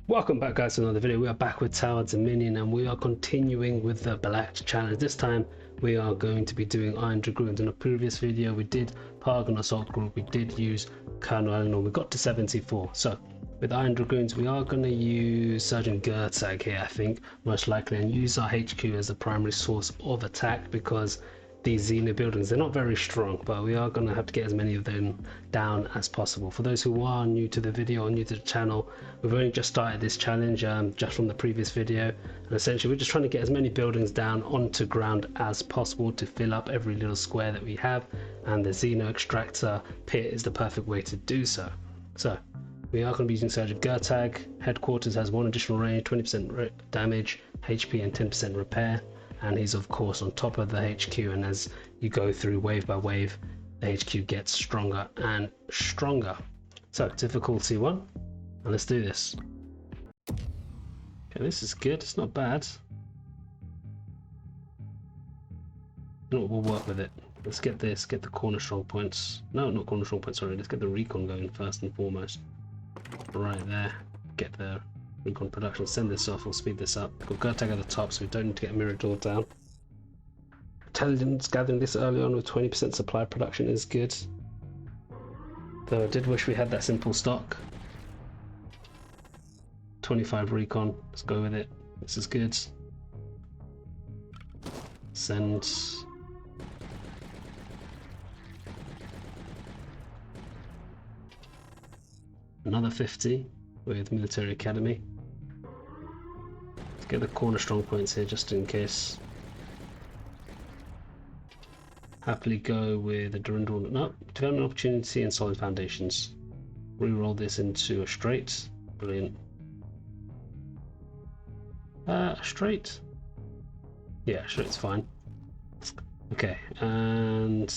Welcome back guys to another video. We are back with Tower Dominion and we are continuing with the Black Challenge. This time we are going to be doing Iron Dragoons. In a previous video we did Paragon Assault Group, we did use Colonel Eleanor, we got to 74. So with Iron Dragoons we are going to use Sergeant Gurtag here, I think, most likely, and use our HQ as the primary source of attack because these Xeno buildings, they're not very strong, but we are going to have to get as many of them down as possible. For those who are new to the video or new to the channel, we've only just started this challenge just from the previous video, and essentially we're just trying to get as many buildings down onto ground as possible to fill up every little square that we have, and the Xeno extractor pit is the perfect way to do so. So we are going to be using Sergeant Gurtag. Headquarters has 1 additional range, 20% damage, HP and 10% repair. And he's of course on top of the HQ, and as you go through wave by wave the HQ gets stronger and stronger. So difficulty 1, and let's do this. Okay, this is good, it's not bad. No, we'll work with it. Let's get this, get the corner strong points. No, not corner strong points, sorry, let's get the recon going first and foremost. Right there, get the recon production, send this off, we'll speed this up. We've got Gurtag at the top so we don't need to get Mirador down. Intelligence gathering this early on with 20% supply production is good. Though I did wish we had that simple stock. 25 recon, let's go with it. This is good. Send. Another 50 with Military Academy. Let's get the corner strong points here just in case. Happily go with a Durandal. No, development opportunity and solid foundations. Reroll this into a straight. Brilliant. Straight? Yeah, straight's fine. Okay, and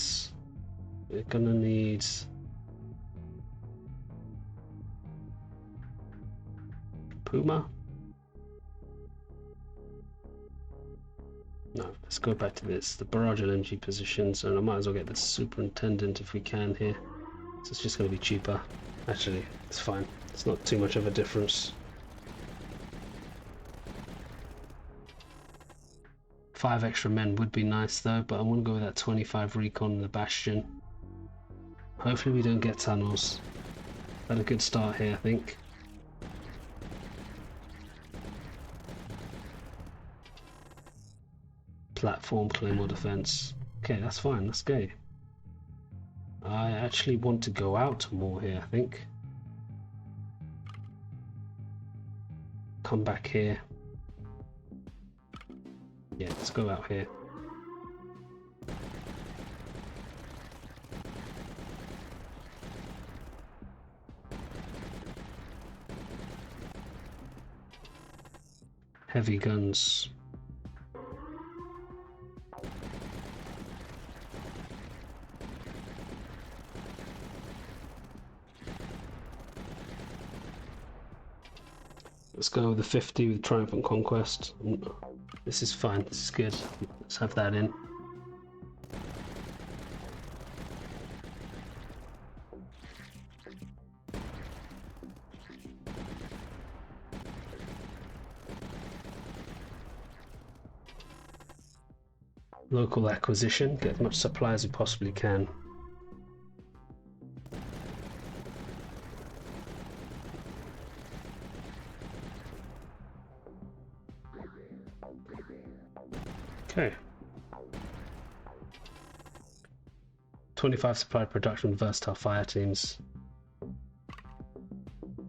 we're gonna need Puma? No, let's go back to this. The barrage LMG positions, and I might as well get the superintendent if we can here. So it's just going to be cheaper. Actually, it's fine. It's not too much of a difference. 5 extra men would be nice though, but I want to go with that 25 recon in the bastion. Hopefully we don't get tunnels. Had a good start here, I think. Platform, claymore defense. Okay, that's fine, let's go. I actually want to go out more here, I think. Come back here. Yeah, let's go out here. Heavy guns. Let's go with the 50 with Triumphant Conquest. This is fine, this is good. Let's have that in. Local acquisition, get as much supply as we possibly can. Okay. 25 supply production, versatile fire teams.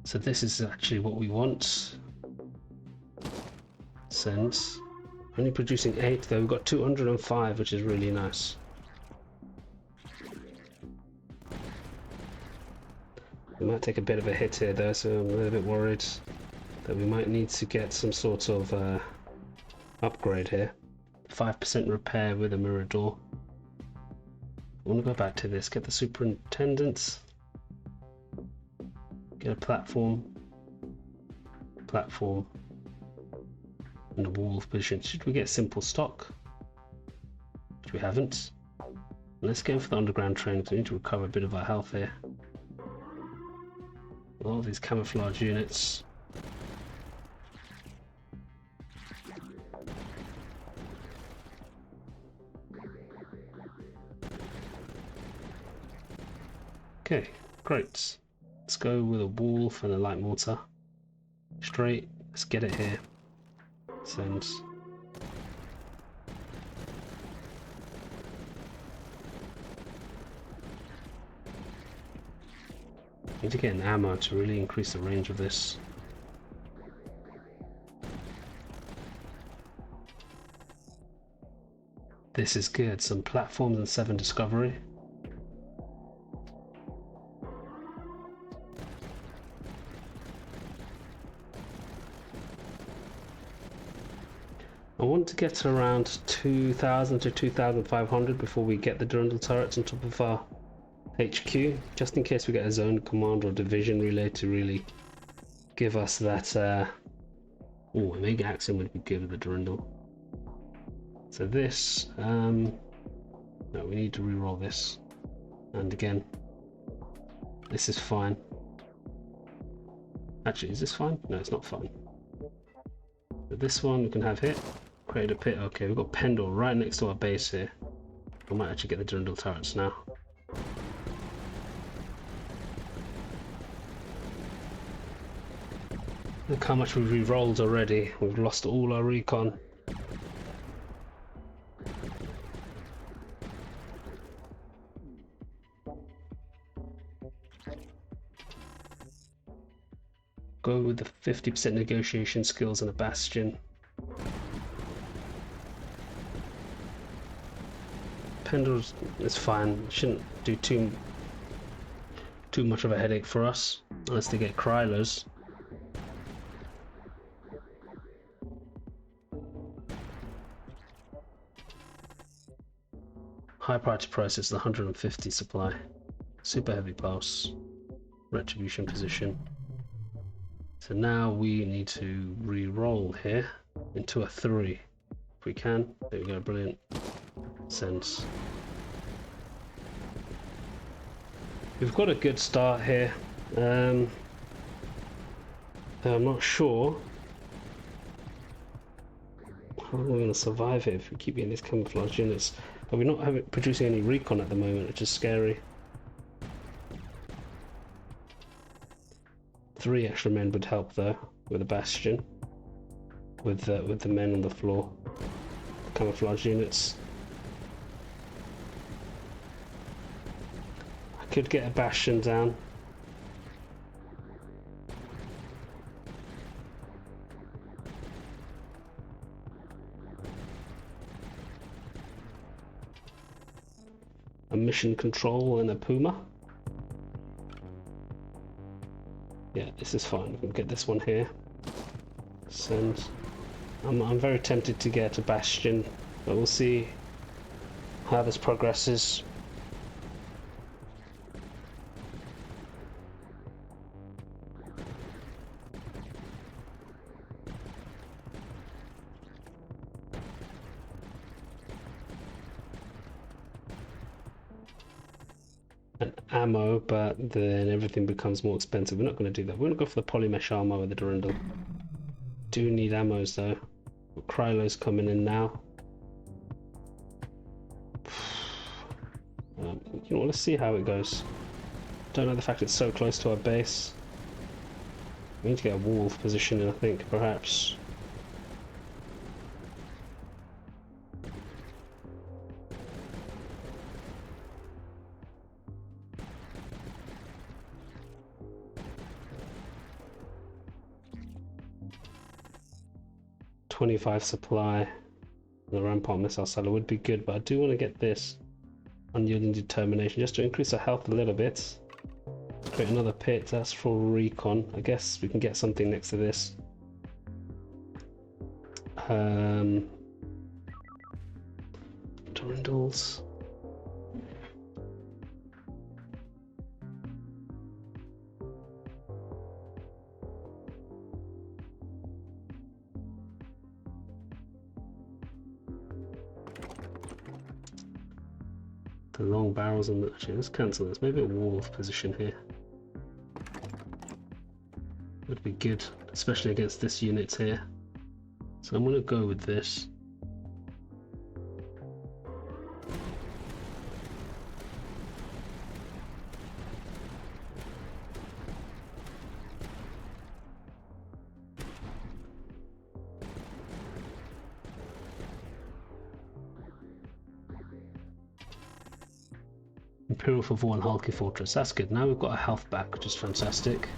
So this is actually what we want. Send. Only producing 8 though, we've got 205, which is really nice. We might take a bit of a hit here though, so I'm a little bit worried that we might need to get some sort of upgrade here. 5% repair with a Mirador. I want to go back to this, get the superintendent, get a platform, and a wall position. Should we get simple stock? Which we haven't. Let's go for the underground train because we need to recover a bit of our health here. All these camouflage units. Okay, great. Let's go with a wolf and a light mortar. Straight, let's get it here. Send. Need to get an ammo to really increase the range of this. This is good. Some platforms and 7 discovery. I want to get around 2,000 to 2,500 before we get the Durandal turrets on top of our HQ, just in case we get a zone command or division relay to really give us that. Oh, a mega axiom would be good with the Durandal. So this, no, we need to re-roll this, and again, this is fine. Actually, is this fine? No, it's not fine. But this one we can have hit, create a pit. Okay, we've got Pendle right next to our base here. I might actually get the Durandal turrets now. Look how much we've re-rolled already. We've lost all our recon. Go with the 50% negotiation skills and a bastion. Pendle is fine. Shouldn't do too much of a headache for us unless they get Krylers. High priority process, the 150 supply. Super heavy pulse. Retribution position. So now we need to re-roll here into a 3. If we can. There we go, brilliant. Sense. We've got a good start here. I'm not sure how we're going to survive here if we keep getting these camouflage units. But we're not producing any recon at the moment, which is scary. 3 extra men would help though, with a bastion, with the men on the floor, camouflage units. I could get a bastion down. A mission control and a Puma. Yeah, this is fine. We can get this one here. Send. I'm very tempted to get a bastion, but we'll see how this progresses. And ammo, but then everything becomes more expensive. We're not going to do that. We're going to go for the polymesh armor with the Durandal. Do need ammos though. Krylo's coming in now. You know, let's see how it goes. Don't know the fact it's so close to our base. We need to get a wolf position in, I think, perhaps. .25 supply. The rampart missile seller would be good, but I do want to get this unyielding determination just to increase our health a little bit. Create another pit. That's for recon. I guess we can get something next to this. Durandals. The long barrels on the... Actually, let's cancel this. Maybe a wolf position here would be good, especially against this unit here. So I'm going to go with this. Imperial for War and Hulky Fortress. That's good. Now we've got our health back, which is fantastic.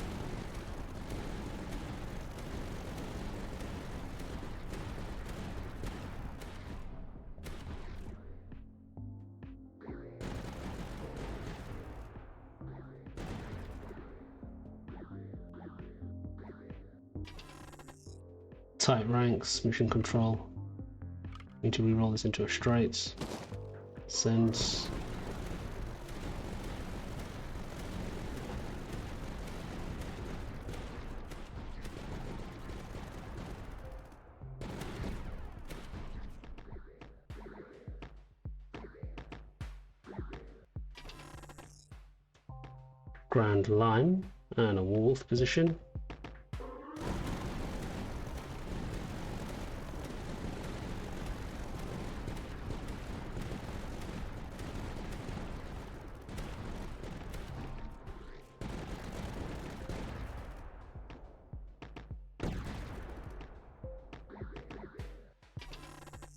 Tight ranks, mission control. Need to re-roll this into a straight. Send. Grand line and a wolf position.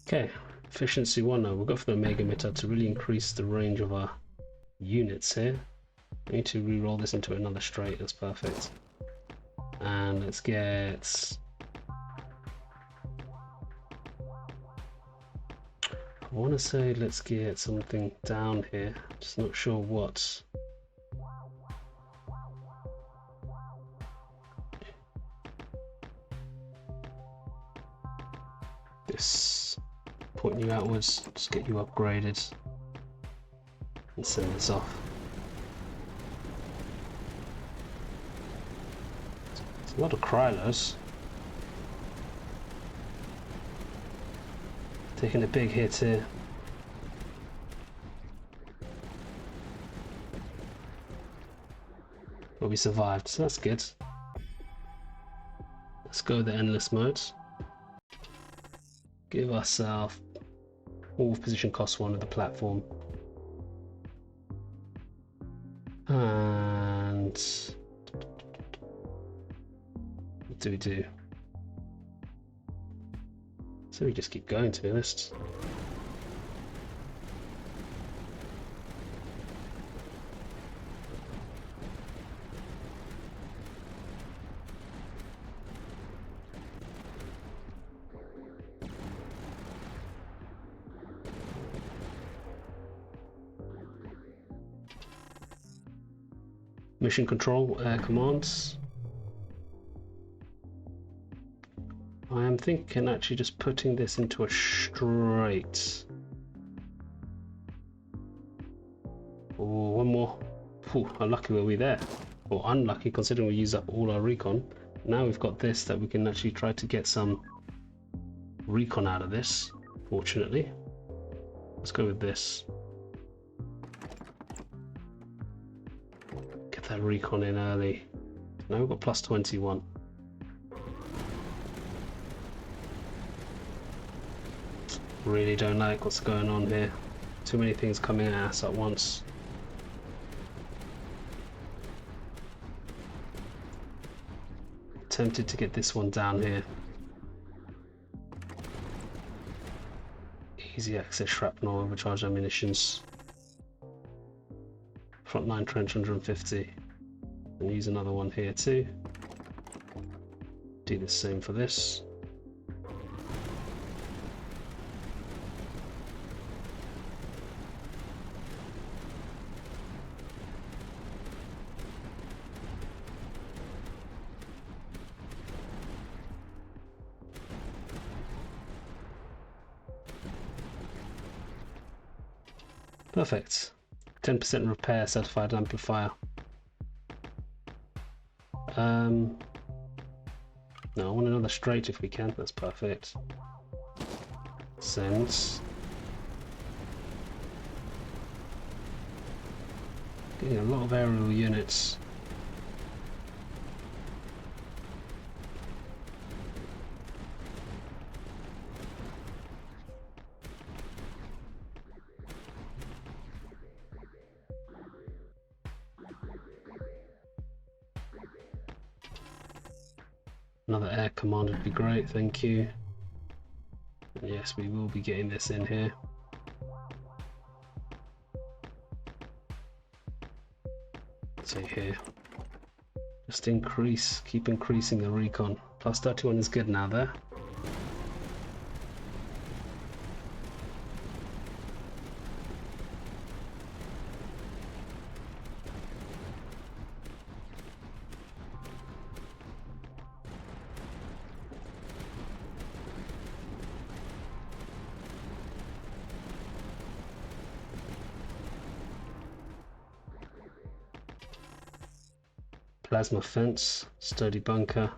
Okay, efficiency 1 now. We'll go for the Mega Emitter to really increase the range of our units here. We need to re-roll this into another straight, that's perfect. And let's get... I want to say let's get something down here, just not sure what. This, pointing you outwards, just get you upgraded and send this off. A lot of Krylos. Taking a big hit here. But we survived, so that's good. Let's go the endless mode. Give ourselves wolf position cost 1 of the platform. And what do we do? So we just keep going, to be honest. Mission control commands. I am thinking actually just putting this into a straight. Oh, one more. Ooh, how lucky were we there? Or unlucky, considering we use up all our recon. Now we've got this that we can actually try to get some recon out of this, fortunately. Let's go with this. Get that recon in early. Now we've got plus 21. Really don't like what's going on here. Too many things coming at us at once. Tempted to get this one down here. Easy access shrapnel, overcharge ammunitions. Front line trench 150. And use another one here too. Do the same for this. Perfect. 10% repair certified amplifier. No, I want another straight if we can. That's perfect. Send. Getting a lot of aerial units. Another air command would be great, thank you. And yes, we will be getting this in here. So here, just keep increasing the recon. Plus 31 is good now there. Plasma fence, sturdy bunker.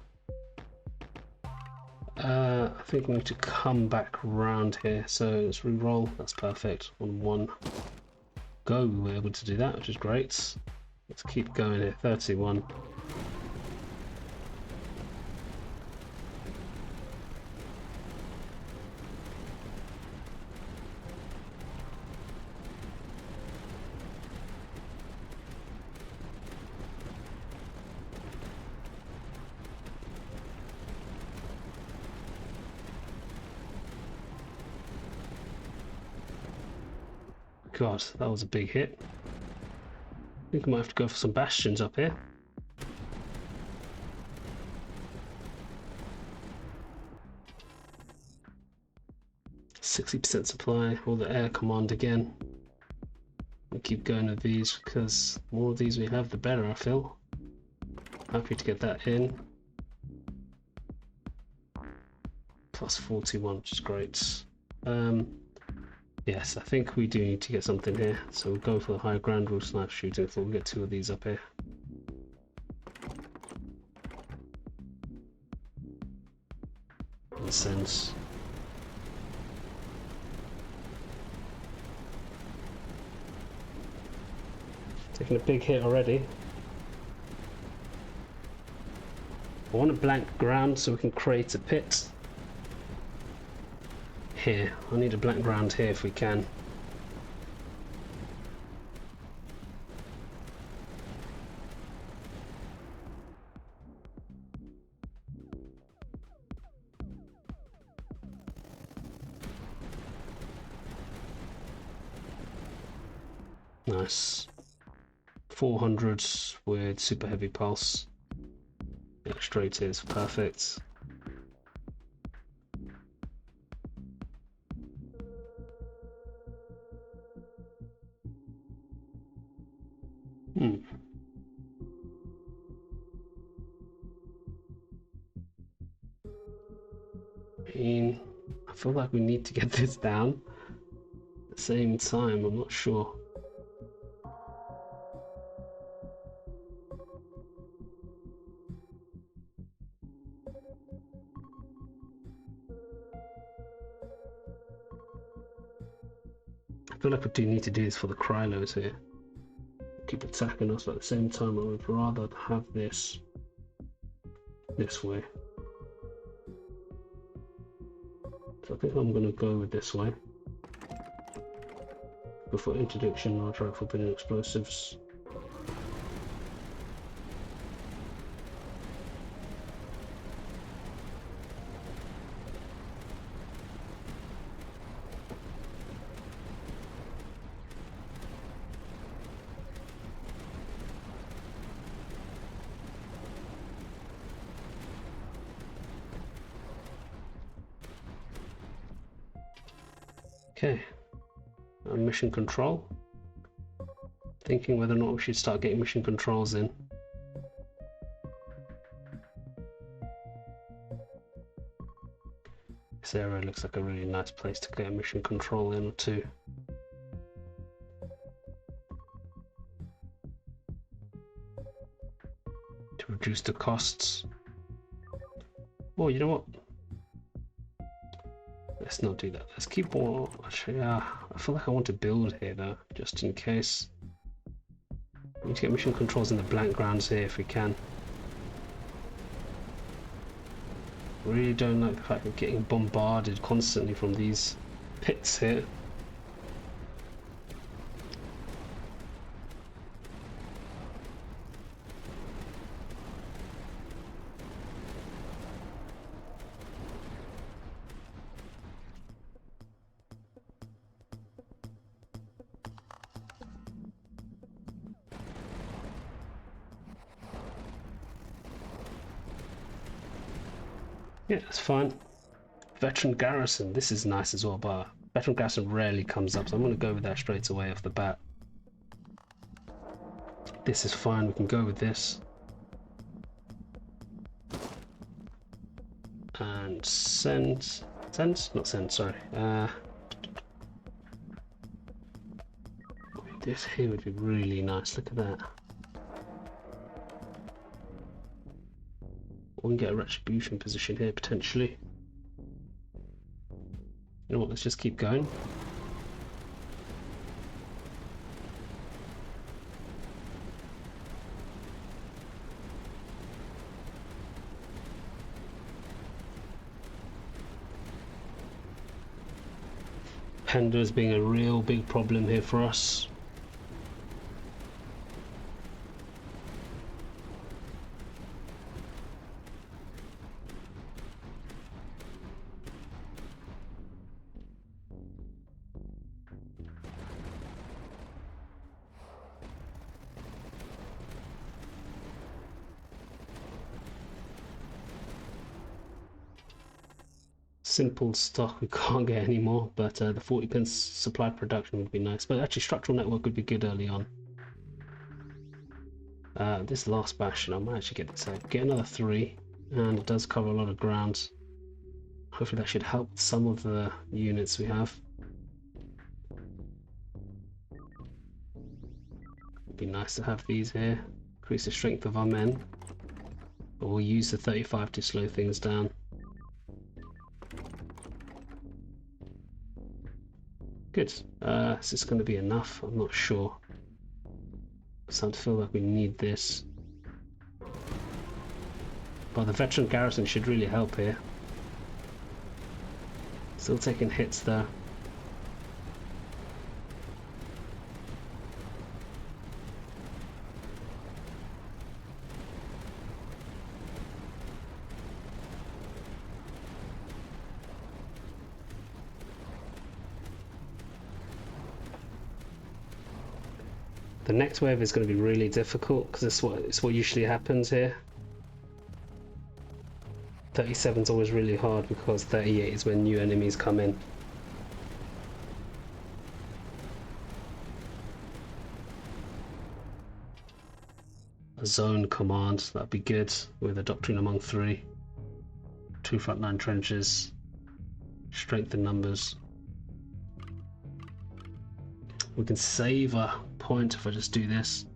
I think we need to come back round here, so let's re-roll. That's perfect. On one go we were able to do that, which is great. Let's keep going here. 31. God, that was a big hit. I think I might have to go for some bastions up here. %60 supply, all the air command again. We keep going with these because the more of these we have, the better, I feel. Happy to get that in. Plus 41, which is great. Yes, I think we do need to get something here, so we'll go for the high ground rule sniper shooting before we get 2 of these up here. Makes sense. Taking a big hit already. I want a blank ground so we can create a pit. Here, I need a blank ground here if we can. Nice. 400 with super heavy pulse. Yeah, straight is perfect. I feel like we need to get this down. At the same time, I'm not sure. I feel like we do need to do this for the Krylos here. Keep attacking us, but at the same time I would rather have this way. So I think I'm going to go with this way. Before introduction, I'll try forbidden explosives. Okay, mission control. Thinking whether or not we should start getting mission controls in. This area looks like a really nice place to get a mission control in or two. To reduce the costs. Oh, you know what? Let's not do that. Let's keep more. Actually, I feel like I want to build here though, just in case. We need to get mission controls in the blank grounds here if we can. Really don't like the fact of getting bombarded constantly from these pits here. Yeah, that's fine. Veteran garrison, this is nice as well, but veteran garrison rarely comes up, so I'm going to go with that straight away off the bat. This is fine, we can go with this. And send, not send, sorry. This here would be really nice, look at that. We can get a retribution position here potentially. You know what, let's just keep going. Pandas being a real big problem here for us. Simple stock we can't get anymore, but the 40 pence supply production would be nice. But actually structural network would be good early on. This last bastion, I might actually get this out. Get another 3, and it does cover a lot of ground. Hopefully that should help some of the units we have. It'd be nice to have these here. Increase the strength of our men. But we'll use the 35 to slow things down. Good. Is this going to be enough? I'm not sure. I start to feel like we need this. But the veteran garrison should really help here. Still taking hits though. The next wave is going to be really difficult because it's what usually happens here. 37 is always really hard because 38 is when new enemies come in. A zone command, that'd be good with a doctrine among 3. 2 frontline trenches, strength in numbers. We can save a point if I just do this.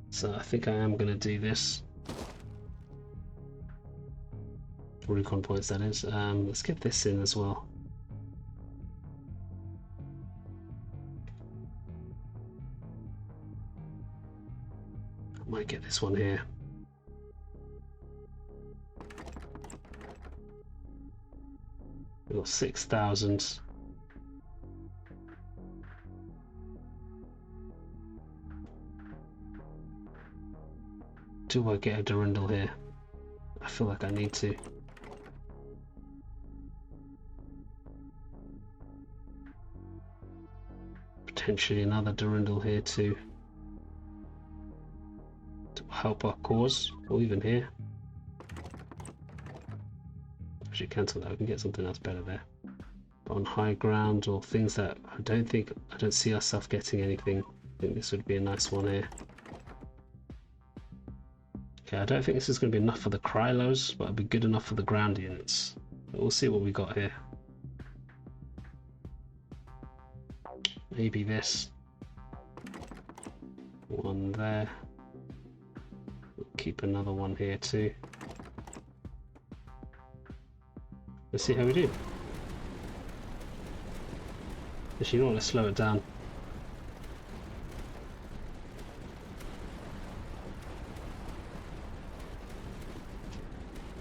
So I think I am going to do this. Recon points, that is. Let's get this in as well. I might get this one here. We've got 6,000. Do I get a Durandal here? I feel like I need to. Potentially another Durandal here to help our cause, or even here. Actually cancel that, we can get something else better there. But on high ground or things that I don't see ourselves getting anything, I think this would be a nice one here. Okay, I don't think this is going to be enough for the Krylos, but it'll be good enough for the ground units. But we'll see what we got here. Maybe this. One there. We'll keep another one here too. Let's see how we do. Actually, you know what, let's slow it down.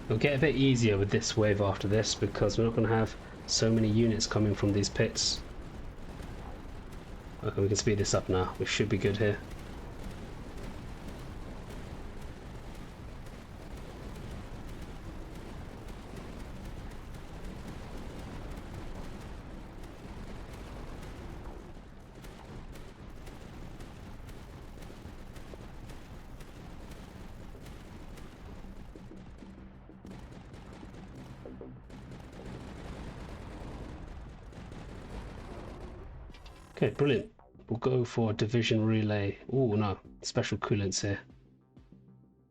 It'll get a bit easier with this wave after this because we're not going to have so many units coming from these pits. Okay, we can speed this up now. We should be good here. Okay, brilliant. We'll go for division relay. Oh no, special coolants here.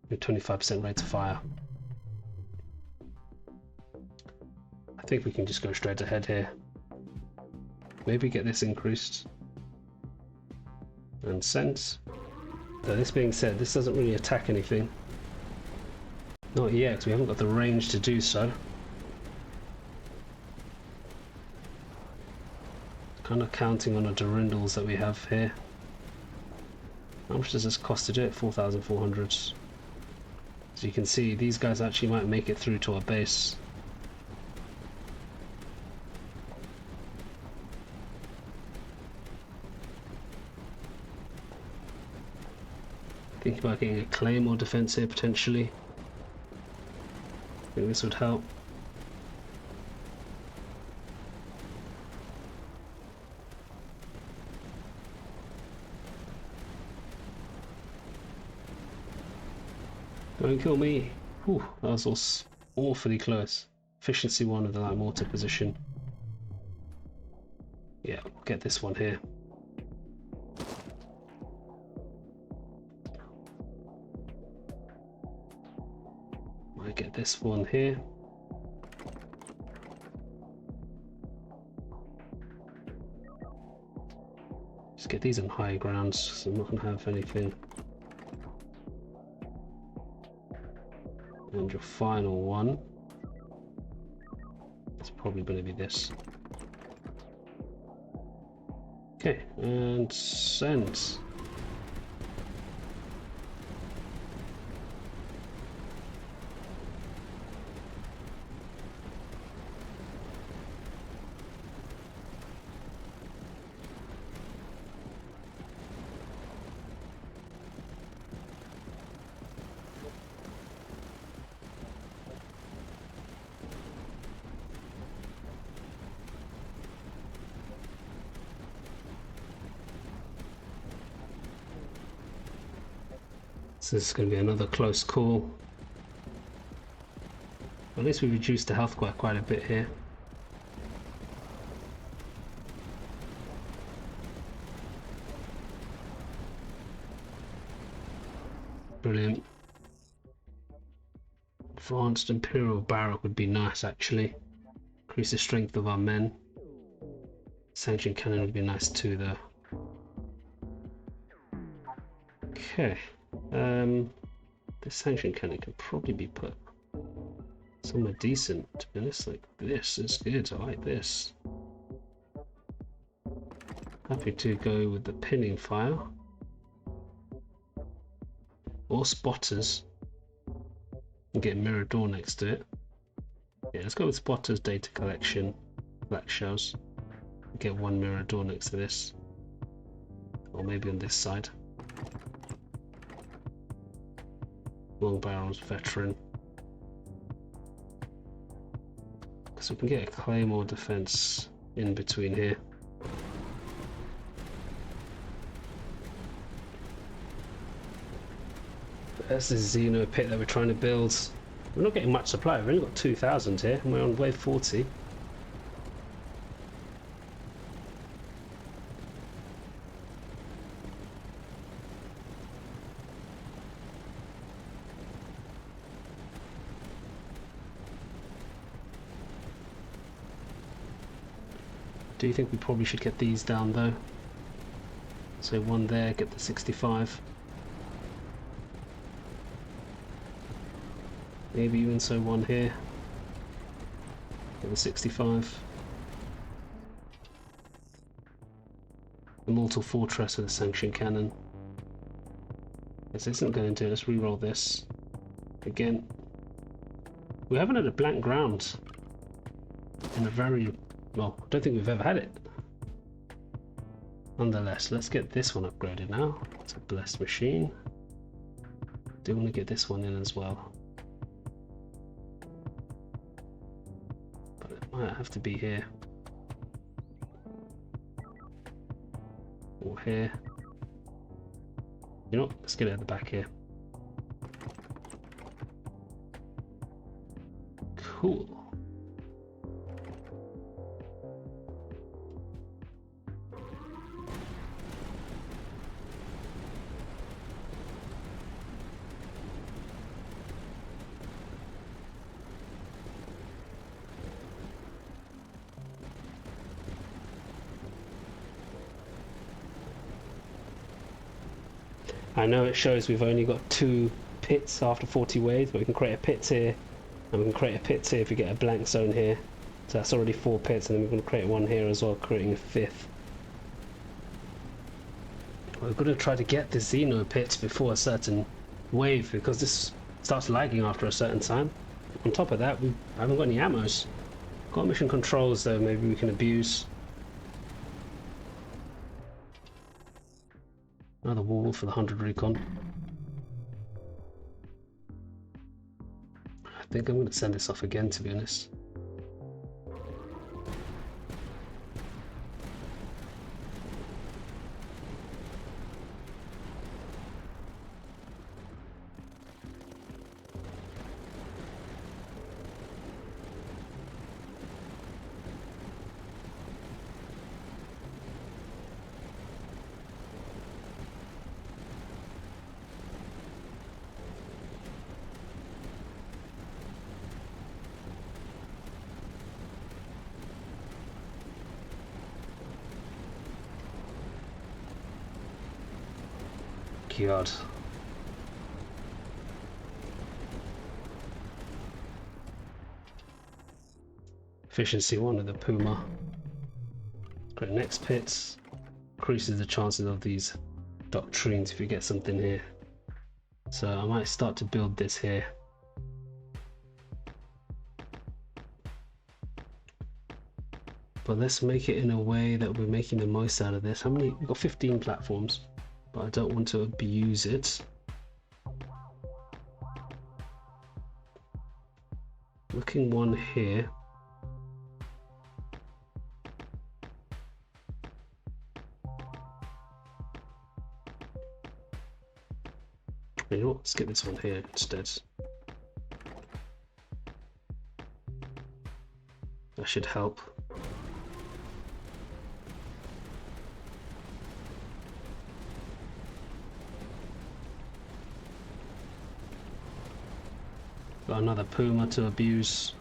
With 25% rate of fire. I think we can just go straight ahead here. Maybe get this increased. And sense. Though this being said, this doesn't really attack anything. Not yet, because we haven't got the range to do so. Kind of counting on the Durindals that we have here. How much does this cost to do it? 4,400. So you can see these guys actually might make it through to our base. Think about getting a claymore defense here potentially. I think this would help. Don't kill me. Whew, that was awfully close. Efficiency 1 of the light mortar position. Yeah, we'll get this one here. Might get this one here. Just get these on high grounds, so I'm not going to have anything. And your final one is probably going to be this. Okay, and send. So this is going to be another close call. At least we reduced the health quite a bit here. Brilliant. Advanced Imperial Barrack would be nice actually. Increase the strength of our men. Sanction Cannon would be nice too though. Okay. This sanction cannon can probably be put somewhere decent, to be honest. Like this is good. I like this. Happy to go with the pinning fire or spotters and get mirror door next to it. Yeah, let's go with spotters, data collection, black shells. Get one mirror door next to this, or maybe on this side. Long barrels, veteran. So we can get a claymore defense in between here. There's this Xeno pit that we're trying to build. We're not getting much supply, we've only got 2,000 here and we're on wave 40. Do you think we probably should get these down though? So one there, get the 65. Maybe even so one here. Get the 65. The Mortal Fortress with a Sanction Cannon. This isn't going to, let's re-roll this. Again. We haven't had a blank ground in a very, well, I don't think we've ever had it. Nonetheless, let's get this one upgraded now. It's a blessed machine. Do want to get this one in as well. But it might have to be here. Or here. You know what? Let's get it at the back here. Cool. I know it shows we've only got 2 pits after 40 waves, but we can create a pit here, and we can create a pit here if we get a blank zone here. So that's already 4 pits, and then we're going to create one here as well, creating a 5th. We're going to try to get the Xeno pits before a certain wave, because this starts lagging after a certain time. On top of that, we haven't got any ammos. Got mission controls though, maybe we can abuse. Another wall for the 100 recon. I think I'm going to send this off again, to be honest. God. Efficiency 1 of the Puma. Great, next pits. Increases the chances of these doctrines if you get something here. So I might start to build this here. But let's make it in a way that we're making the most out of this. How many? We've got 15 platforms. But I don't want to abuse it. Looking one here. You know what? Let's get this one here instead. That should help. Got another Puma to abuse.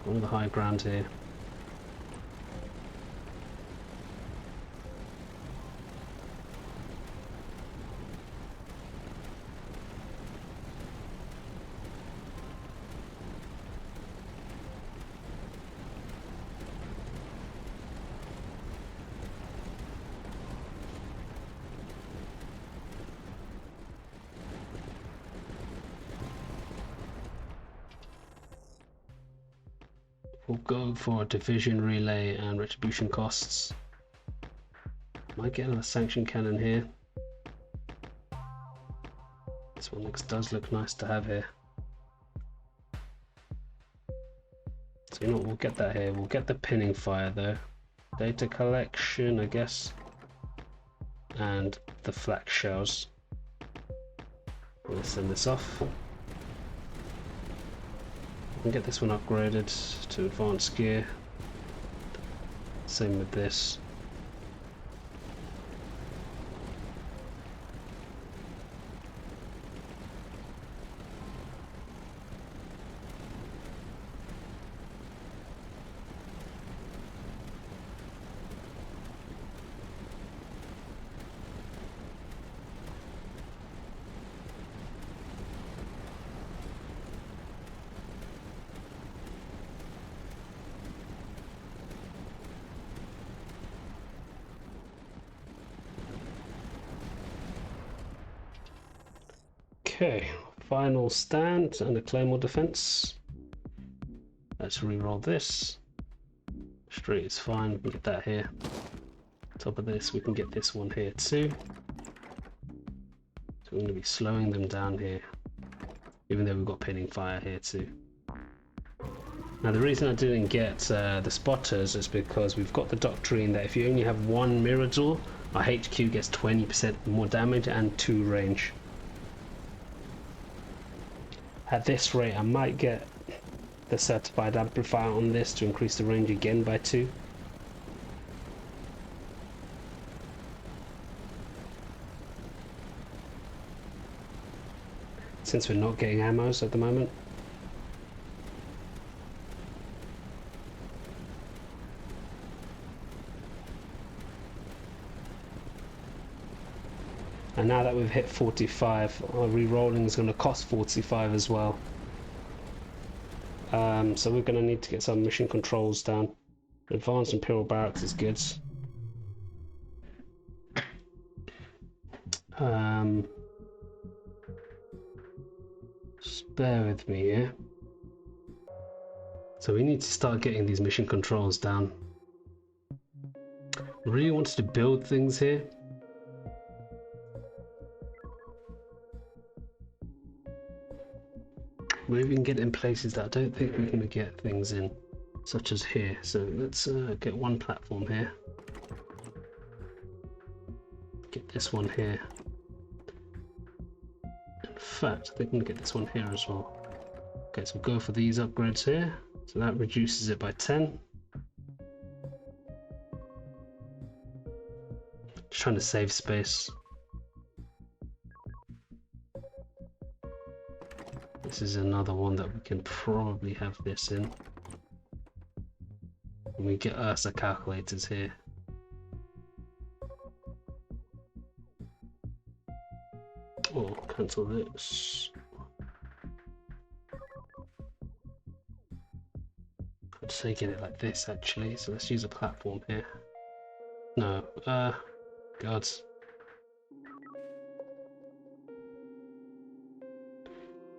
One of the high ground here. We'll go for a division relay and retribution costs. Might get another sanction cannon here. This one does look nice to have here. So you know what, we'll get that here. We'll get the pinning fire though. Data collection, I guess. And the flak shells. Let's send this off. And get this one upgraded to advanced gear. Same with this. Okay, final stand and a claymore defense. Let's re-roll this. Straight is fine, we can get that here. Top of this, we can get this one here too. So we're going to be slowing them down here, even though we've got pinning fire here too. Now the reason I didn't get the spotters is because we've got the doctrine that if you only have one mirror door, our HQ gets 20% more damage and 2 range. At this rate, I might get the certified amplifier on this to increase the range again by 2. Since we're not getting ammos at the moment. And now that we've hit 45, our re-rolling is going to cost 45 as well. So we're going to need to get some mission controls down. Advanced Imperial Barracks is good. Just bear with me here. So we need to start getting these mission controls down. Really wanted to build things here. Maybe we can get it in places that I don't think we're going to get things in, such as here. So let's get one platform here. Get this one here. In fact, I think I'm going to get this one here as well. Okay, so we'll go for these upgrades here. So that reduces it by 10. Just trying to save space. This is another one that we can probably have this in. And we get Ursa calculators here. Oh, cancel this. I'd say get it like this actually, so let's use a platform here. No, gods.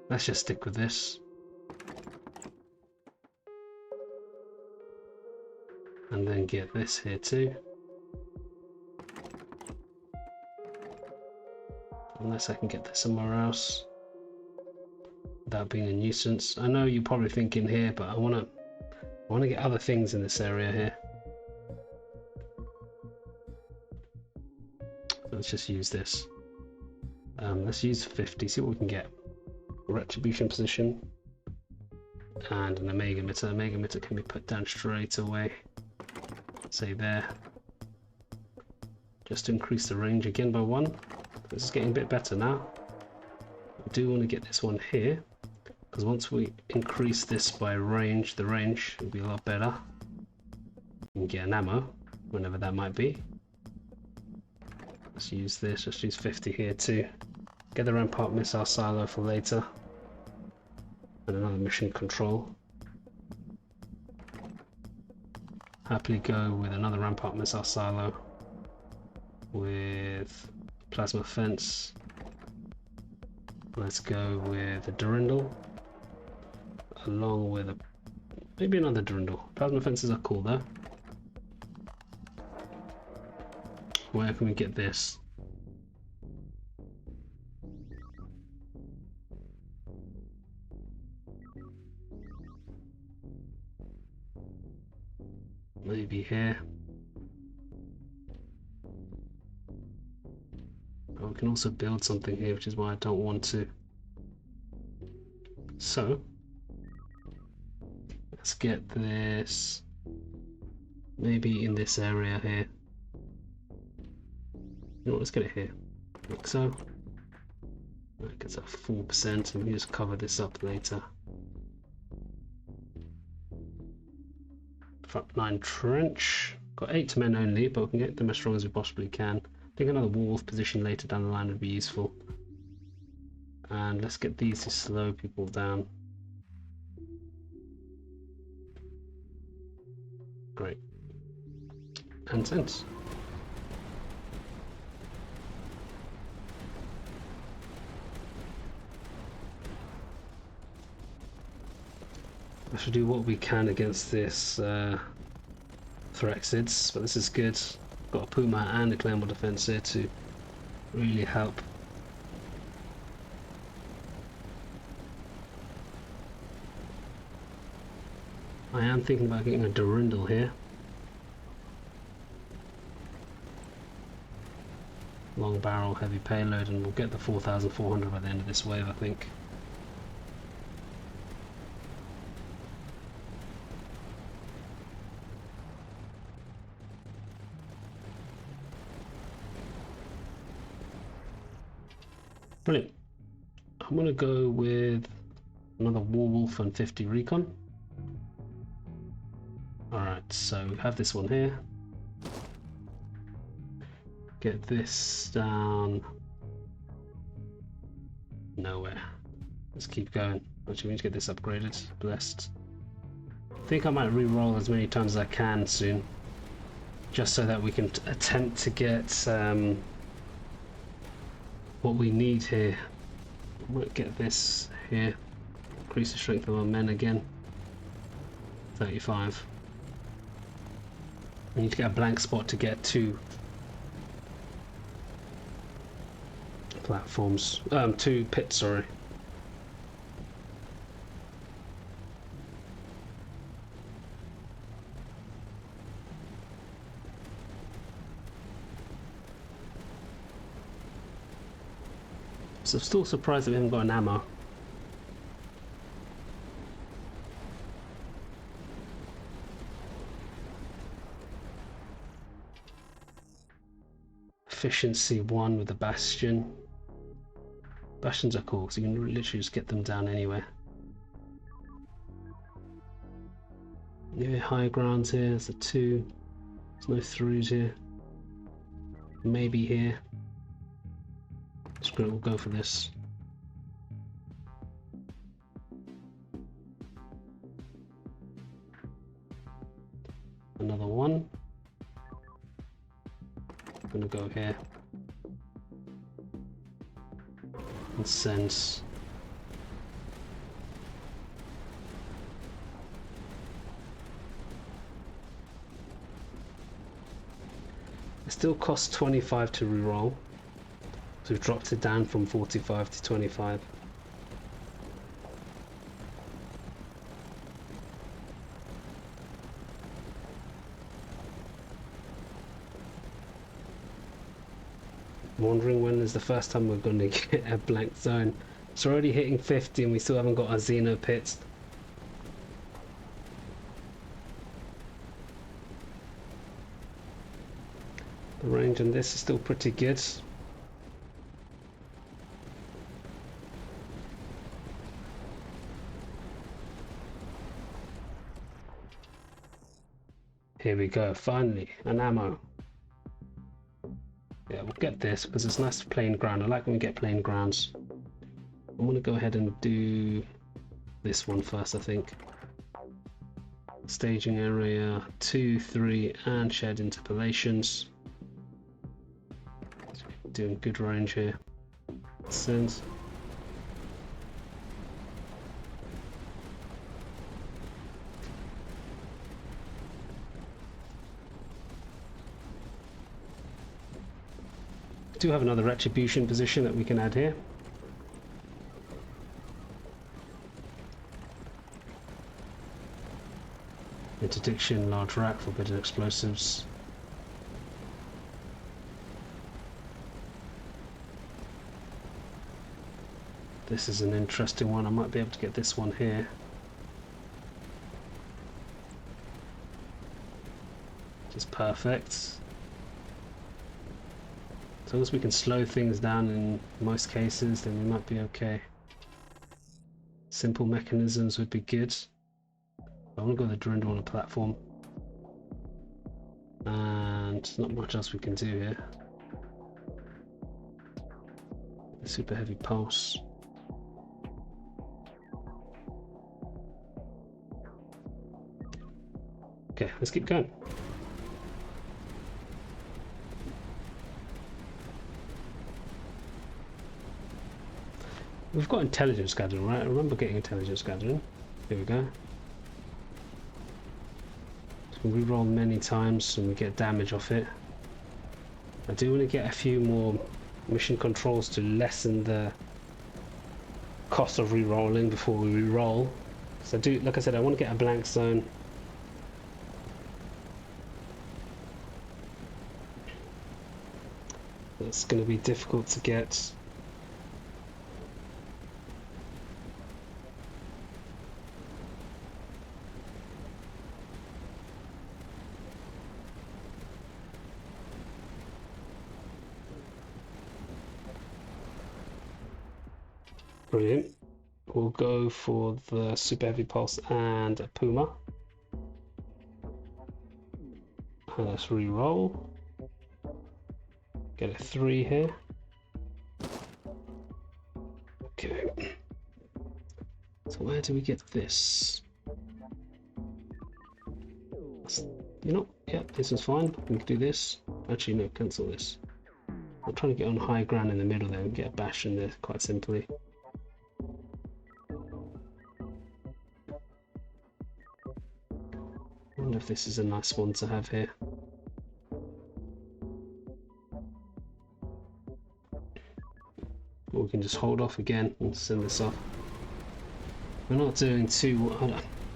Let's just stick with this. And then get this here too. Unless I can get this somewhere else without being a nuisance. I know you're probably thinking here, but I want to get other things in this area here. Let's just use this. Let's use 50, see what we can get. Retribution position and an omega emitter. Omega emitter can be put down straight away, say there, just to increase the range again by 1. This is getting a bit better now. I do want to get this one here, because once we increase this by range, the range will be a lot better. You can get an ammo whenever that might be. Let's use this, let's use 50 here too. Get the Rampart missile silo for later. And another mission control. Happily go with another Rampart missile silo with plasma fence. Let's go with a Durindal along with maybe another Durindal. Plasma fences are cool though. Where can we get this? Maybe here. But we can also build something here, which is why I don't want to. So let's get this maybe in this area here. You know what, let's get it here, like so. That gets at 4%, and we just cover this up later. Front 9 trench. Got 8 men only, but we can get them as strong as we possibly can. I think another wolf position later down the line would be useful. And let's get these to slow people down. Great. And sense. I should do what we can against this Threxids, but this is good. Got a Puma and a Claymore defense here to really help. I am thinking about getting a Durindal here. Long barrel, heavy payload, and we'll get the 4,400 by the end of this wave, I think. Brilliant. I'm going to go with another Warwolf and 50 Recon. Alright, so we have this one here. Get this down Nowhere. Let's keep going. Actually, we need to get this upgraded. Blessed. I think I might re-roll as many times as I can soon, just so that we can attempt to get what we need here. I might get this here. Increase the strength of our men again. 35. I need to get a blank spot to get 2 platforms. 2 pits, sorry. So I'm still surprised that we haven't got an ammo. Efficiency 1 with the bastion. Bastions are cool, so you can literally just get them down anywhere. Yeah, high grounds here, there's a 2. There's no throughs here. Maybe here. Screw it, we'll go for this. Another 1. I'm gonna go here. And sense. It still costs 25 to reroll. So we've dropped it down from 45 to 25. I'm wondering when is the first time we're going to get a blank zone. It's already hitting 50 and we still haven't got our Xeno pits. The range on this is still pretty good. Here we go, finally, an ammo. Yeah, we'll get this because it's nice plain ground. I like when we get plain grounds. I'm going to go ahead and do this one first, I think. Staging area 2, 3, and shared interpolations. Doing good range here. Sense. Do have another retribution position that we can add here. Interdiction, large rack, forbidden explosives. This is an interesting one. I might be able to get this one here. Which is perfect. As long as we can slow things down in most cases, then we might be okay. Simple mechanisms would be good. I want to go with the Durandal on a platform. And not much else we can do here. The super heavy pulse. Okay, let's keep going. We've got intelligence gathering, right? I remember getting intelligence gathering. Here we go. So we reroll many times and we get damage off it. I do want to get a few more mission controls to lessen the cost of rerolling before we reroll. So I do, like I said, I want to get a blank zone. It's going to be difficult to get. Brilliant. We'll go for the super heavy pulse and a puma. And let's re-roll. Get a 3 here. Okay. So where do we get this? You know, yeah, this is fine. We can do this. Actually, no, cancel this. I'm trying to get on high ground in the middle there and get a bash in there quite simply. I wonder if this is a nice one to have here. Or we can just hold off again and send this off. We're not doing too...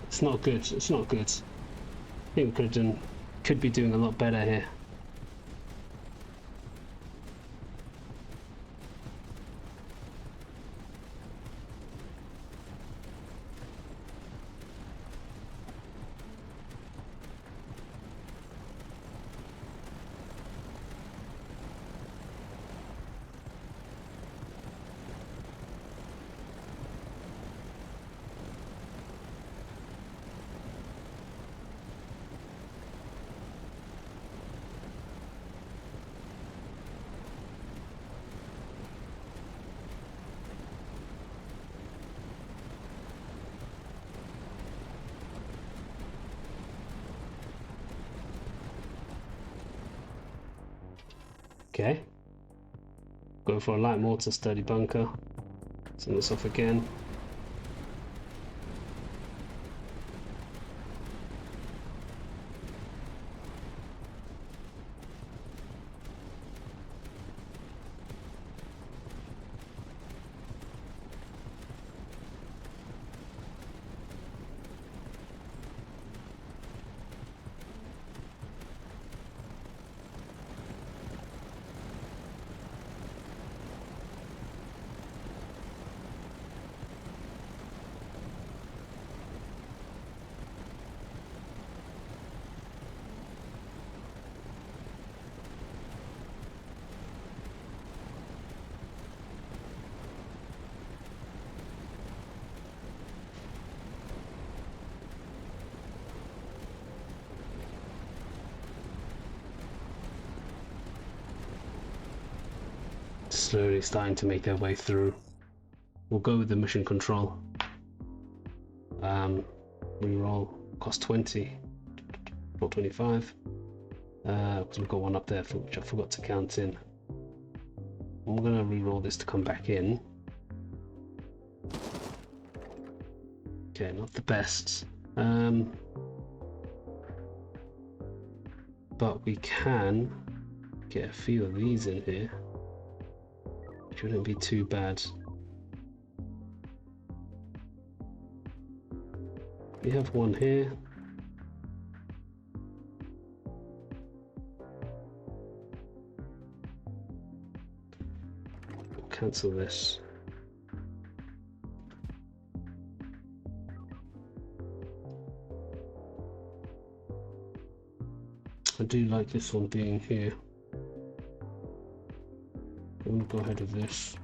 it's not good. It's not good. I think we could be doing a lot better here. Okay. Go for a light mortar, sturdy bunker. Send this off again. Slowly starting to make their way through. We'll go with the mission control. Reroll, cost 20, not 25. Because we've got one up there which I forgot to count in. I'm gonna reroll this to come back in. Okay, not the best. But we can get a few of these in here. Shouldn't be too bad. We have one here. We'll cancel this. I do like this one being here. I'm going to go ahead with this.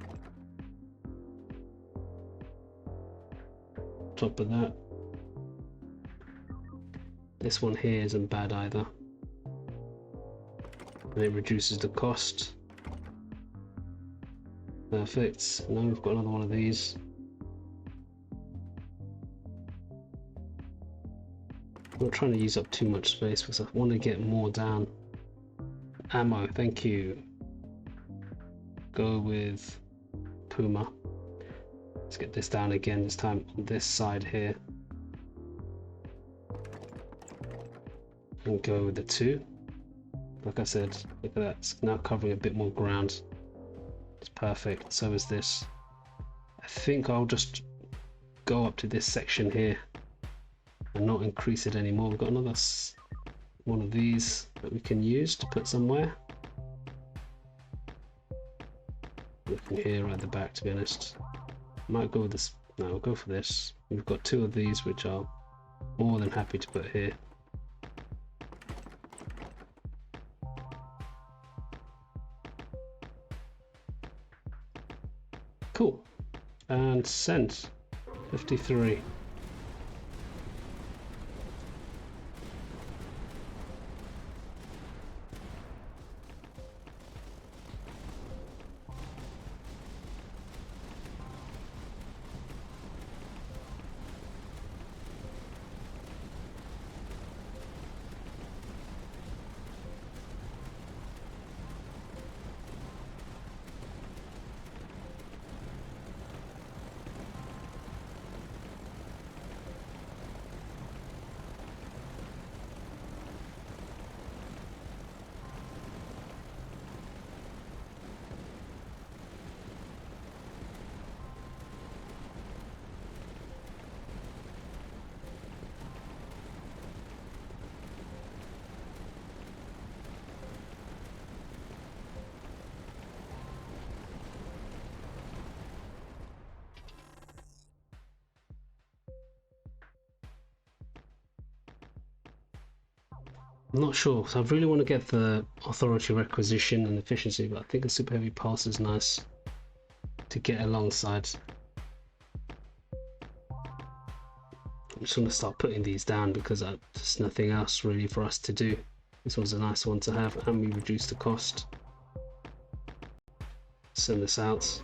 Top of that. This one here isn't bad either. And it reduces the cost. Perfect. Now we've got another one of these. I'm not trying to use up too much space because I want to get more down. Ammo, thank you. Go with Puma. Let's get this down again, this time on this side here. And go with the 2. Like I said, look at that, it's now covering a bit more ground. It's perfect, so is this. I think I'll just go up to this section here and not increase it anymore. We've got another one of these that we can use to put somewhere. Looking here at the back, to be honest. Might go with this. No, we'll go for this. We've got 2 of these which are more than happy to put here. Cool. And send 53. I'm not sure, so I really want to get the authority requisition and efficiency, but I think a super heavy pulse is nice to get alongside. I'm just going to start putting these down because there's nothing else really for us to do. This one's a nice one to have, and we reduce the cost. Send this out.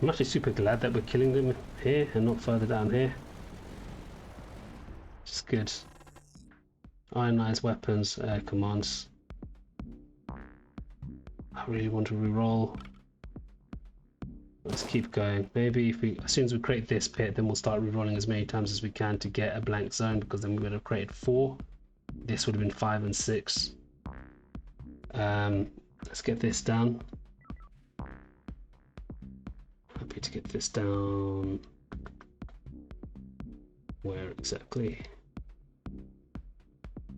I'm actually super glad that we're killing them here and not further down here. Just good. Ionized weapons, commands. I really want to reroll. Let's keep going. Maybe if we, as soon as we create this pit, then we'll start rerolling as many times as we can to get a blank zone, because then we would have created 4. This would have been 5 and 6. Let's get this down. Happy to get this down. Where exactly?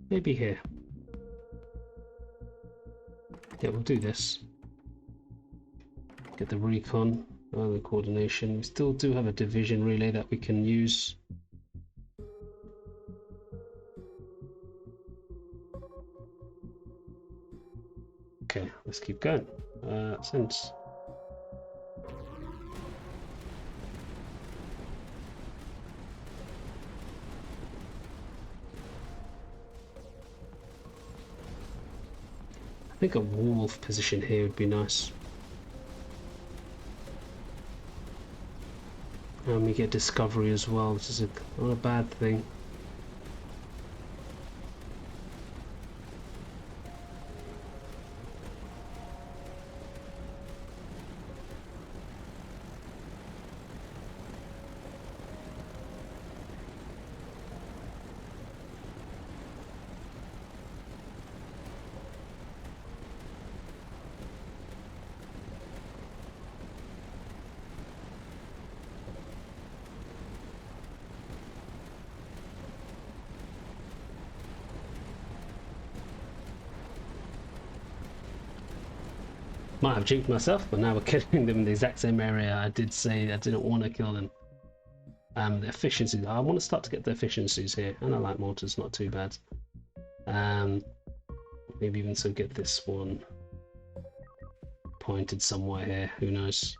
Maybe here. Yeah, we'll do this. Get the recon, the coordination. We still do have a division relay that we can use. Okay, let's keep going. Since I think a wolf position here would be nice. And we get discovery as well, which is not a bad thing. Might have jinxed myself, but now we're killing them in the exact same area. I did say I didn't want to kill them. The efficiencies, I want to start to get the efficiencies here, and I like mortars, not too bad. Maybe even so get this one pointed somewhere here, who knows.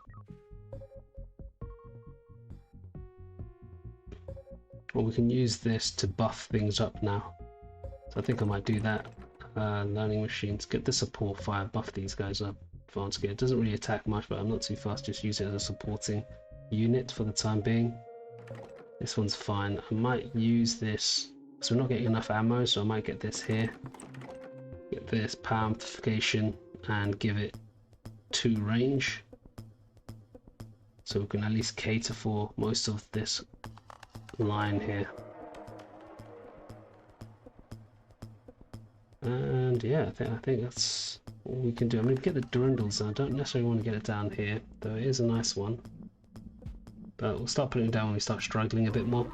Well, we can use this to buff things up now, so I think I might do that. Learning machines, get the support fire, buff these guys up. Advanced gear, it doesn't really attack much, but I'm not too fast, just use it as a supporting unit for the time being. This one's fine. I might use this, so we're not getting enough ammo, so I might get this here. Get this power amplification and give it 2 range, so we can at least cater for most of this line here. And yeah, I think that's all we can do. I'm going to get the Durandals. I don't necessarily want to get it down here, though it is a nice one. But we'll start putting it down when we start struggling a bit more.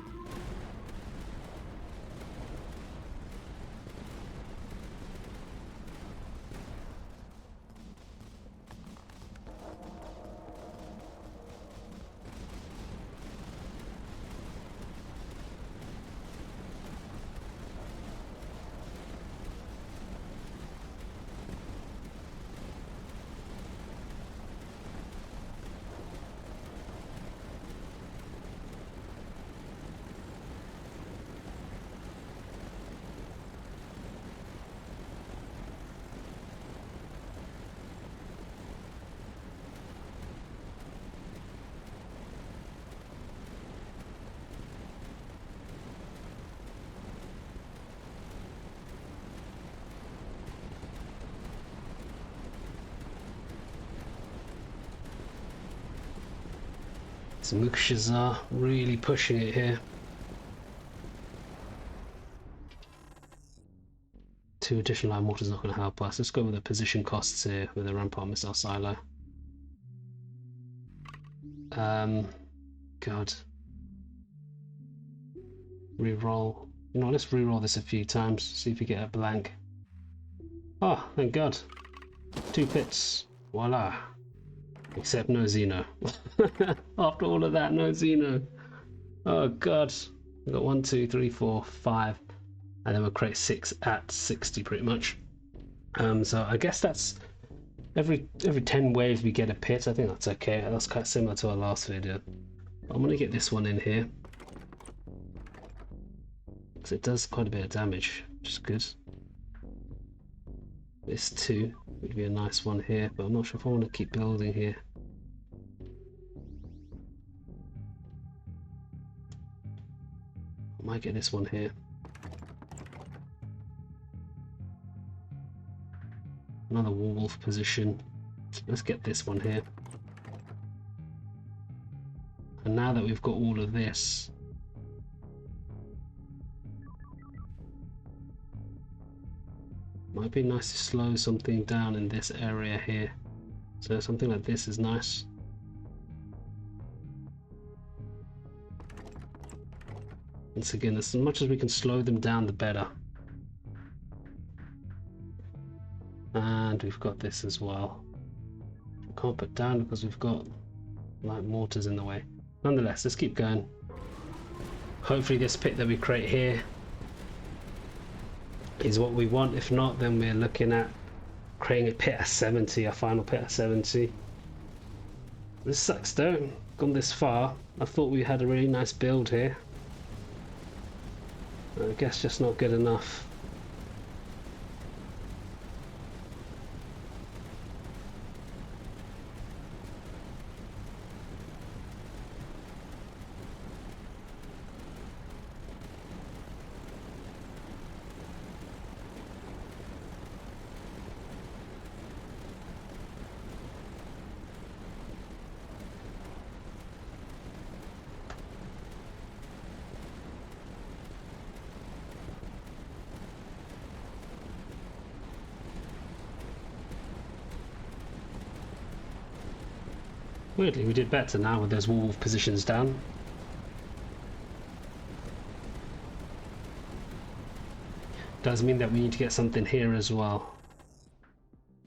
Smooches are really pushing it here. 2 additional line mortars not going to help us. Let's go with the position costs here with a rampart missile silo. God. Reroll. You know, let's reroll this a few times, see if we get a blank. Oh, thank God. 2 pits. Voila. Except no Xeno. After all of that, no Xeno. Oh God. We've got 1, 2, 3, 4, 5. And then we'll create 6 at 60 pretty much. So I guess that's every 10 waves we get a pit. I think that's okay. That's quite similar to our last video. But I'm gonna get this one in here. Because it does quite a bit of damage, which is good. This 2 would be a nice one here, but I'm not sure if I want to keep building here. I might get this one here. Another wolf position. Let's get this one here. And now that we've got all of this, might be nice to slow something down in this area here. So something like this is nice. Once again, as much as we can slow them down, the better. And we've got this as well. We can't put down because we've got light mortars in the way. Nonetheless, let's keep going. Hopefully this pit that we create here is what we want. If not, then we're looking at creating a pit at 70, a final pit at 70. This sucks though, gone this far. I thought we had a really nice build here. I guess just not good enough. Weirdly, we did better now with those wolf positions down. Does mean that we need to get something here as well.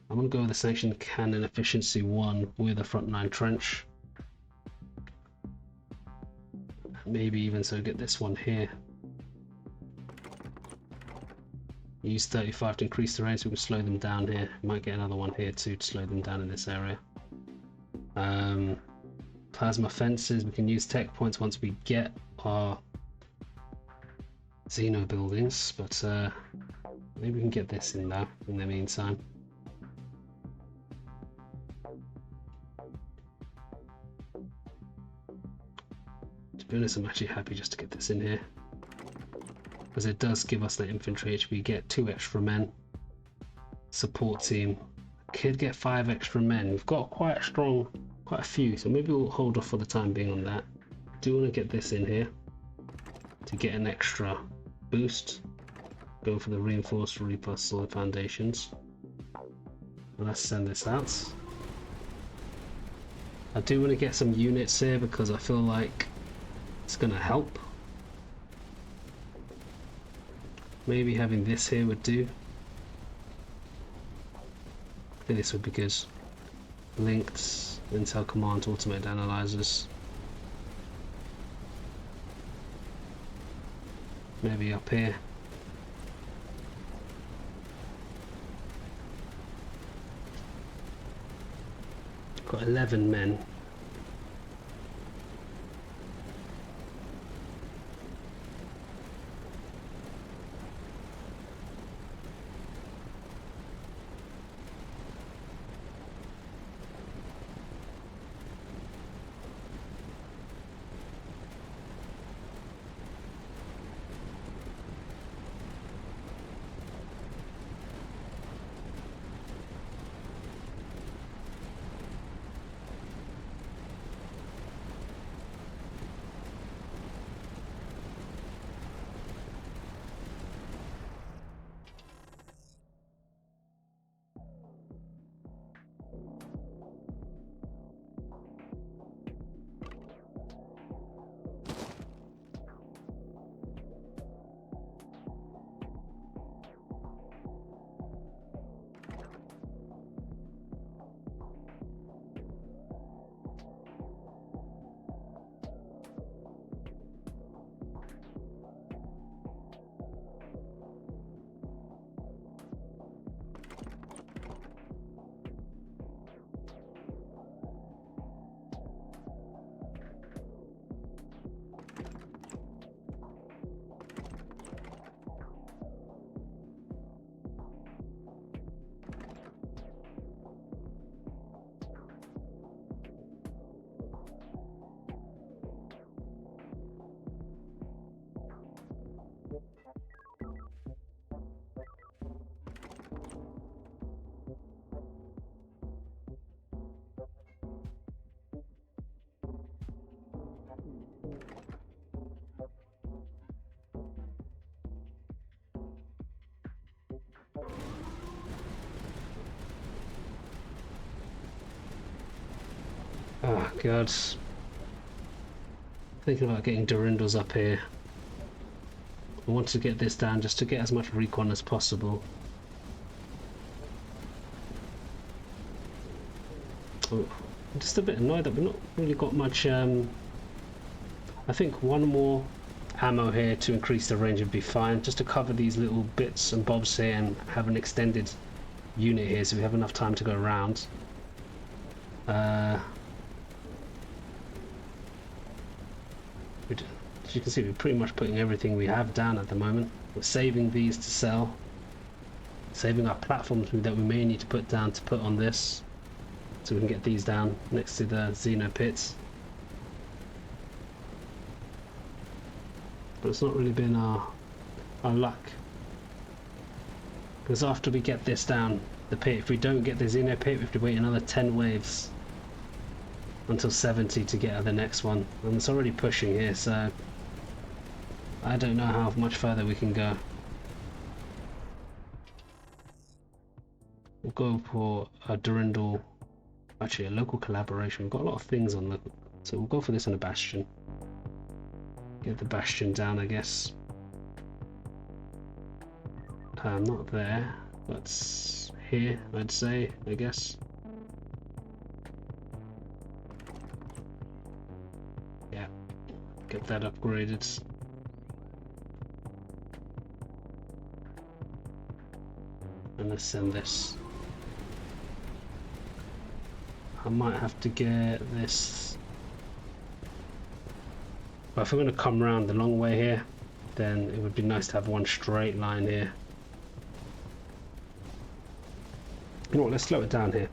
I'm going to go with the sanctioned cannon efficiency 1 with a front 9 trench. Maybe even so get this one here. Use 35 to increase the range so we can slow them down here. Might get another one here too to slow them down in this area. Plasma fences, we can use tech points once we get our Xeno buildings, but maybe we can get this in now in the meantime. To be honest, I'm actually happy just to get this in here, because it does give us that infantry HP, get 2 extra men, support team, could get 5 extra men. We've got quite a few, so maybe we'll hold off for the time being on that. Do want to get this in here to get an extra boost. Go for the reinforced Reaper solid foundations. Let's send this out. I do want to get some units here because I feel like it's going to help. Maybe having this here would do. I think this would be good. Linked Intel command to automated analyzers. Maybe up here. Got 11 men. Oh god. Thinking about getting Durindals up here. I want to get this down just to get as much recon as possible. Oh, I'm just a bit annoyed that we've not really got much. I think one more ammo here to increase the range would be fine, just to cover these little bits and bobs here and have an extended unit here so we have enough time to go around. As you can see, we're pretty much putting everything we have down at the moment. We're saving these to sell, saving our platforms that we may need to put down to put on this, so we can get these down next to the Xeno pits. But it's not really been our luck, because after we get this down the pit, if we don't get the Xeno pit, we have to wait another 10 waves until 70 to get the next one, and it's already pushing here, so I don't know how much further we can go. We'll go for a Durindal, actually a local collaboration. We've got a lot of things on local, so we'll go for this on a Bastion. Get the Bastion down, I guess. Not there, but here, I'd say, I guess. Yeah, get that upgraded. And let's send this. I might have to get this. But if we're going to come around the long way here, then it would be nice to have one straight line here. You know what, let's slow it down here.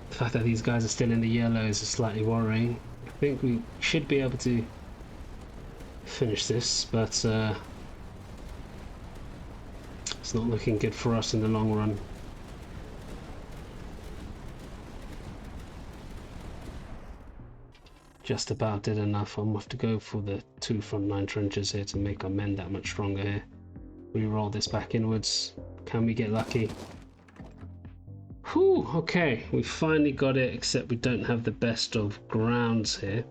The fact that these guys are still in the yellows is slightly worrying. I think we should be able to finish this, but it's not looking good for us in the long run. Just about did enough. I'm going to have to go for the 2 front line trenches here to make our men that much stronger here. We roll this back inwards. Can we get lucky? Whew, okay, we finally got it, except we don't have the best of grounds here.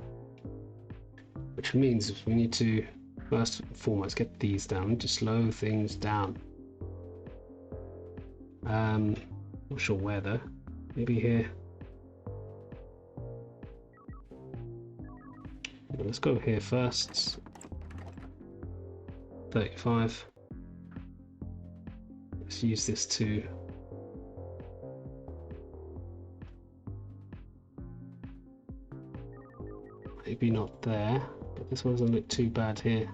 Which means we need to, first and foremost, get these down. We need to slow things down. Not sure where though. Maybe here. Let's go here first. 35. Let's use this to maybe not there, but this one doesn't look too bad here.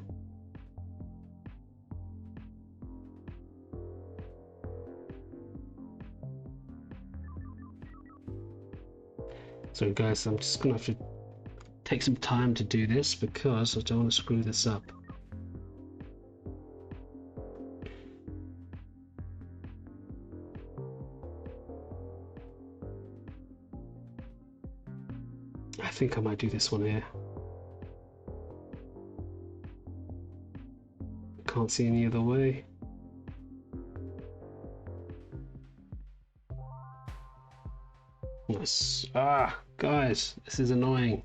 So guys, I'm just gonna have to take some time to do this because I don't want to screw this up. I think I might do this one here. Can't see any other way. Yes. Ah, guys, this is annoying.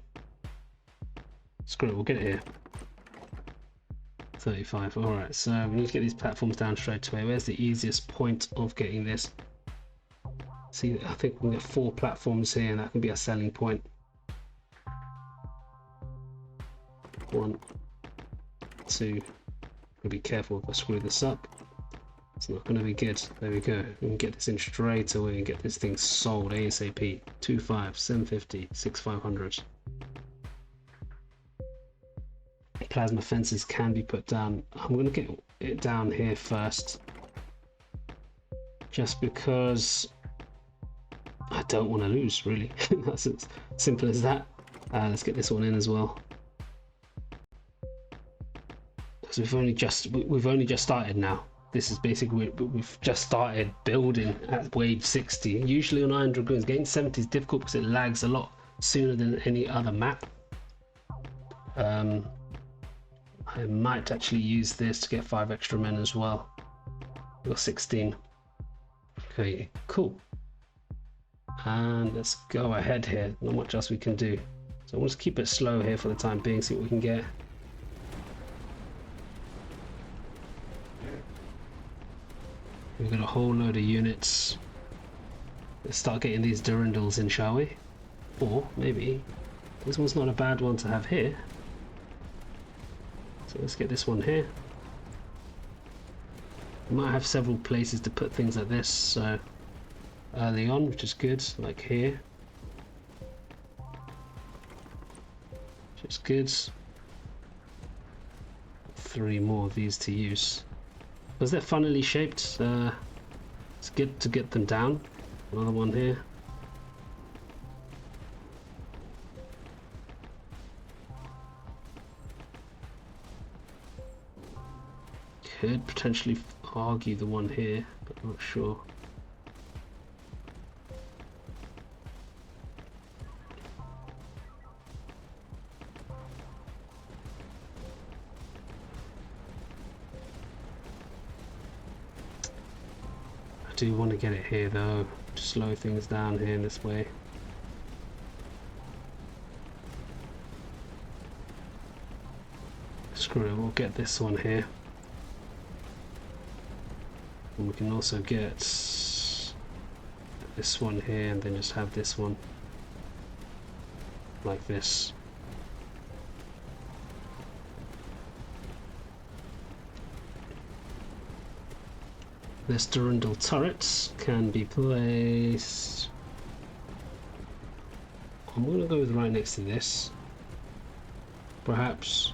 Screw it, we'll get it here. 35. Alright, so we need to get these platforms down straight away. Where's the easiest point of getting this? See, I think we can get 4 platforms here, and that can be a selling point. 1, 2. Gotta be careful if I screw this up. It's not going to be good. There we go. We can get this in straight away and get this thing sold ASAP. 2.5, 750, 6.500. Plasma fences can be put down. I'm going to get it down here first, just because I don't want to lose, really. That's as simple as that. Let's get this one in as well, because we've only just started now. This is basically, we've just started building at wave 60. Usually on Iron Dragoons, getting 70 is difficult because it lags a lot sooner than any other map. I might actually use this to get 5 extra men as well. We've got 16. Okay, cool. And let's go ahead here. Not much else we can do. So we'll just keep it slow here for the time being, see what we can get. We've got a whole load of units. Let's start getting these Durandals in, shall we? Or maybe this one's not a bad one to have here. So let's get this one here. We might have several places to put things like this, so early on, which is good, like here. Which is good. 3 more of these to use. Because they're funnily shaped, it's good to get them down. Another one here. Could potentially argue the one here, but I'm not sure. I do want to get it here though, to slow things down here in this way. Screw it, we'll get this one here. And we can also get this one here and then just have this one like this. This Durandal turrets can be placed. I'm going to go with right next to this. Perhaps.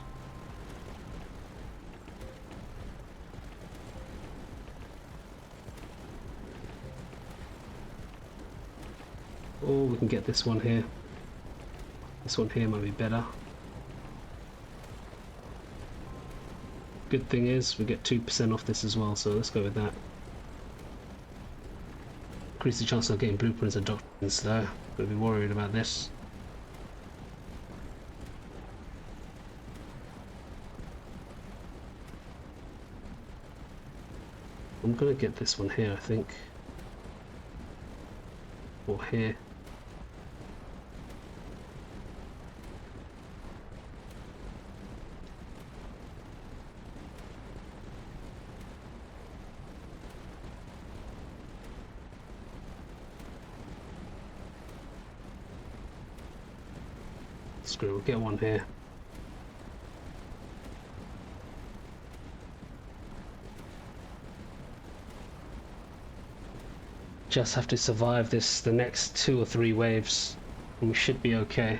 Or we can get this one here. This one here might be better. Good thing is we get 2% off this as well, so let's go with that. Increase the chance of getting blueprints and doctrines though. Gotta be worried about this. I'm gonna get this one here, I think. Or here. Screw it, we'll get one here. Just have to survive the next 2 or 3 waves, and we should be okay.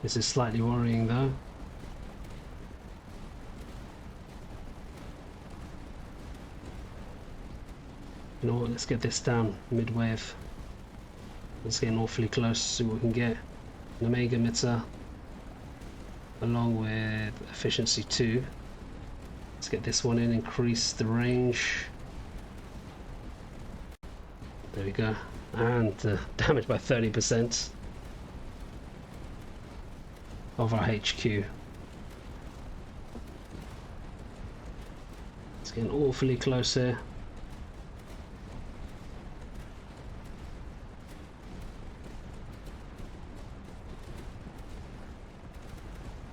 This is slightly worrying though. You know what, let's get this down mid-wave. Let's get awfully close, see what we can get. An Omega emitter along with efficiency 2. Let's get this one in, increase the range. There we go. And damage by 30% of our HQ. It's getting awfully close here.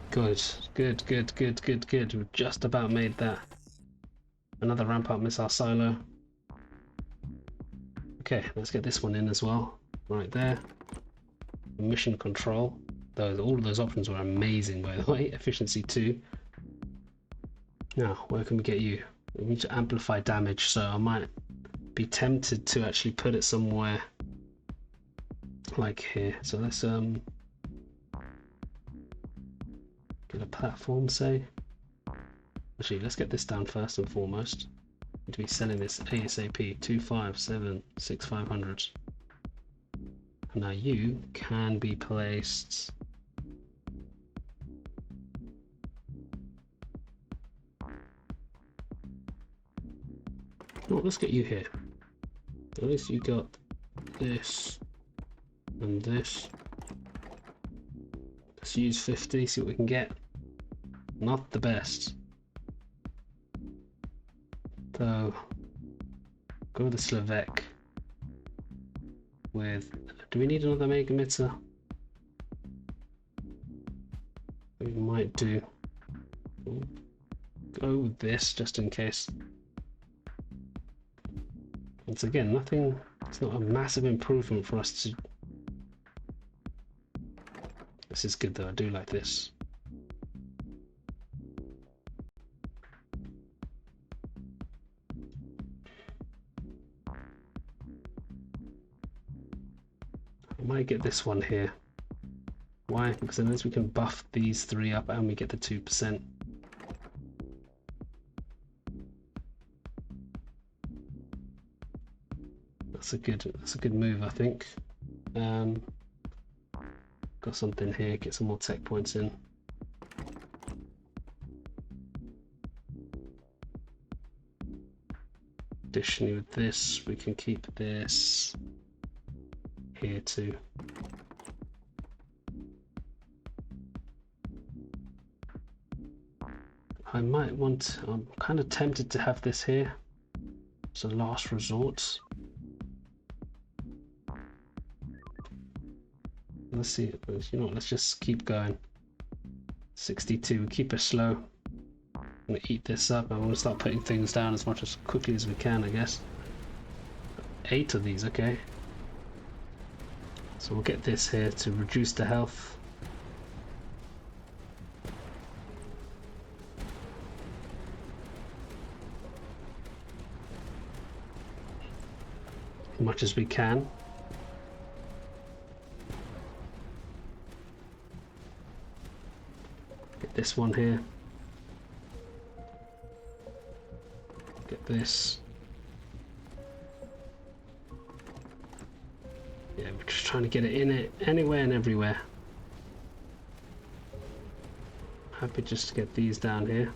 Good, good, good, good, good, good. We've just about made that. Another ramp up missile silo. Okay, let's get this one in as well. Right there. Mission control. All of those options were amazing, by the way. Efficiency 2. Now, where can we get you? We need to amplify damage, so I might be tempted to actually put it somewhere like here. So let's get a platform, say. Actually, let's get this down first and foremost. Need to be selling this ASAP. 2576500. Now you can be placed. Oh, let's get you here. At least you got this and this. Let's use 50, see what we can get. Not the best. So, go with the Slovak. With, do we need another Mega Emitter? We might do. Go with this just in case. Once again, nothing, it's not a massive improvement for us to. This is good though, I do like this. I might get this one here. Why? Because unless we can buff these 3 up and we get the 2%. That's a good move, I think. Got something here, get some more tech points in. Additionally with this, we can keep this here too. I might want, I'm kind of tempted to have this here. It's a last resort. Let's see, you know, let's just keep going. 62, keep it slow. I'm gonna eat this up. I'm gonna start putting things down as much as quickly as we can, I guess. 8 of these, okay. So we'll get this here to reduce the health. As much as we can. This one here. Get this. Yeah, we're just trying to get it in it anywhere and everywhere. Happy just to get these down here.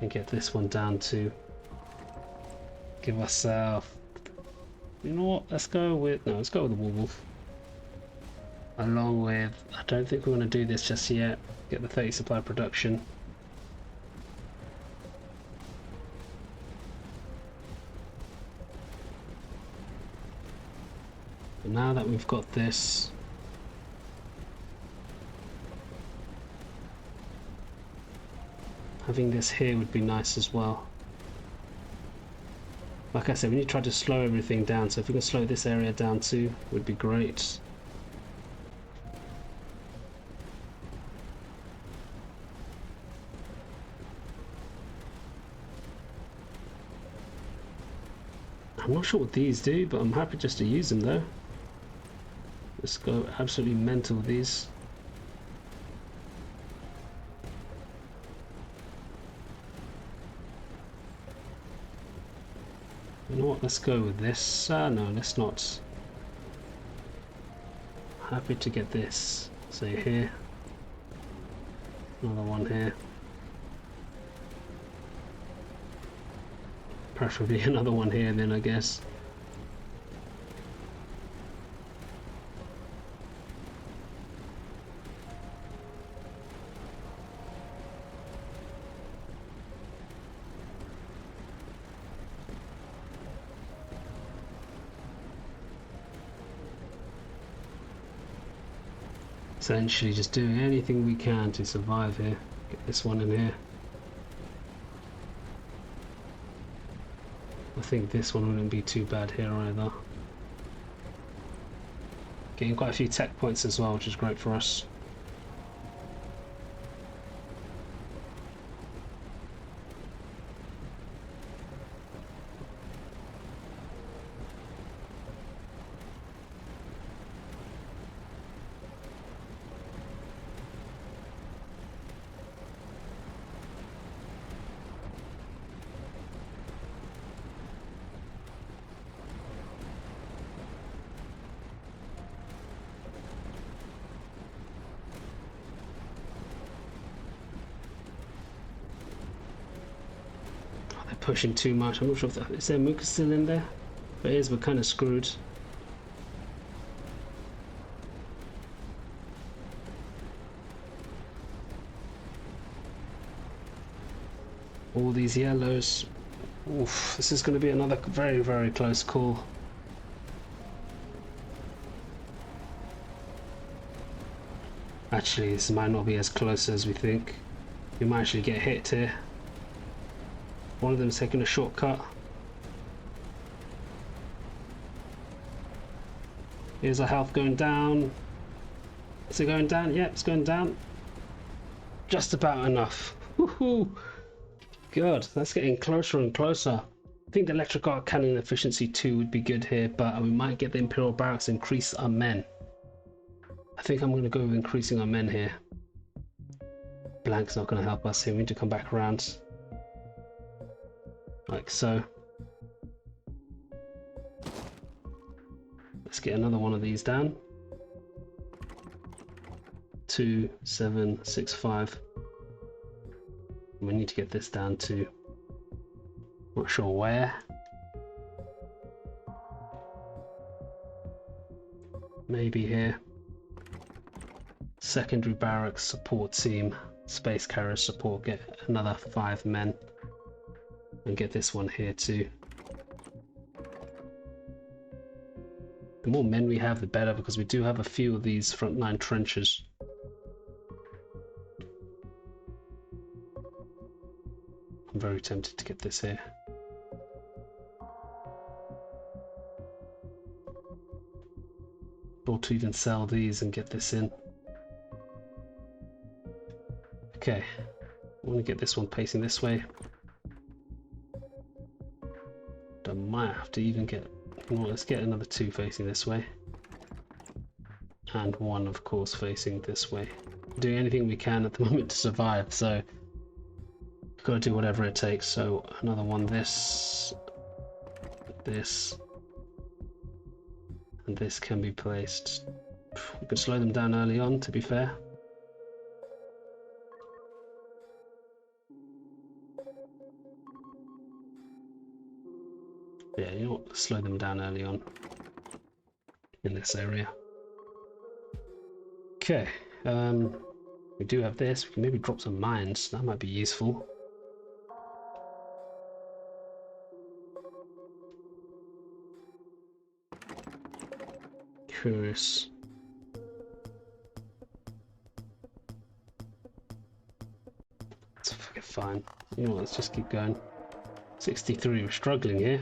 And get this one down to give ourselves. You know what? Let's go with let's go with the werewolf. Along with, I don't think we're going to do this just yet. Get the 30 supply production. But now that we've got this, Having this here would be nice as well. Like I said, we need to try to slow everything down, so if we can slow this area down too, would be great. I'm not sure what these do, but I'm happy just to use them though. Let's go absolutely mental with these. You know what, let's go with this. No, let's not. Happy to get this. Say here. Another one here. Preferably another one here then, I guess. Essentially just doing anything we can to survive here. Get this one in here. I think this one wouldn't be too bad here either. Getting quite a few tech points as well, which is great for us. Pushing too much. I'm not sure if is there Mooka still in there? If it is, we're kind of screwed. All these yellows. Oof, this is going to be another very, very close call. Actually, this might not be as close as we think. We might actually get hit here. One of them is taking a shortcut. Here's our health going down. Is it going down? Yeah, it's going down. Just about enough. Woohoo! Good, that's getting closer and closer. I think the electric arc cannon efficiency 2 would be good here, but we might get the Imperial Barracks to increase our men. I think I'm going to go with increasing our men here. Blank's not going to help us here. We need to come back around. Like so. Let's get another one of these down. 2, 7, 6, 5. We need to get this down to, not sure where. Maybe here. Secondary barracks support team, space carrier support, get another 5 men. And get this one here too. The more men we have, the better, because we do have a few of these frontline trenches. I'm very tempted to get this here. Or to even sell these and get this in. Okay, I want to get this one pacing this way. I might have to even get, well, let's get another 2 facing this way. And 1 of course facing this way. Doing anything we can at the moment to survive, so we've got to do whatever it takes. So another one, this, and this can be placed. We could slow them down early on, to be fair. Yeah, you know what, slow them down early on in this area. Okay, we do have this. We can maybe drop some mines, that might be useful. Curious. Let's fine. You know what, let's just keep going. 63, we're struggling here.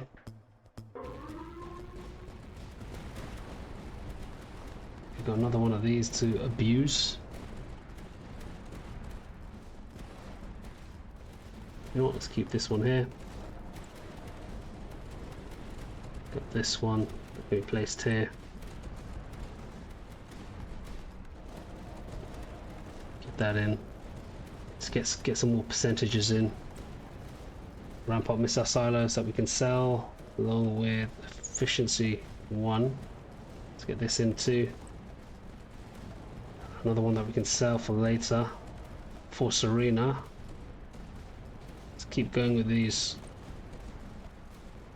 We've got another one of these to abuse. You know what, let's keep this one here. Got this one that we placed here. Get that in. Let's get some more percentages in. Ramp up missile silos that we can sell, along with efficiency 1. Let's get this into. Another one that we can sell for later. Force Arena. Let's keep going with these.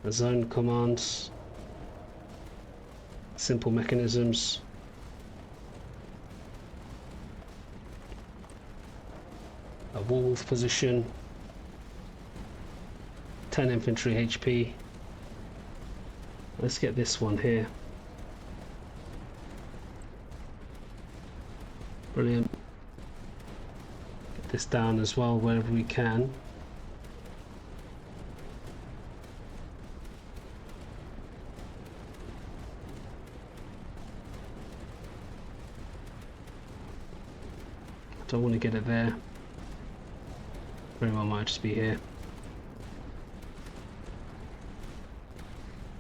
The zone commands. Simple mechanisms. A wolf position. 10 infantry HP. Let's get this one here. Brilliant. Get this down as well wherever we can. Don't want to get it there. Very well might just be here.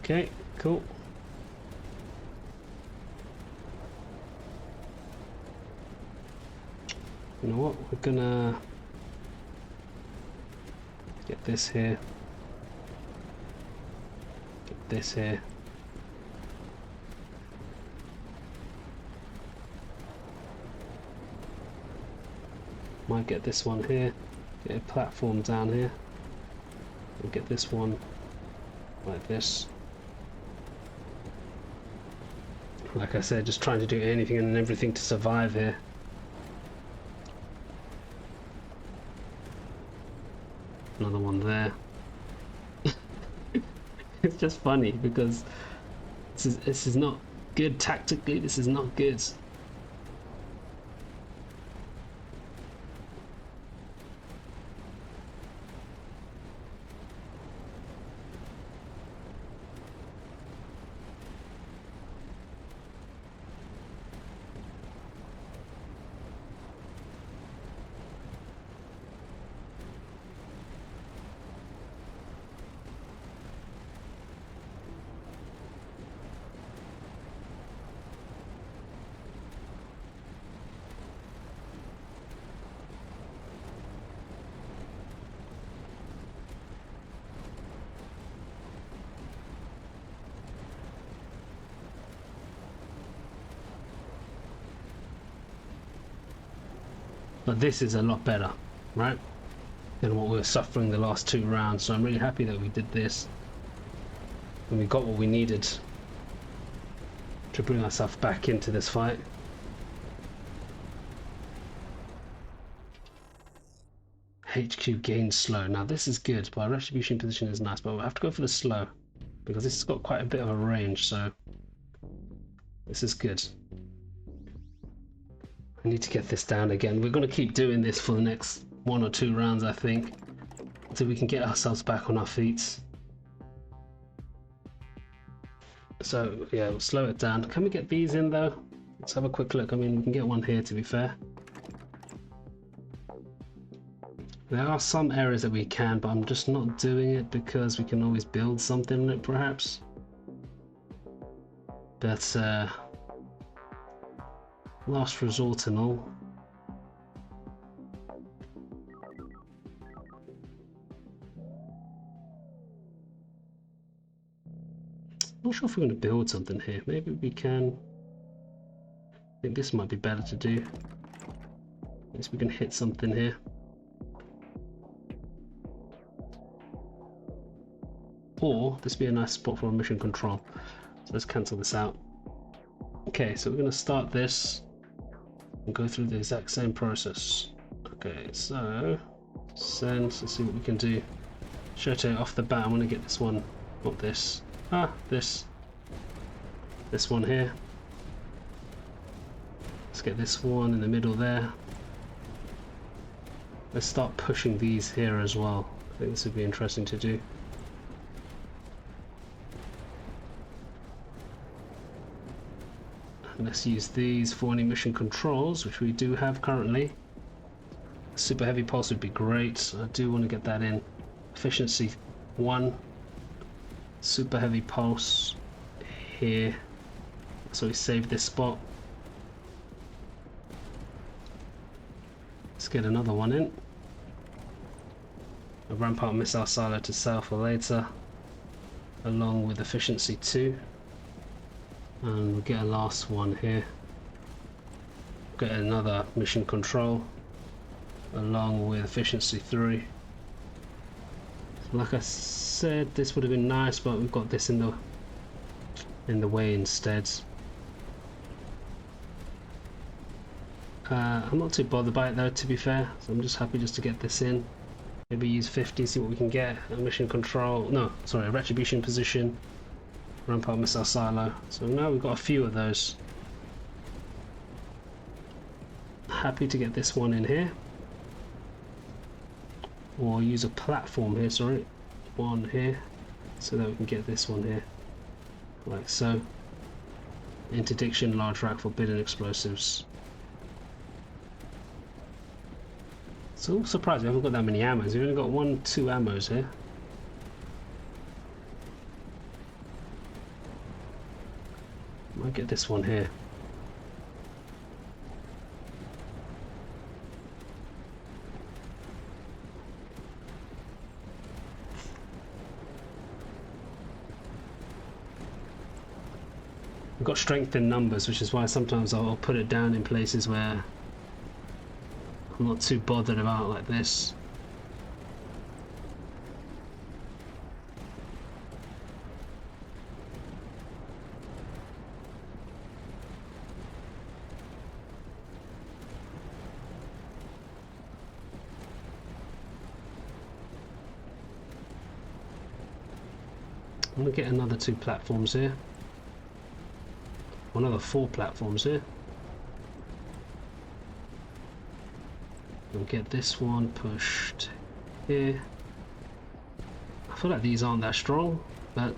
Okay, cool. You know what, we're gonna get this here. Get this here. Might get this one here. Get a platform down here. And get this one like this. Like I said, just trying to do anything and everything to survive here. Another one there. It's just funny because this is not good tactically. This is not good. But this is a lot better, right, than what we were suffering the last 2 rounds. So I'm really happy that we did this and we got what we needed to bring ourselves back into this fight. HQ gain slow. Now this is good, but our retribution position is nice, but we'll have to go for the slow because this has got quite a bit of a range, so this is good. I need to get this down again. We're going to keep doing this for the next 1 or 2 rounds, I think, until we can get ourselves back on our feet. So yeah, we'll slow it down. Can we get these in though? Let's have a quick look. I mean, we can get one here, to be fair. There are some areas that we can, but I'm just not doing it because we can always build something on it perhaps. But last resort and all. Not sure if we're going to build something here. Maybe we can. I think this might be better to do. At least we can hit something here. Or this would be a nice spot for a mission control. So let's cancel this out. Okay, so we're going to start this and go through the exact same process. Okay, so send, let's see what we can do. Shoto off the bat, I want to get this one, not this. This one here. Let's get this one in the middle there. Let's start pushing these here as well. I think this would be interesting to do. And let's use these for any mission controls, which we do have currently. Super heavy pulse would be great. I do want to get that in. Efficiency 1. Super heavy pulse here. So we save this spot. Let's get another one in. A rampart missile silo to sell for later, along with efficiency 2. And we'll get a last one here. Get another mission control, along with efficiency 3. Like I said, this would have been nice, but we've got this in the way instead. I'm not too bothered by it though, to be fair, so I'm just happy just to get this in. Maybe use 50, see what we can get. A mission control, no, sorry, a retribution position, rampart missile silo. So now we've got a few of those. Happy to get this one in here. Or use a platform here, sorry, one here, so that we can get this one here, like so. Interdiction, large rack, forbidden explosives. So surprised we haven't got that many ammos. We've only got 1, 2 ammos here. Might get this one here. We've got strength in numbers, which is why sometimes I'll put it down in places where I'm not too bothered about, like this. I'm going to get another 2 platforms here. Another 4 platforms here. We'll get this one pushed here. I feel like these aren't that strong, but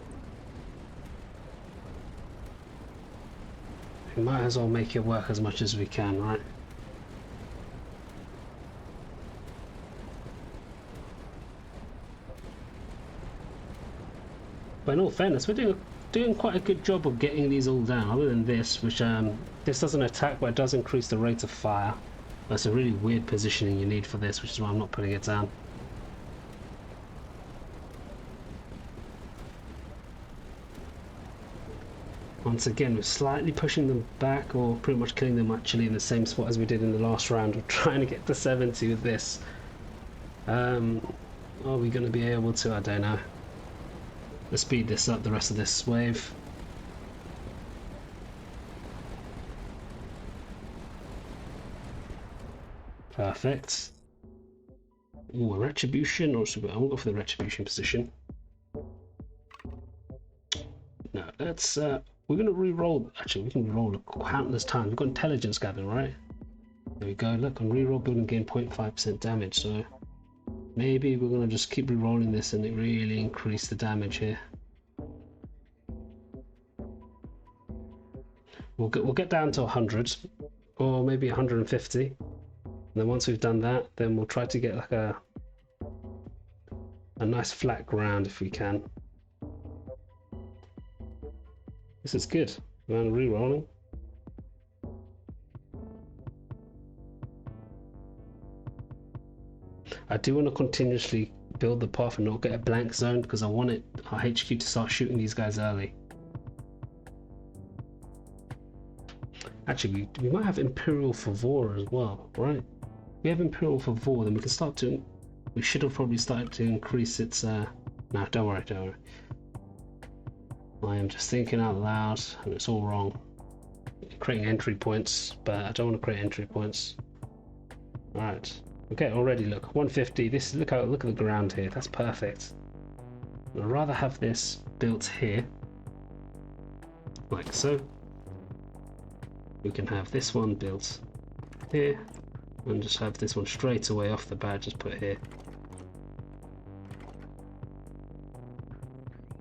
we might as well make it work as much as we can, right? But in all fairness, we're doing quite a good job of getting these all down, other than this, which this doesn't attack, but it does increase the rate of fire. That's a really weird positioning you need for this, which is why I'm not putting it down. Once again, we're slightly pushing them back, or pretty much killing them actually in the same spot as we did in the last round. We're trying to get to 70 with this. Are we going to be able to? I don't know. Let's speed this up, the rest of this wave. Perfect. Ooh, a retribution, or should we, I won't go for the retribution position. No, let's we're gonna re-roll. Actually, we can re-roll countless times. We've got intelligence gathering, right? There we go. Look, on re-roll building gain 0.5% damage. So maybe we're gonna just keep re-rolling this and it really increase the damage here. We'll get down to 100, or maybe 150. And then once we've done that, then we'll try to get like a nice flat ground if we can. This is good. I'm re-rolling. I do want to continuously build the path and not get a blank zone, because I want our HQ to start shooting these guys early. Actually, we might have Imperial Favor as well, right? We have Imperial Favor, then we can start to. We should have probably started to increase its. No, don't worry, don't worry. I am just thinking out loud, and it's all wrong. Creating entry points, but I don't want to create entry points. All right. Okay, already look 150. This look at the ground here. That's perfect. I'd rather have this built here, like so. We can have this one built here, and just have this one straight away off the bat, just put here.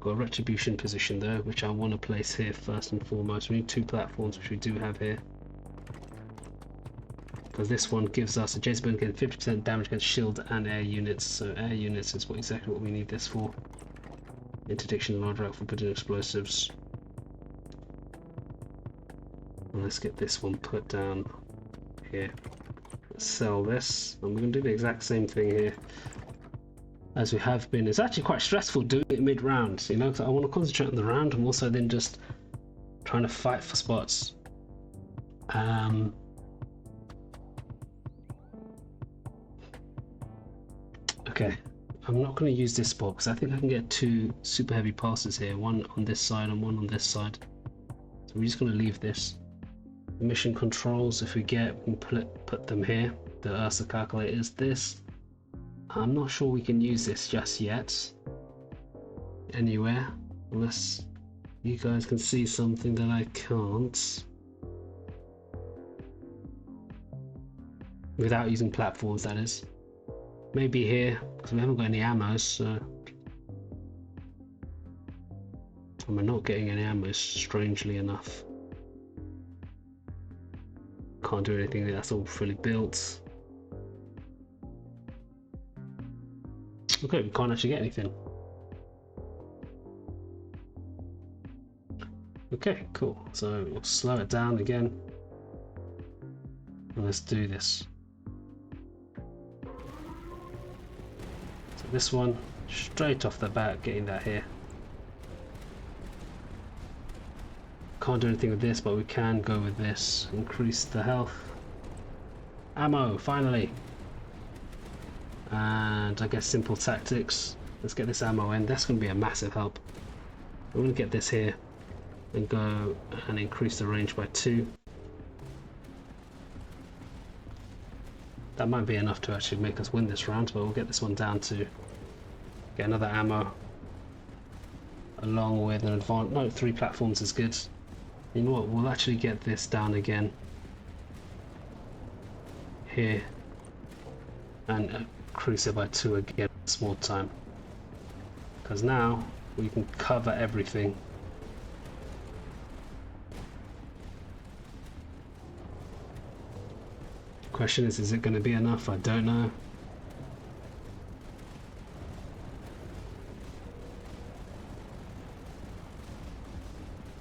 Got a retribution position though, which I want to place here first and foremost. We need 2 platforms, which we do have here. Because this one gives us adjacent against 50% damage against shield and air units. So air units is exactly what we need this for. Interdiction large rack for putting explosives. And let's get this one put down here. Let's sell this, and we're going to do the exact same thing here as we have been. It's actually quite stressful doing it mid-round, you know, because I want to concentrate on the round and also then just trying to fight for spots. Okay, I'm not going to use this spot because I think I can get 2 super heavy passes here, one on this side and one on this side. So we're just going to leave this. Mission controls, if we get, we can put them here. The Ursa calculator is this. I'm not sure we can use this just yet anywhere, unless you guys can see something that I can't. Without using platforms, that is. Maybe here, because we haven't got any ammo, so... And we're not getting any ammo, strangely enough. Can't do anything, that's all fully built. Okay, we can't actually get anything. Okay, cool. So we'll slow it down again. And let's do this. So this one, straight off the bat, getting that here. Can't do anything with this, but we can go with this. Increase the health. Ammo, finally. And I guess simple tactics. Let's get this ammo in. That's going to be a massive help. We're going to get this here and go and increase the range by 2. That might be enough to actually make us win this round, but we'll get this one down to get another ammo along with an advanced... No, 3 platforms is good. You know what, we'll actually get this down again here and increase it by 2 again this more time, because now we can cover everything. Question is it going to be enough? I don't know.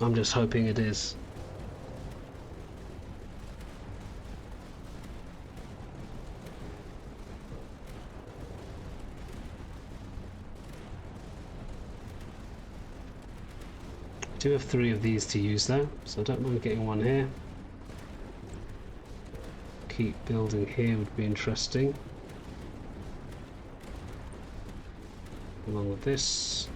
I'm just hoping it is. I do have 3 of these to use though, so I don't mind getting one here. Keep building here would be interesting. Along with this.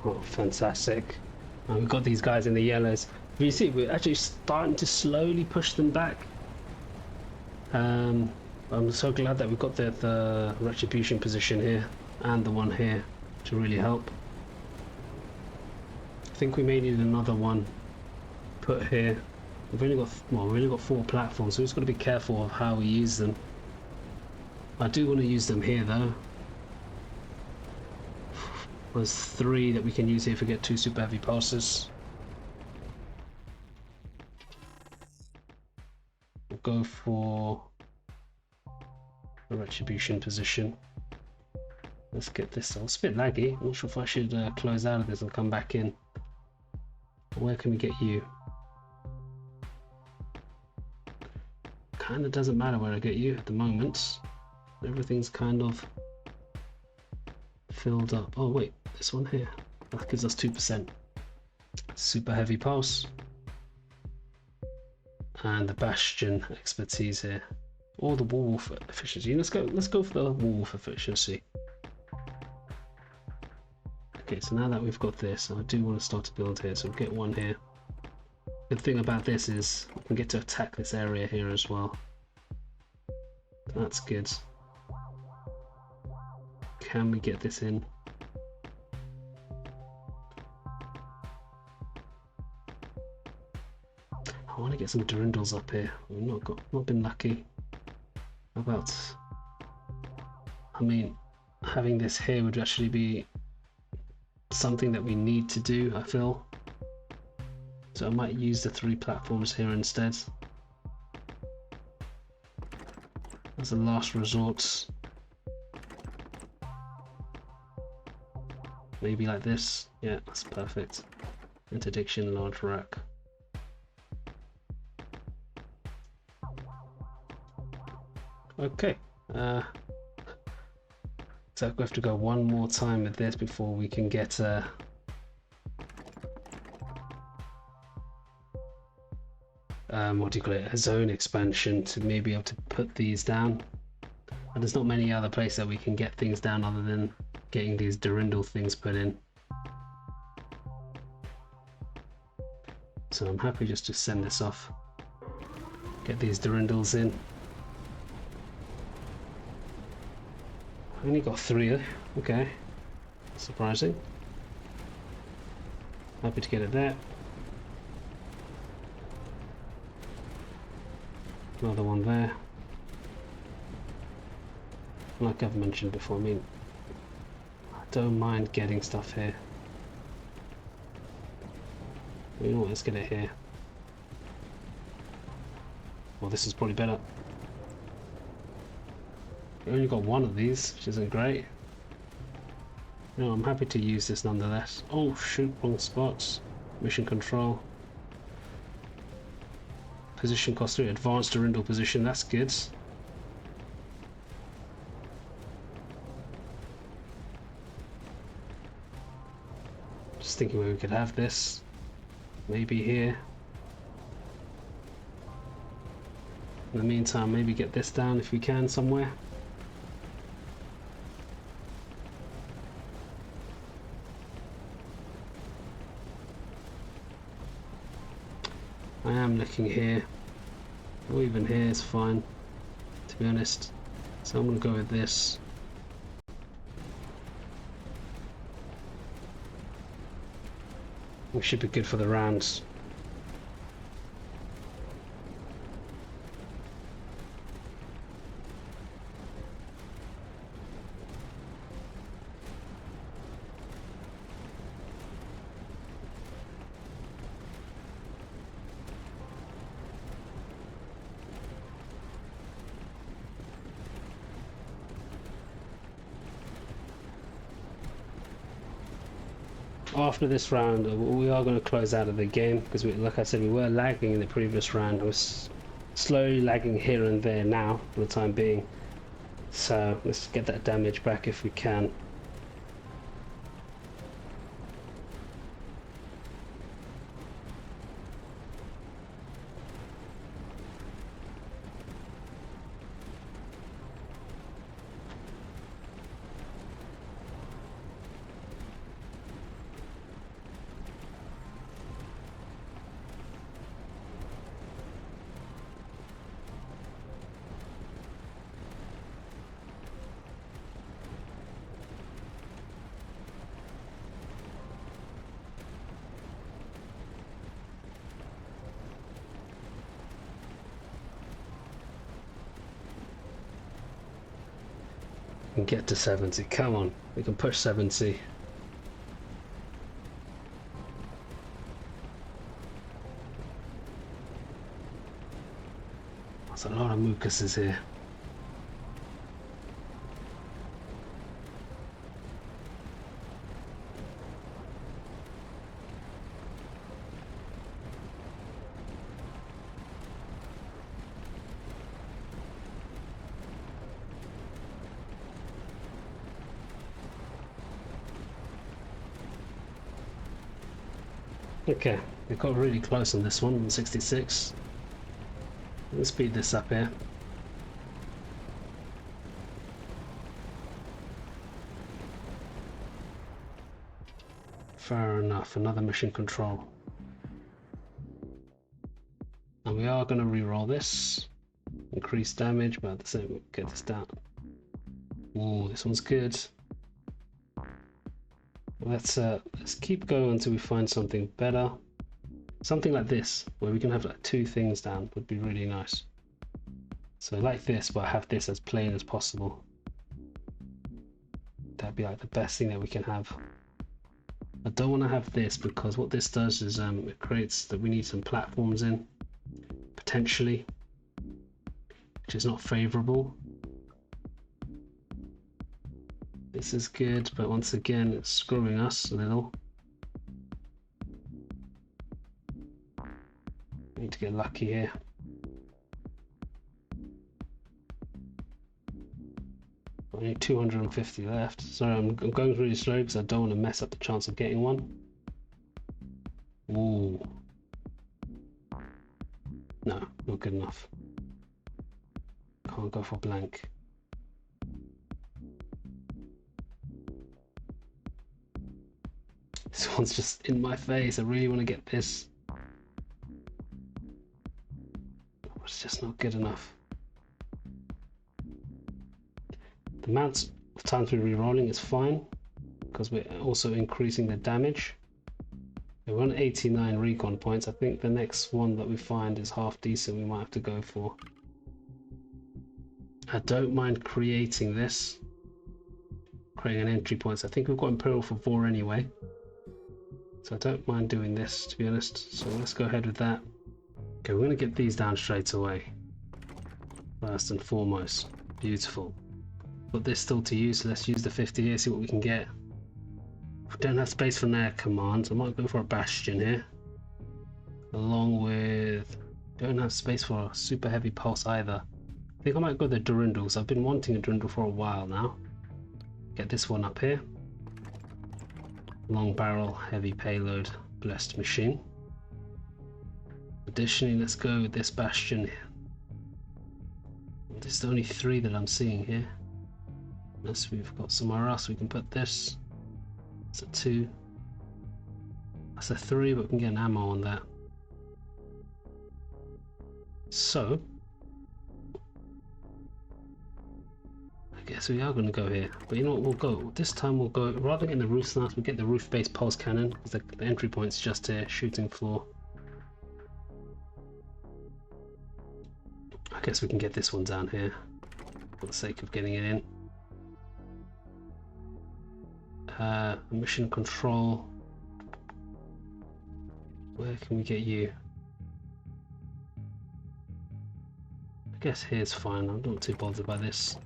Oh, fantastic. And we've got these guys in the yellows. You see, we're actually starting to slowly push them back. I'm so glad that we've got the retribution position here and the one here to really help. I think we may need another one put here. We've only got, well, we've only got 4 platforms, so we've just got to be careful of how we use them. I do want to use them here though. There's 3 that we can use here if we get 2 super heavy pulses. We'll go for a retribution position. Let's get this. Oh, it's a bit laggy. I'm not sure if I should close out of this and come back in. Where can we get you? Kind of doesn't matter where I get you at the moment. Everything's kind of filled up. Oh wait, this one here. That gives us 2%. Super heavy pulse. And the bastion expertise here. Or the wolf efficiency. Let's go for the wolf efficiency. Okay, so now that we've got this, I do want to start to build here, so we'll get one here. Good thing about this is we can get to attack this area here as well. That's good. Can we get this in? I want to get some Durindles up here. We've not been lucky. How about, I mean, having this here would actually be something that we need to do, I feel. So I might use the 3 platforms here instead. As a last resort. Maybe like this. Yeah, that's perfect. Interdiction, large rack. Okay. So we have to go one more time with this before we can get what do you call it, a zone expansion to maybe able to put these down. And there's not many other places that we can get things down other than getting these Durindle things put in. So I'm happy just to send this off. Get these Durindles in. I've only got 3, okay. Surprising. Happy to get it there. Another one there. Like I've mentioned before, I mean, I don't mind getting stuff here. You know what, let's get it here. Well, this is probably better. We only got 1 of these, which isn't great. No, I'm happy to use this nonetheless. Oh shoot, wrong spots. Mission control. Position cost 3, advanced Durindle position, that's good. Just thinking where we could have this. Maybe here. In the meantime, maybe get this down if we can somewhere. I am looking here, or even here is fine, to be honest. So I'm going to go with this. We should be good for the rounds. After this round, we are going to close out of the game because, like I said, we were lagging in the previous round. We're slowly lagging here and there now for the time being. So let's get that damage back if we can. And get to 70. Come on, we can push 70. There's a lot of mucuses here. Okay, we got really close on this one, on 66. Let's speed this up here. Fair enough, another mission control. And we are going to re-roll this. Increase damage, but at the same, we'll get this down. Ooh, this one's good. Let's keep going until we find something better. Something like this, where we can have like 2 things down, would be really nice. So like this, but have this as plain as possible. That'd be like the best thing that we can have. I don't want to have this because what this does is it creates that we need some platforms in, potentially, which is not favorable. This is good, but once again, it's screwing us a little. Need to get lucky here. Only 250 left. Sorry, I'm going really slow because I don't want to mess up the chance of getting one. Ooh. No, not good enough. Can't go for blank. This one's just in my face. I really want to get this. It's just not good enough. The amount of times we're re-rolling is fine because we're also increasing the damage. We're on 89 recon points. I think the next one that we find is half decent. We might have to go for. I don't mind creating this. Creating an entry points. I think we've got Imperial for 4 anyway. So I don't mind doing this, to be honest. So let's go ahead with that. Okay, we're going to get these down straight away. First and foremost. Beautiful. Got this still to use, so let's use the 50 here, see what we can get. We don't have space for an air command, so I might go for a bastion here. Along with... don't have space for a super heavy pulse either. I think I might go the Durindals. I've been wanting a Durindal for a while now. Get this one up here. Long barrel, heavy payload, blessed machine. Additionally, let's go with this bastion here. There's only 3 that I'm seeing here. Unless we've got somewhere else we can put this. It's a 2. That's a 3, but we can get an ammo on that. So I guess we are going to go here, but you know what, we'll go this time. We'll go, rather than getting the roof snipes, we'll get the roof based pulse cannon because the entry point's just here, shooting floor. I guess we can get this one down here for the sake of getting it in. Mission control, where can we get you? I guess here's fine. I'm not too bothered by this.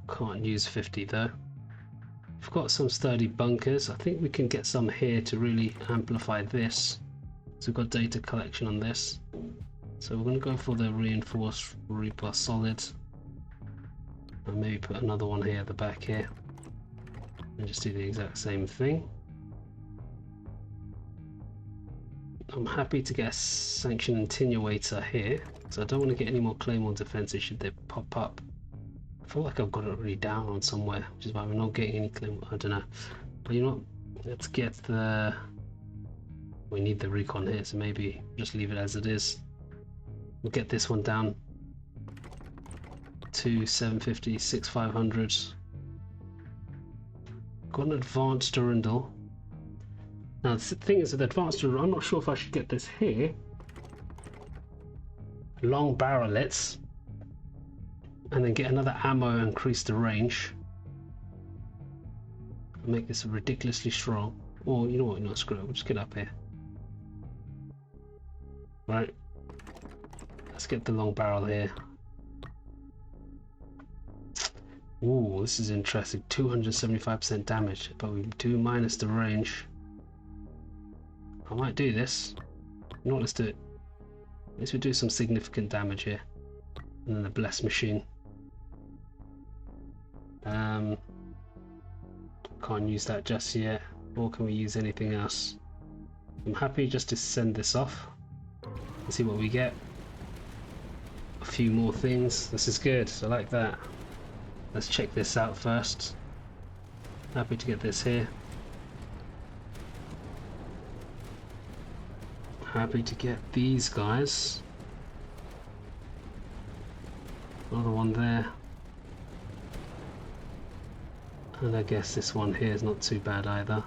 Can't use 50 though. We've got some sturdy bunkers. I think we can get some here to really amplify this. So we've got data collection on this. So we're going to go for the reinforced Reaper solid. And maybe put another one here at the back here. And just do the exact same thing. I'm happy to get a sanction attenuator here. So I don't want to get any more Claymore defenses should they pop up. I feel like I've got it already down on somewhere, which is why we're not getting any Claymore. I don't know. But you know what? Let's get the... we need the recon here, so maybe just leave it as it is. We'll get this one down to 750, 6500. Got an advanced Durindal. Now the thing is, with the advanced Durindal, I'm not sure if I should get this here. Long barrelets. And then get another ammo and increase the range. make this ridiculously strong. Or you know what, no, screw it, we'll just get up here. Right. Let's get the long barrel here. Ooh, this is interesting. 275% damage, but we do minus the range. I might do this. You know what, let's do it. At least we do some significant damage here. And then the blessed machine. Can't use that just yet. Or can we use anything else? I'm happy just to send this off and see what we get. A few more things. This is good. I like that. Let's check this out first. Happy to get this here. Happy to get these guys. Another one there. And I guess this one here is not too bad either.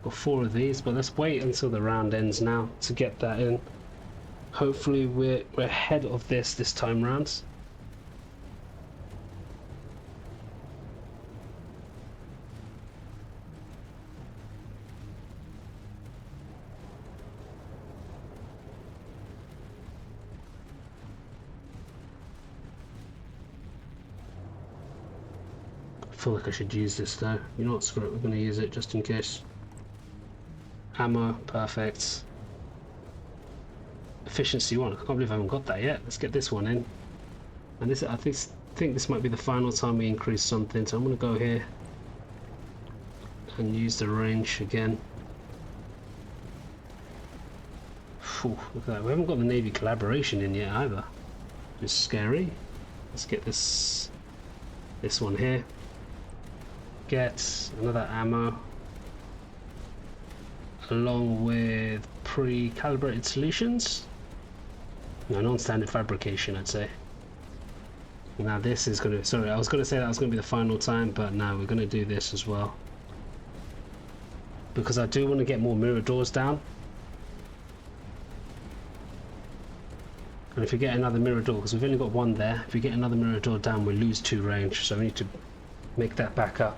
Got 4 of these, but let's wait until the round ends now to get that in. Hopefully we're ahead of this time round. I feel like I should use this though. You know what, screw it, we're going to use it just in case. Ammo, perfect. Efficiency 1, I can't believe I haven't got that yet. Let's get this one in. And this, I think this might be the final time we increase something, so I'm going to go here and use the range again. Whew, look at that, we haven't got the Navy collaboration in yet either. It's scary. Let's get this one here. Get another ammo along with pre-calibrated solutions. No, non-standard fabrication, I'd say. Now this is going to, sorry, I was going to say that was going to be the final time, but now we're going to do this as well. Because I do want to get more mirror doors down. And if we get another mirror door, because we've only got one there, if we get another mirror door down, we lose 2 range, so we need to make that back up.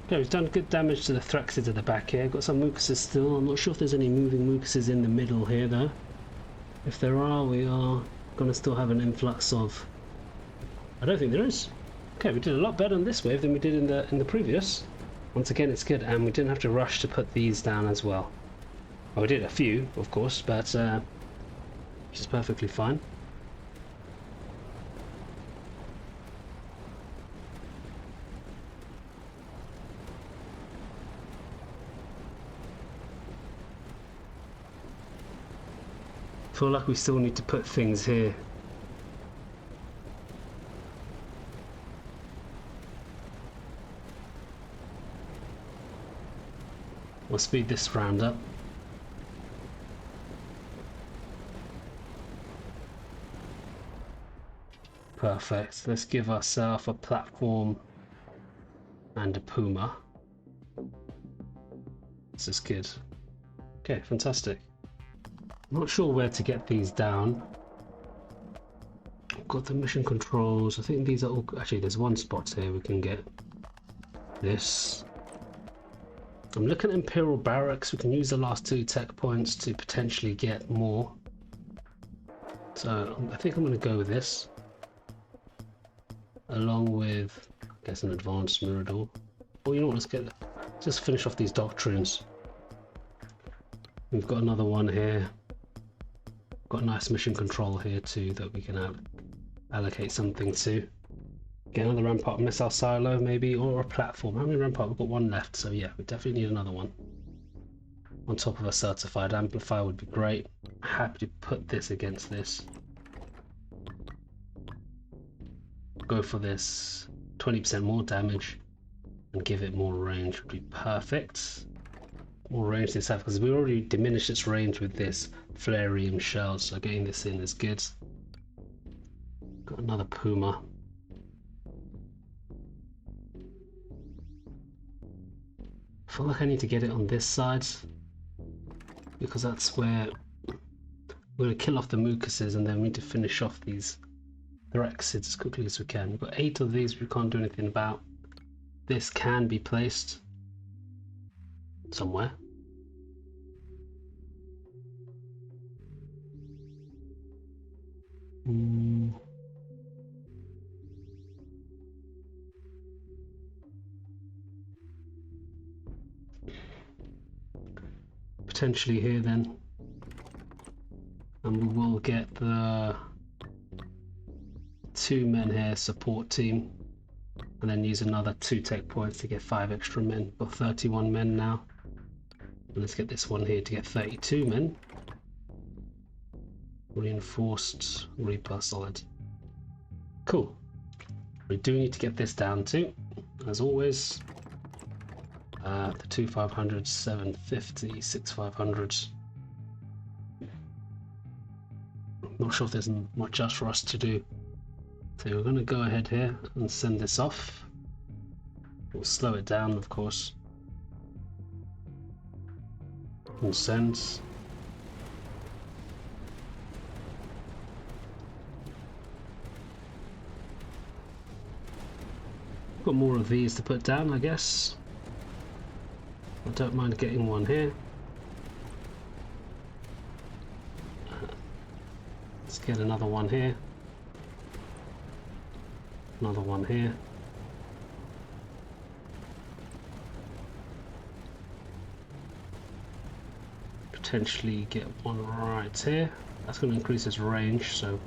Okay, we've done good damage to the Thraxid at the back here. Got some mucuses still. I'm not sure if there's any moving mucuses in the middle here though. If there are, we are going to still have an influx of... I don't think there is. Okay, we did a lot better on this wave than we did in the previous. Once again, it's good, and we didn't have to rush to put these down as well. Well, we did a few, of course, but which is perfectly fine. Feel like we still need to put things here. We'll speed this round up. Perfect. Let's give ourselves a platform and a puma. This is good. Okay, fantastic. Not sure where to get these down. I've got the mission controls. I think these are all... Actually, there's one spot here we can get this. I'm looking at Imperial Barracks. We can use the last 2 tech points to potentially get more. So I think I'm going to go with this. Along with, I guess, an advanced mirror door. Well, you know what, let's just finish off these doctrines. We've got another one here. Got a nice mission control here too that we can allocate something to. Get another rampart missile silo maybe, or a platform. How many rampart? We've got one left, so yeah, we definitely need another one. On top of a certified amplifier would be great. Happy to put this against this. Go for this 20% more damage and give it more range would be perfect. More range this have, because we already diminished its range with this Flareum shell, so getting this in is good. Got another Puma. I feel like I need to get it on this side, because that's where we're going to kill off the mucuses and then we need to finish off these Thraxids as quickly as we can. We've got 8 of these we can't do anything about. This can be placed somewhere. Potentially here then. And we will get the 2 men here, support team, and then use another 2 tech points to get 5 extra men. We've got 31 men now. And let's get this one here to get 32 men. Reinforced Reaper solid. Cool. We do need to get this down too, as always. The 2 500s, 750, 6 500s. Not sure if there's much else for us to do. So we're going to go ahead here and send this off. We'll slow it down, of course. And send. Got more of these to put down, I guess. I don't mind getting one here. Let's get another one here. Another one here. Potentially get one right here. That's going to increase its range, so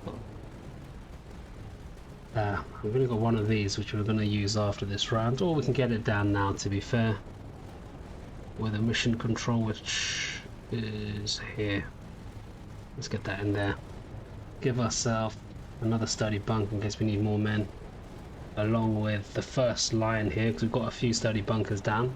we've only got one of these which we're going to use after this round, or we can get it down now, to be fair, with a mission control which is here. Let's get that in there. Give ourselves another sturdy bunk in case we need more men, along with the first line here, because we've got a few sturdy bunkers down.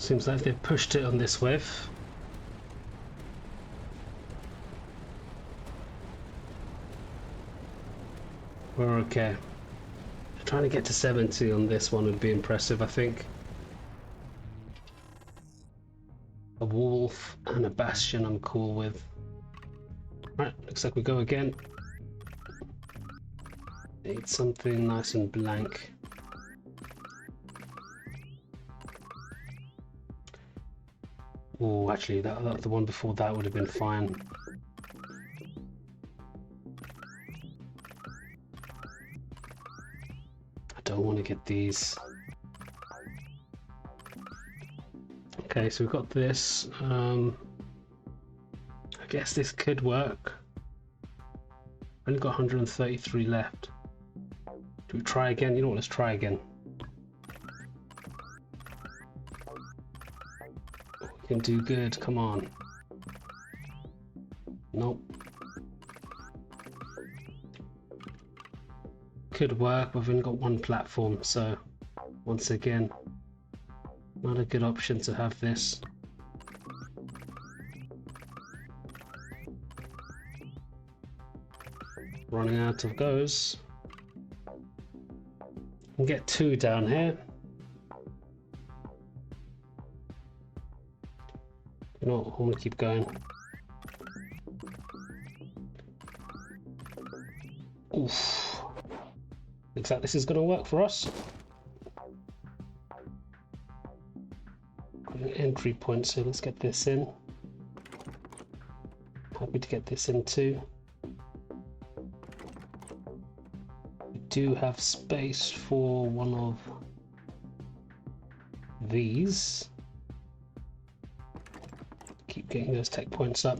Seems like they've pushed it on this wave. We're okay. Trying to get to 70 on this one would be impressive, I think. A wolf and a bastion I'm cool with. Right, looks like we go again. Need something nice and blank. Oh, actually, that the one before that would have been fine. I don't want to get these. Okay, so we've got this. I guess this could work. Only got 133 left. Do we try again? You know what, let's try again. We can do good, come on. Nope. Could work, but we've only got one platform, so once again, not a good option to have this. Running out of those. Can get 2 down here. You know what, I'm gonna keep going. Oof. Looks like this is gonna work for us. Got an entry point, so let's get this in. Happy to get this in too. Do have space for one of these. Keep getting those tech points up.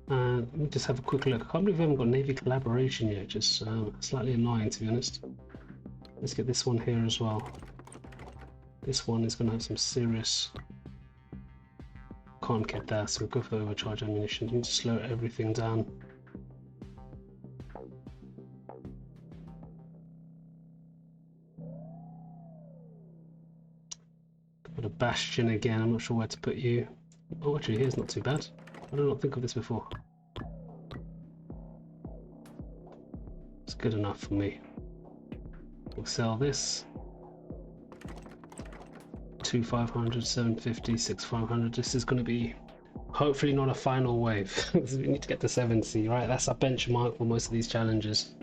And let me just have a quick look. I can't believe we haven't got Navy collaboration yet, just slightly annoying to be honest. Let's get this one here as well. This one is going to have some serious... Can't get that, so we'll go for overcharge ammunition. We need to slow everything down. Got a bastion again, I'm not sure where to put you. Oh, actually, here's not too bad. I did not think of this before. It's good enough for me. We'll sell this. 2 500, 750, 6 500. This is going to be hopefully not a final wave. We need to get to 70, right? That's our benchmark for most of these challenges.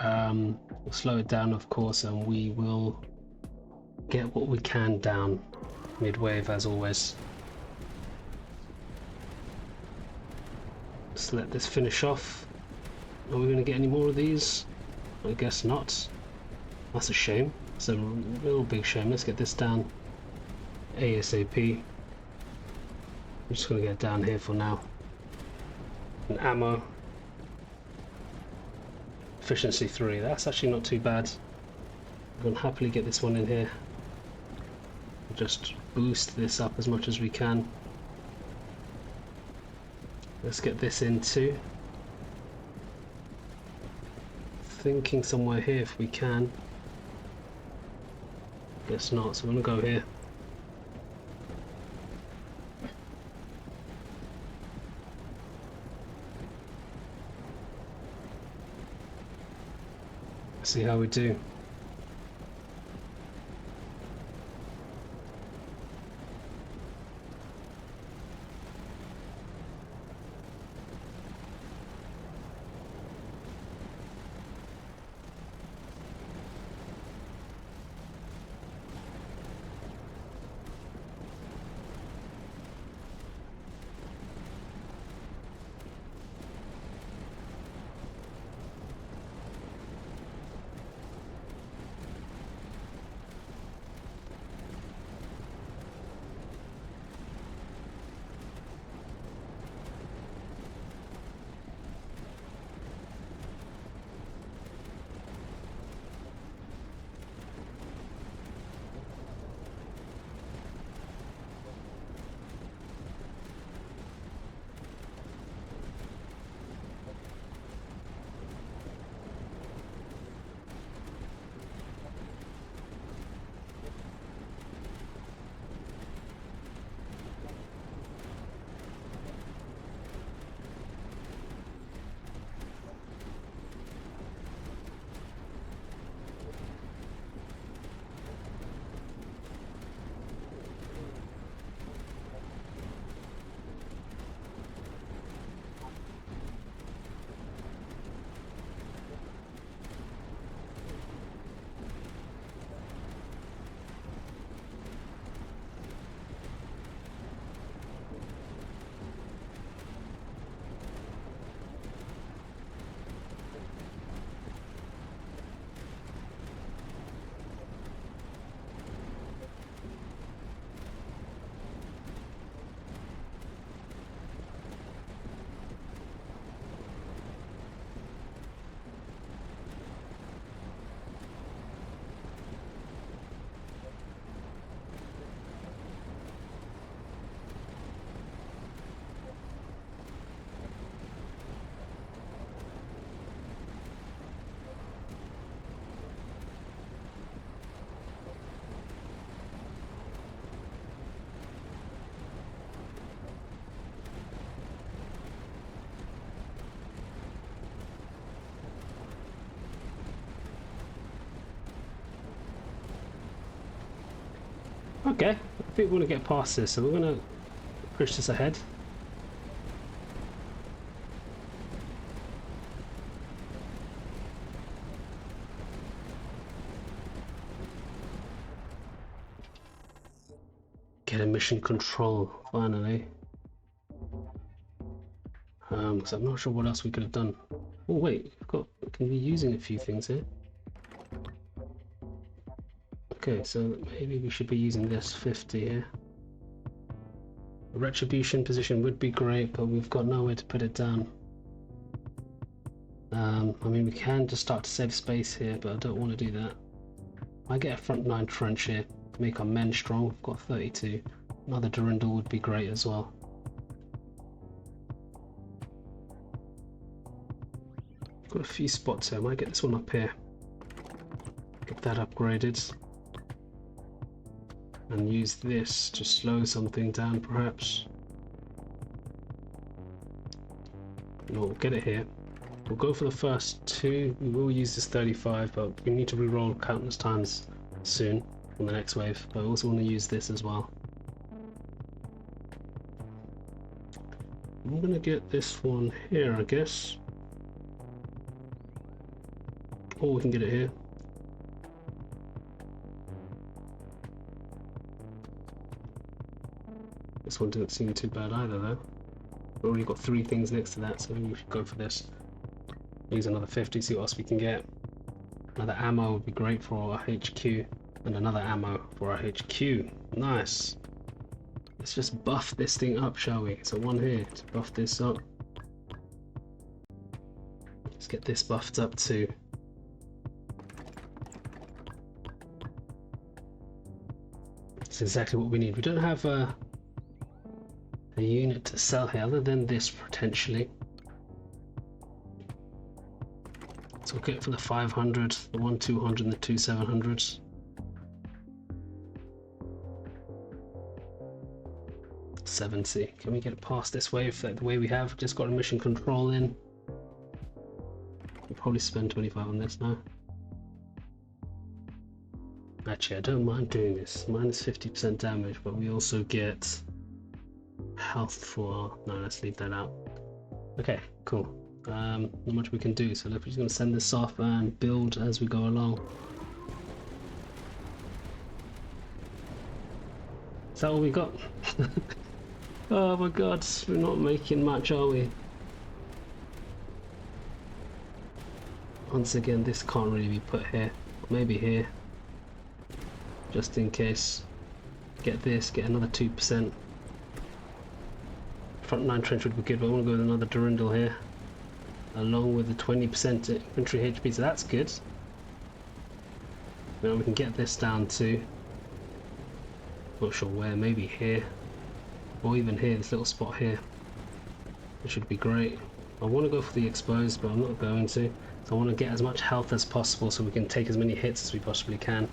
We'll slow it down, of course, and we will get what we can down mid-wave as always. Let's let this finish off. Are we going to get any more of these? I guess not. That's a shame. It's a real big shame. Let's get this down ASAP. I'm just going to get down here for now. And ammo. Efficiency 3. That's actually not too bad. I'm going to happily get this one in here. Just boost this up as much as we can. Let's get this in too. Thinking somewhere here if we can. Guess not, so I'm gonna go here. See how we do. Okay, I think we want to get past this, so we're going to push this ahead. Get a mission control, finally. Because I'm not sure what else we could have done. Oh wait, can be using a few things here. Okay, so maybe we should be using this 50 here. A retribution position would be great, but we've got nowhere to put it down. I mean, we can just start to save space here, but I don't want to do that. I get a front 9 trench here to make our men strong. We've got 32. Another Durandal would be great as well. Got a few spots here. I might get this one up here. Get that upgraded. And use this to slow something down, perhaps. No, we'll get it here. We'll go for the first 2. We will use this 35, but we need to re-roll countless times soon on the next wave. But I also want to use this as well. I'm going to get this one here, I guess. Or we can get it here. This one didn't seem too bad either, though. We've already got 3 things next to that, so maybe we should go for this. Use another 50, see what else we can get. Another ammo would be great for our HQ, and another ammo for our HQ. Nice. Let's just buff this thing up, shall we? So 1 here to buff this up. Let's get this buffed up too. That's exactly what we need. We don't have a unit to sell here other than this potentially. So we'll get for the 500, the 1 200 and the 2 700s. $70. Can we get it past this wave like the way we have? Just got a mission control in. We'll probably spend 25 on this now. Actually, I don't mind doing this. Minus 50% damage, but we also get health for... No, let's leave that out. Okay, cool. Not much we can do, so we're just going to send this off and build as we go along. Is that all we got? Oh my god, we're not making much, are we? Once again, this can't really be put here. Maybe here. Just in case. Get this, get another 2%. Front 9 trench would be good, but I want to go with another Durandal here. Along with the 20% infantry HP, so that's good. Now we can get this down to... Not sure where, maybe here. Or even here, this little spot here. It should be great. I want to go for the exposed, but I'm not going to. So I want to get as much health as possible so we can take as many hits as we possibly can.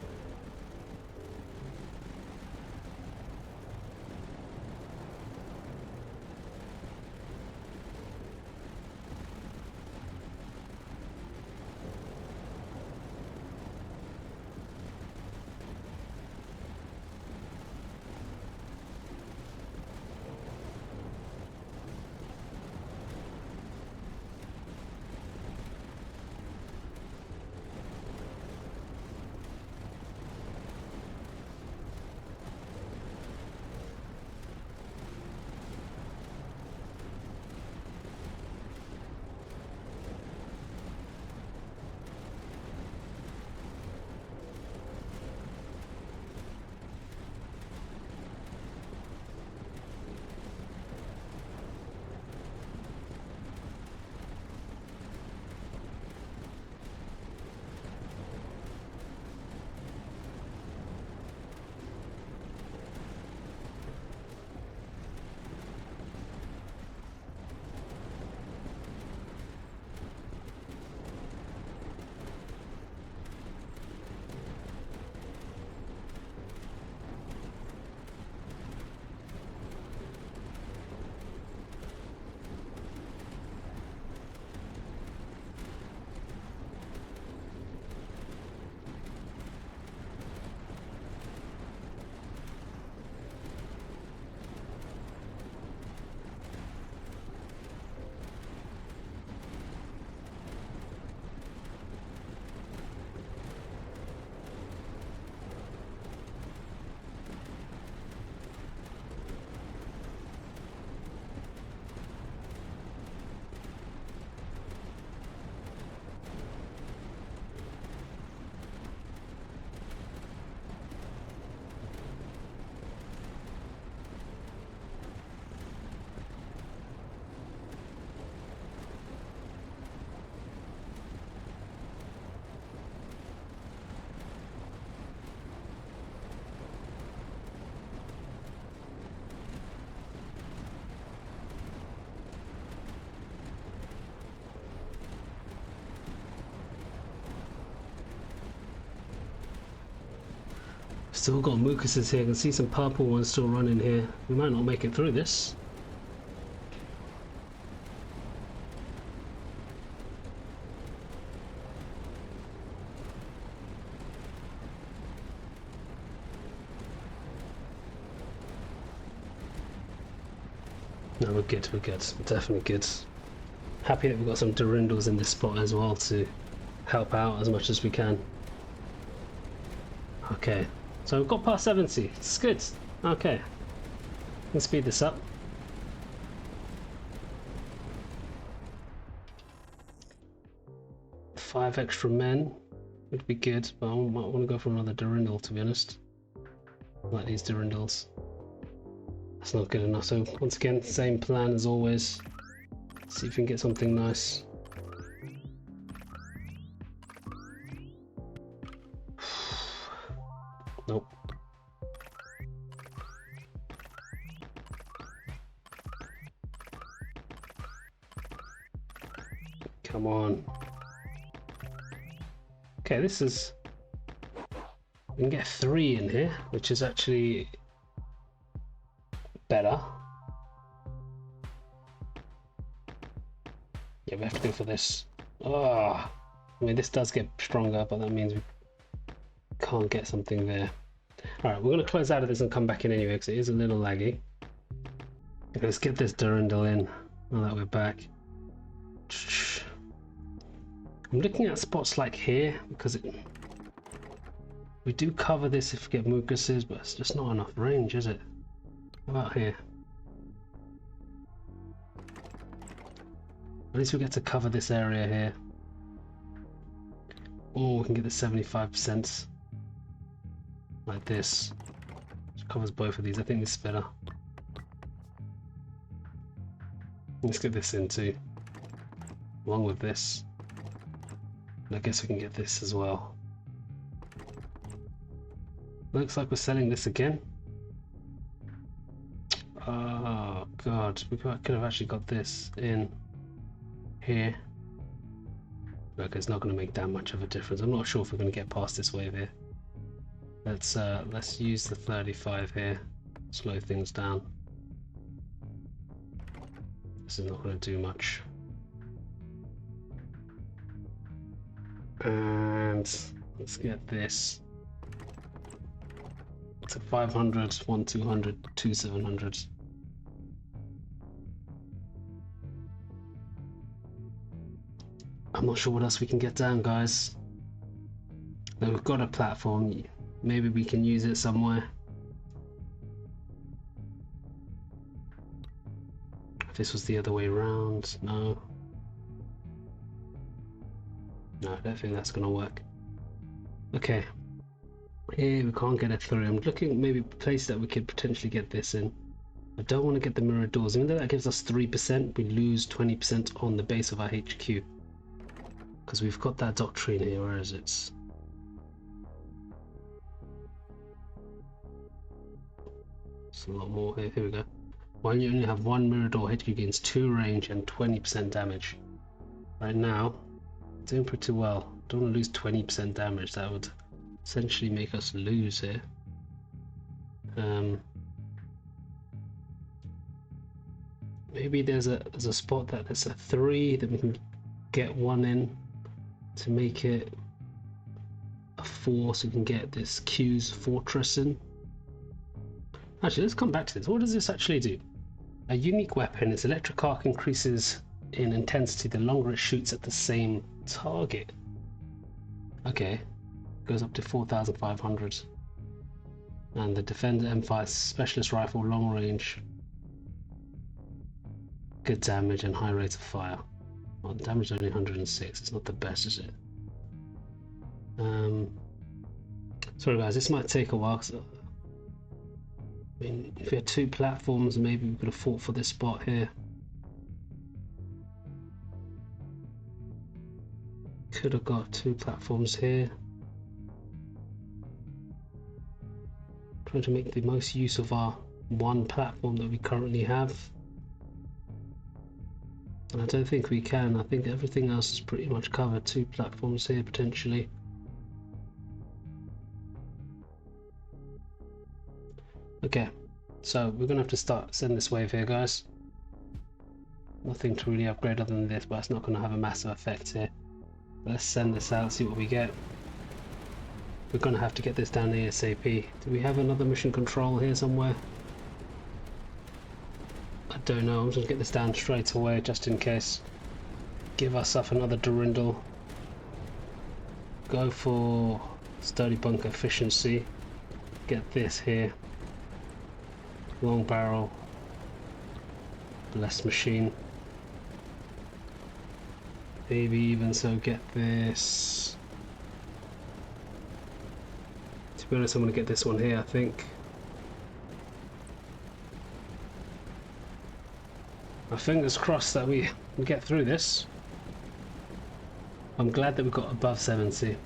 Still got mucuses here. I can see some purple ones still running here. We might not make it through this. No, we're good, we're good. We're definitely good. Happy that we've got some Durindals in this spot as well to help out as much as we can. Okay, so we've got past 70. It's good. Okay, let's speed this up. Five extra men would be good, but I might want to go for another Durindal, to be honest. I like these Durindals. That's not good enough, so once again, same plan as always. See if we can get something nice. Nope. Come on. Okay, this is... We can get 3 in here, which is actually better. Yeah, we have to go for this. Ah, I mean, this does get stronger, but that means we can't get something there. Alright, we're going to close out of this and come back in anyway, because it is a little laggy. Okay, let's get this Durandal in, now that we're back. I'm looking at spots like here, because we do cover this if we get mucuses, but it's just not enough range, is it? How about here? At least we get to cover this area here. Oh, we can get the 75% like this. Which covers both of these. I think this is better. Let's get this in too, along with this. And I guess we can get this as well. Looks like we're selling this again. Oh god, we could have actually got this in here. Look, it's not going to make that much of a difference. I'm not sure if we're going to get past this wave here. Let's use the 35 here. Slow things down. This is not going to do much. And let's get this to 500, 1 200, 2 700. I'm not sure what else we can get down, guys. Now we've got a platform. Maybe we can use it somewhere. If this was the other way around, no. No, I don't think that's gonna work. Okay. Here we can't get it through. I'm looking at maybe a place that we could potentially get this in. I don't want to get the mirror doors. Even though that gives us 3%, we lose 20% on the base of our HQ. Because we've got that doctrine here, where is it? It's a lot more here. Here we go. While you only have 1 mirror door, HQ gains 2 range and 20% damage. Right now, doing pretty well. Don't want to lose 20% damage. That would essentially make us lose here. Maybe there's a spot that there's a 3 that we can get 1 in to make it a 4, so we can get this Q's fortress in. Actually, let's come back to this. What does this actually do? A unique weapon. Its electric arc increases in intensity the longer it shoots at the same target. Okay, goes up to 4,500. And the Defender M5 specialist rifle, long range, good damage and high rate of fire. Well, the damage is only 106. It's not the best, is it? Sorry guys, this might take a while. I mean, if we had 2 platforms, maybe we could have fought for this spot here. Could have got 2 platforms here. Trying to make the most use of our 1 platform that we currently have. And I don't think we can. I think everything else is pretty much covered. 2 platforms here potentially. Okay, so we're gonna have to send this wave here, guys. Nothing to really upgrade other than this, but it's not gonna have a massive effect here. Let's send this out, see what we get. We're gonna have to get this down ASAP. Do we have another mission control here somewhere? I don't know. I'm just gonna get this down straight away just in case. Give ourselves another Durindle. Go for sturdy bunker efficiency. Get this here. Long barrel. Blessed machine. Maybe even so get this. To be honest, I'm gonna get this one here, I think. My fingers crossed that we get through this. I'm glad that we got above 70.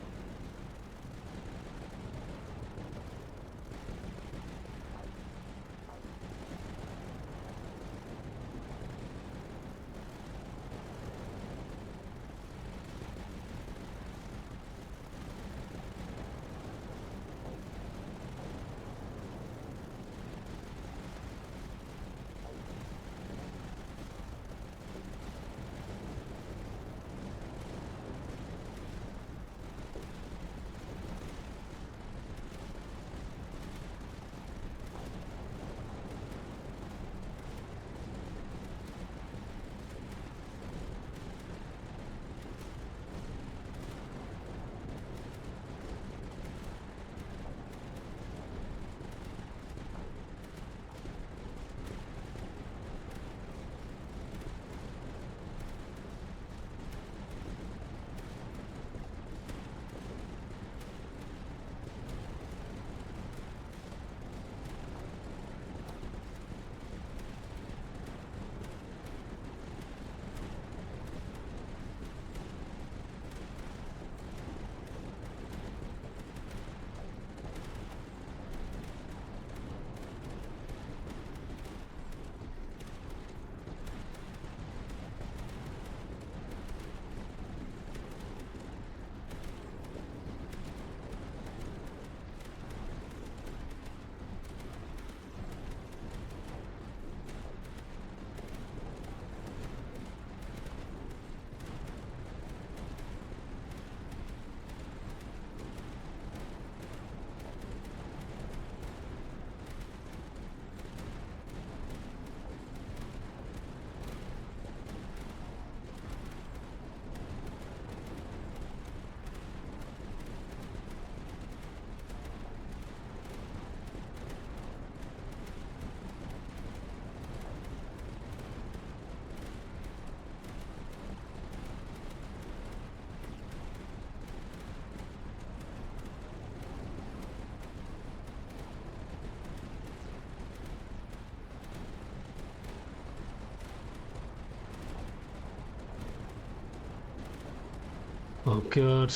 Oh god,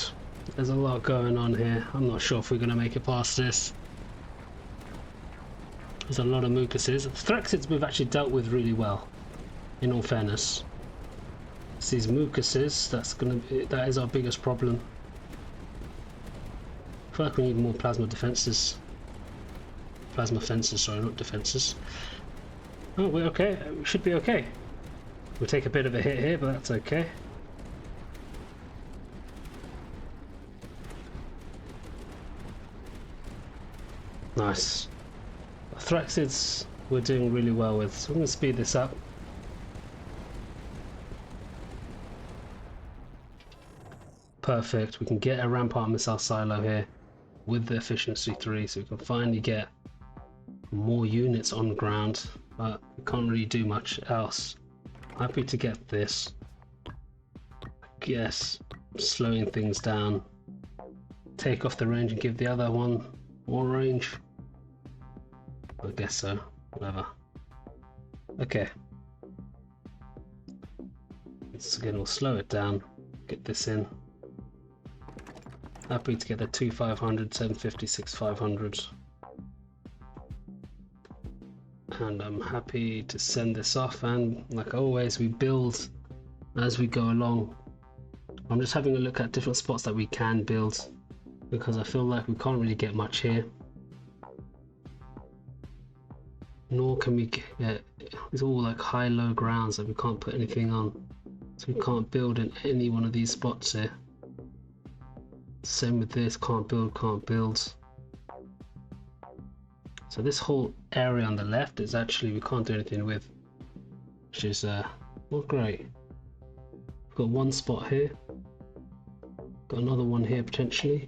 there's a lot going on here. I'm not sure if we're going to make it past this. There's a lot of mucuses. Thraxids we've actually dealt with really well, in all fairness. It's these mucuses that is our biggest problem. I feel like we need more plasma defenses. Plasma fences, sorry, not defenses. Oh, we're okay. We should be okay. We'll take a bit of a hit here, but that's okay. Nice. Thraxids we're doing really well with, so I'm going to speed this up. Perfect. We can get a rampart missile silo here with the efficiency 3, so we can finally get more units on the ground, but we can't really do much else. Happy to get this. I guess slowing things down. Take off the range and give the other one more range. I guess so. Whatever. Okay. Once again, we'll slow it down. Get this in. Happy to get the 2500, 750, 6500. And I'm happy to send this off, and like always we build as we go along. I'm just having a look at different spots that we can build, because I feel like we can't really get much here. nor can we get, it's all like high-low grounds that we can't put anything on. So we can't build in any one of these spots here. Same with this, can't build, can't build. So this whole area on the left is actually, we can't do anything with, which is not great. We've got one spot here, got another one here potentially.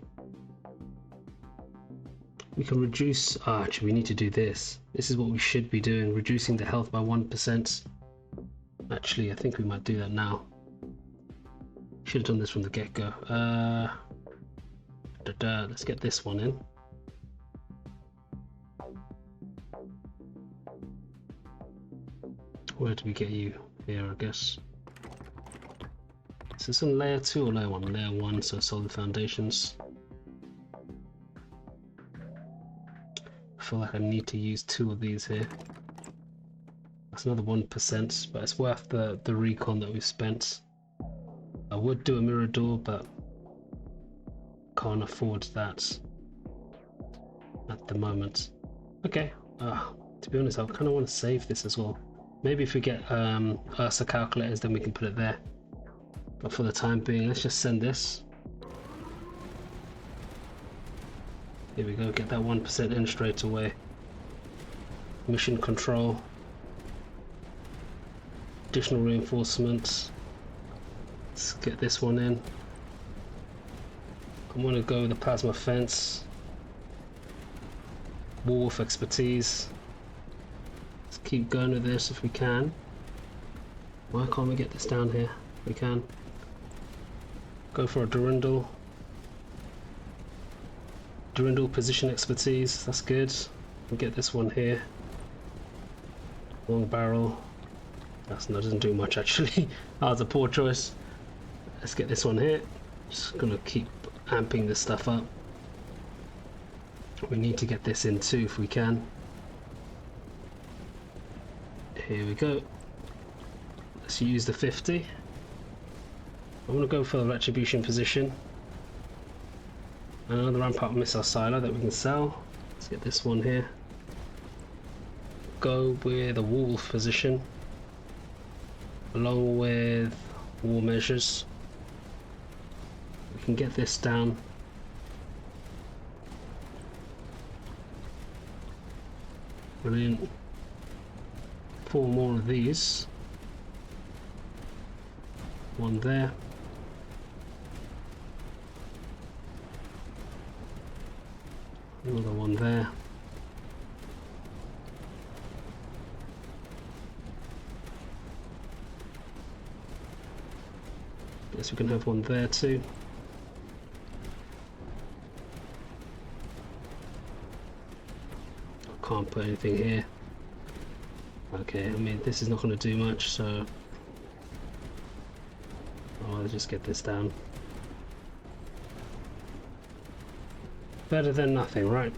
We can reduce, actually we need to do this. This is what we should be doing, reducing the health by 1%. Actually, I think we might do that now. Should have done this from the get-go. Let's get this one in. Where do we get you? Here, I guess. Is this on layer 2 or layer 1? Layer 1, so solid foundations. I feel like I need to use 2 of these here. That's another 1%, but it's worth the recon that we've spent. I would do a mirror door, but can't afford that at the moment. Okay, to be honest, I kind of want to save this as well. Maybe if we get Ursa calculators, then we can put it there. But for the time being, let's just send this. Here we go, get that 1% in straight away. Mission control. Additional reinforcements. Let's get this one in. I'm going to go with the plasma fence. Wolf expertise. Let's keep going with this if we can. Why can't we get this down here? We can. Go for a Durandal. Durandal position expertise, that's good. We'll get this one here. Long barrel. That doesn't do much actually. That was a poor choice. Let's get this one here. Just gonna keep amping this stuff up. We need to get this in too if we can. Here we go. Let's use the 50. I want to go for the retribution position. And another ramp up missile silo that we can sell. Let's get this one here. Go with a wolf position. Along with war measures. We can get this down. Brilliant. 4 more of these. One there. Another one there. Guess we can have one there too. I can't put anything here. Okay, I mean this is not going to do much, so I'll just get this down. Better than nothing, right?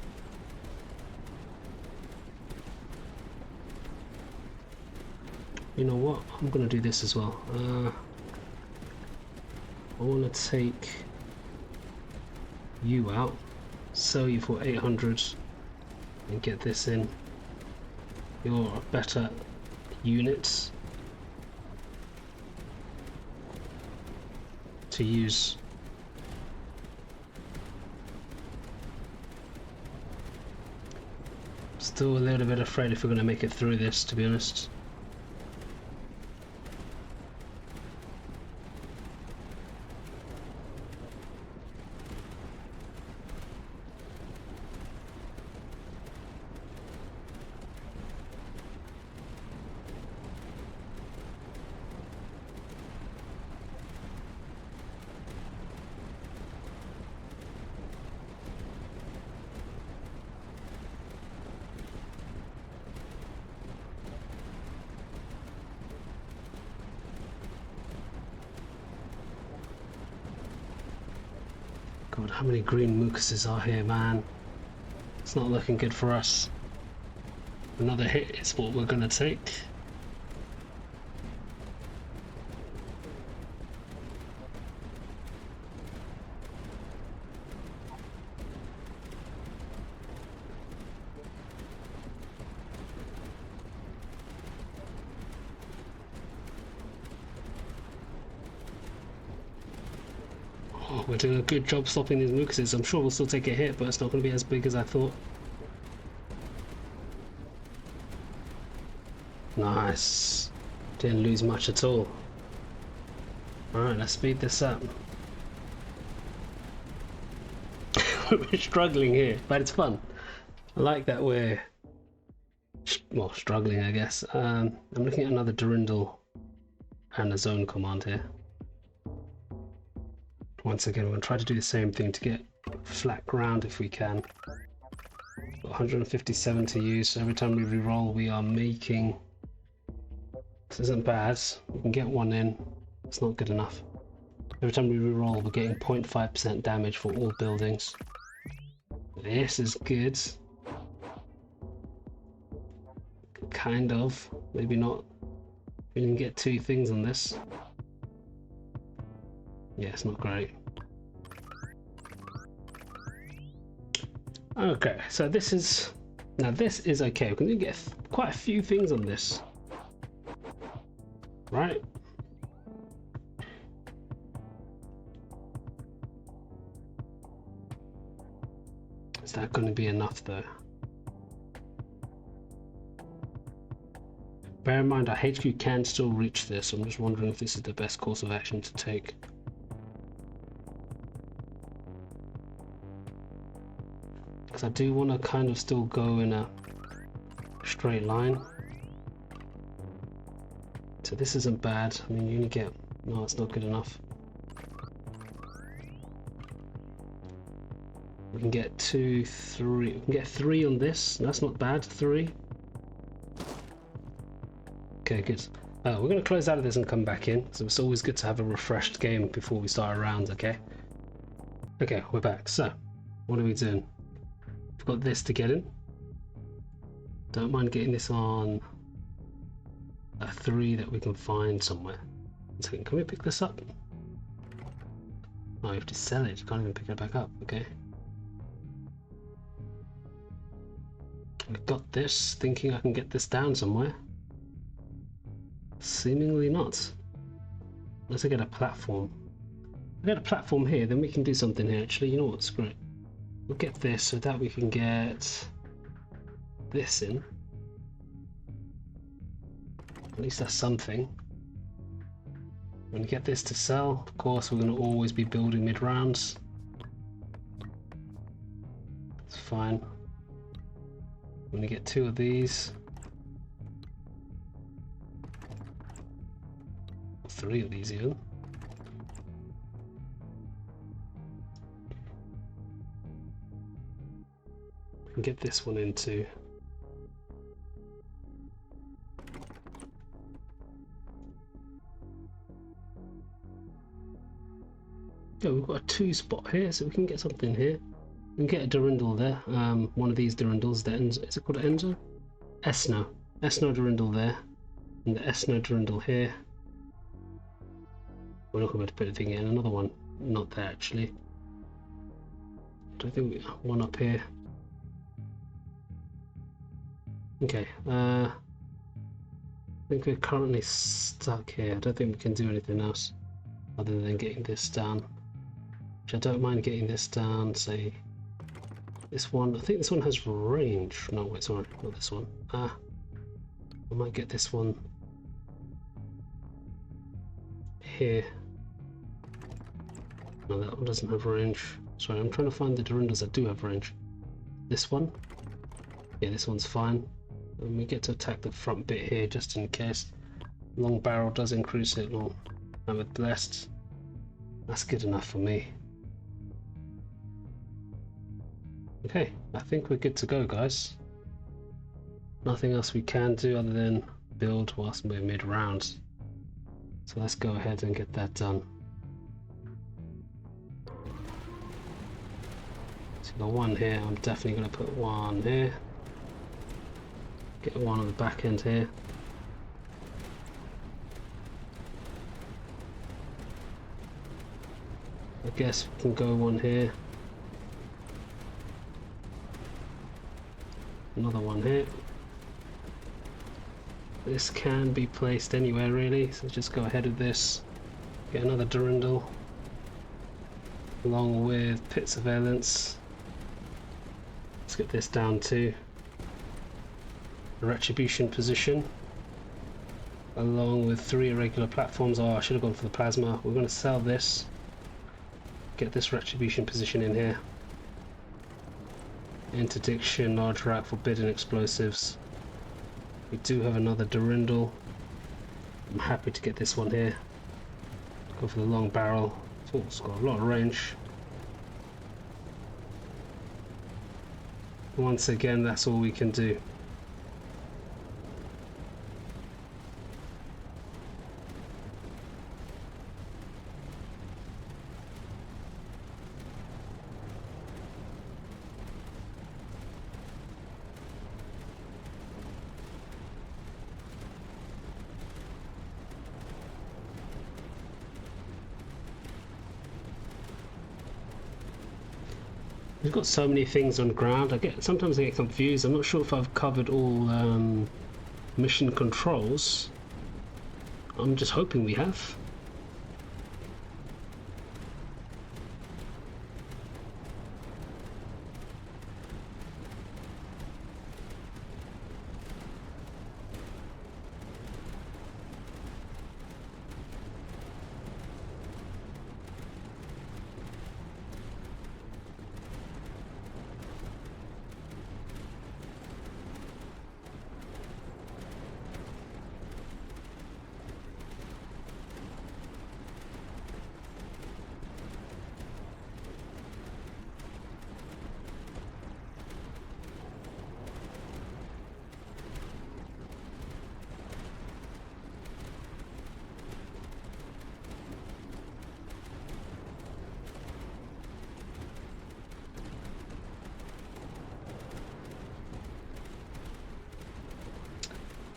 You know what? I'm gonna do this as well. I want to take you out, sell you for 800, and get this in. You're a better unit to use. Still a little bit afraid if we're going to make it through this, to be honest. God, how many green mucuses are here, man? It's not looking good for us. Another hit is what we're gonna take. we're doing a good job stopping these mucuses. I'm sure we'll still take a hit, but it's not going to be as big as I thought. Nice. Didn't lose much at all. Alright, let's speed this up. We're struggling here, but it's fun. I like that we're well, struggling, I guess. I'm looking at another Durandal and a zone command here. Once again, we're going to try to do the same thing to get flat ground if we can. Got 157 to use, so every time we reroll we are making... This isn't bad, we can get one in, it's not good enough. Every time we reroll we're getting 0.5% damage for all buildings. This is good. Kind of, maybe not. We can get 2 things on this. Yeah, it's not great. Okay, so this is... Now this is okay, we can get quite a few things on this. Right? Is that going to be enough though? Bear in mind our HQ can still reach this, I'm just wondering if this is the best course of action to take. Because I do want to kind of still go in a straight line. So this isn't bad, I mean you only get... No, it's not good enough. We can get 2, 3, we can get 3 on this, that's not bad, 3. Okay, good. We're going to close out of this and come back in, so it's always good to have a refreshed game before we start a round, okay? Okay, we're back. So, what are we doing? We've got this to get in. Don't mind getting this on a 3 that we can find somewhere. So, can we pick this up? Oh, you have to sell it, you can't even pick it back up, okay? We've got this, thinking I can get this down somewhere. Seemingly not. Unless I get a platform. If I get a platform here, then we can do something here actually. You know what, screw it. We'll get this so that we can get this in. At least that's something. When we get this to sell, of course we're going to always be building mid-rounds. It's fine. I'm going to get 2 of these. 3 of these even. And get this one in too. Yeah, we've got a 2 spot here, so we can get something here. We can get a Durandal there. One of these Durandals, is it called Enzo? Xeno. Xeno Durandal there. And the Xeno Durandal here. We're not going to put anything in. Another one, not there actually. Don't think we one up here. Okay, I think we're currently stuck here. I don't think we can do anything else other than getting this down. Which I don't mind getting this down, say this one. I think this one has range. No, wait, sorry, not this one. I might get this one here. No, that one doesn't have range. Sorry, I'm trying to find the Durandals that do have range. This one? Yeah, this one's fine. And we get to attack the front bit here just in case. Long barrel does increase it. Long. And with blessed, that's good enough for me. Okay, I think we're good to go, guys. Nothing else we can do other than build whilst we're mid-round. So let's go ahead and get that done. So the one here, I'm definitely going to put one here. Get one on the back end here. I guess we can go one here. Another one here. This can be placed anywhere really, so just go ahead of this. Get another Durandal. along with pit surveillance. Let's get this down to a retribution position, along with 3 irregular platforms. Oh, I should have gone for the plasma. We're going to sell this, get this retribution position in here. Interdiction, large rack, forbidden explosives. We do have another Durindal. I'm happy to get this one here. Go for the long barrel. Oh, it's got a lot of range. Once again, that's all we can do. We've got so many things on ground. Sometimes I get confused. I'm not sure if I've covered all mission controls. I'm just hoping we have.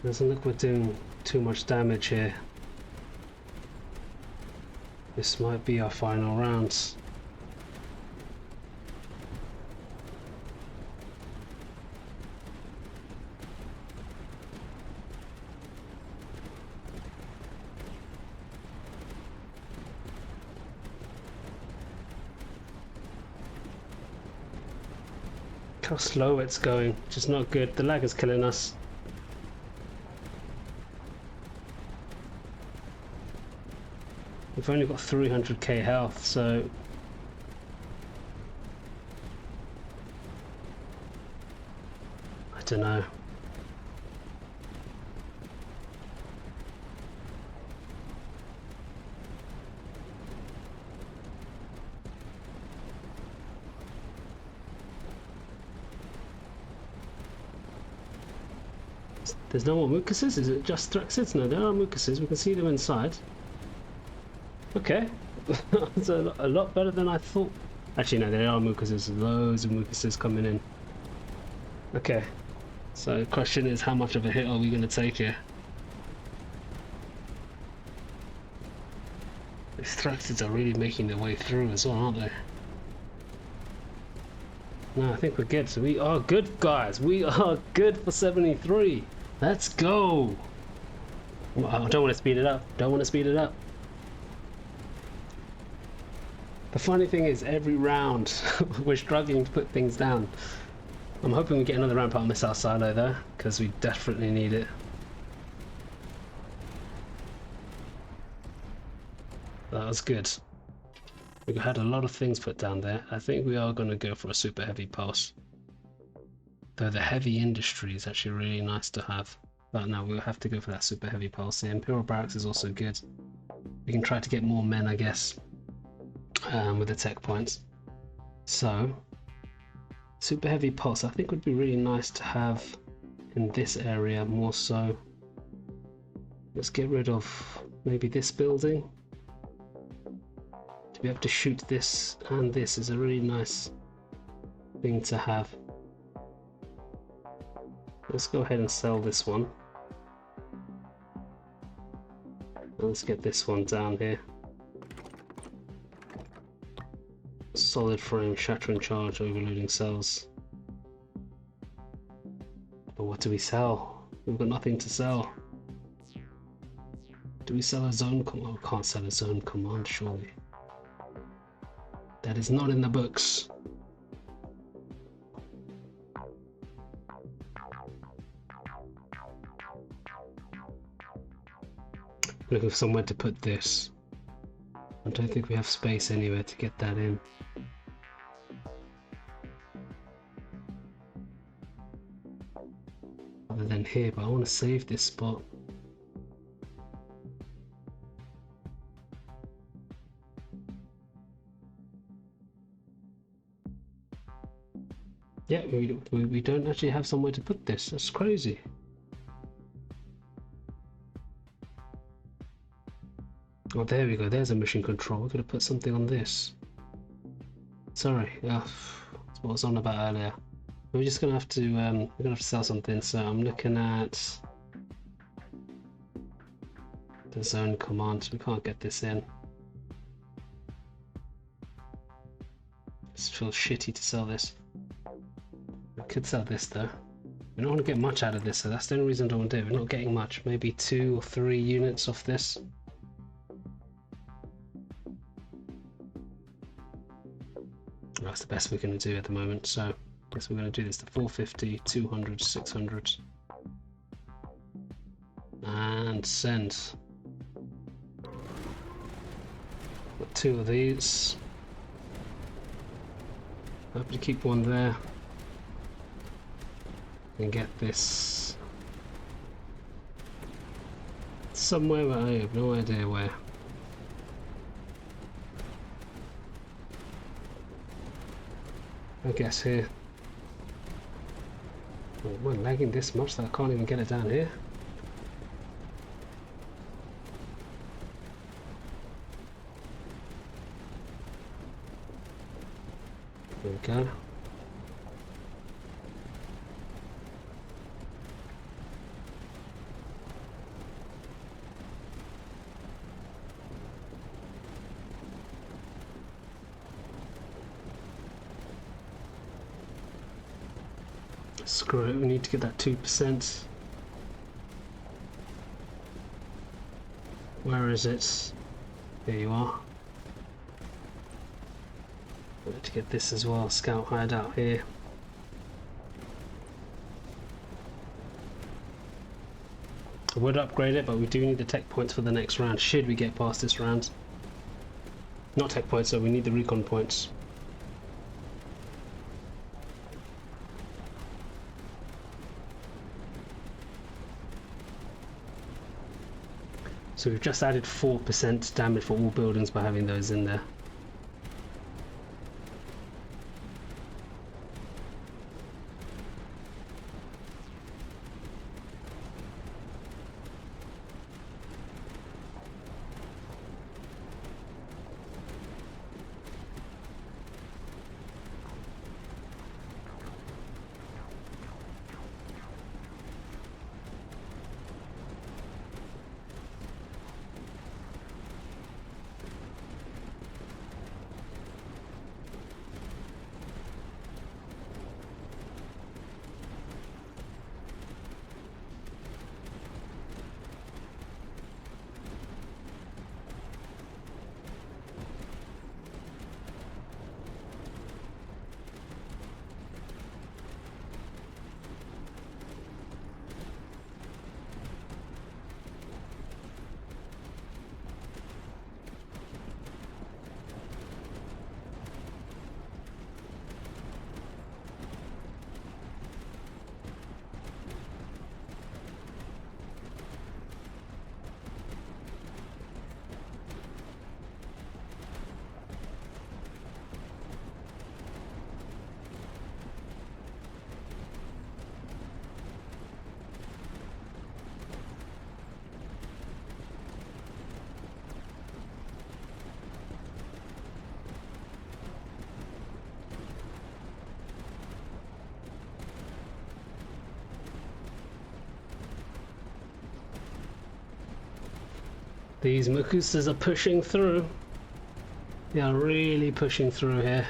Doesn't look we're doing too much damage here. This might be our final rounds. How slow it's going, which is not good. The lag is killing us. We've only got 300k health, so I don't know. There's no more mucuses? Is it just Thraxids? No, there are mucuses. We can see them inside. Okay, that's a lot better than I thought. Actually, no, there are mucuses. Loads of mucuses coming in. Okay, so the question is, how much of a hit are we going to take here? These Thraxids are really making their way through as well, aren't they? No, I think we're good. So we are good, guys. We are good for 73. Let's go. Well, I don't want to speed it up. Don't want to speed it up. The funny thing is, every round we're struggling to put things down. I'm hoping we get another Rampart Missile Silo there, because we definitely need it. That was good. We had a lot of things put down there. I think we are going to go for a super heavy pulse. Though the heavy industry is actually really nice to have. But no, we'll have to go for that super heavy pulse. The Imperial Barracks is also good. We can try to get more men, I guess. With the tech points. So super heavy pulse I think would be really nice to have in this area more so. Let's get rid of maybe this building. To be able to shoot this and this is a really nice thing to have. Let's go ahead and sell this one. And let's get this one down here. Solid frame, shattering charge, overloading cells. But what do we sell? We've got nothing to sell. Do we sell a zone command? Oh, we can't sell a zone command, surely. That is not in the books. Looking for somewhere to put this. I don't think we have space anywhere to get that in. Other than here, but I want to save this spot. Yeah, we don't actually have somewhere to put this. That's crazy. Oh, there we go. There's a mission control. We're going to put something on this. Sorry. That's what I was on about earlier. We're just going to have to, we're going to have to sell something. So I'm looking at the zone command. We can't get this in. It feels shitty to sell this. We could sell this though. We don't want to get much out of this, so that's the only reason I don't want to do it. We're not getting much. Maybe 2 or 3 units off this. That's the best we're going to do at the moment, so I guess we're going to do this to 450, 200, 600. And send. Got 2 of these. Happy to keep one there. And get this somewhere, but I have no idea where. I guess here. Oh, am I lagging this much that I can't even get it down here? There we go. Screw it, we need to get that 2%. Where is it? Here you are. We need to get this as well, scout hideout here. I would upgrade it, but we do need the tech points for the next round, should we get past this round. Not tech points, so we need the recon points. So we've just added 4% damage for all buildings by having those in there. These Makusas are pushing through. They are really pushing through here.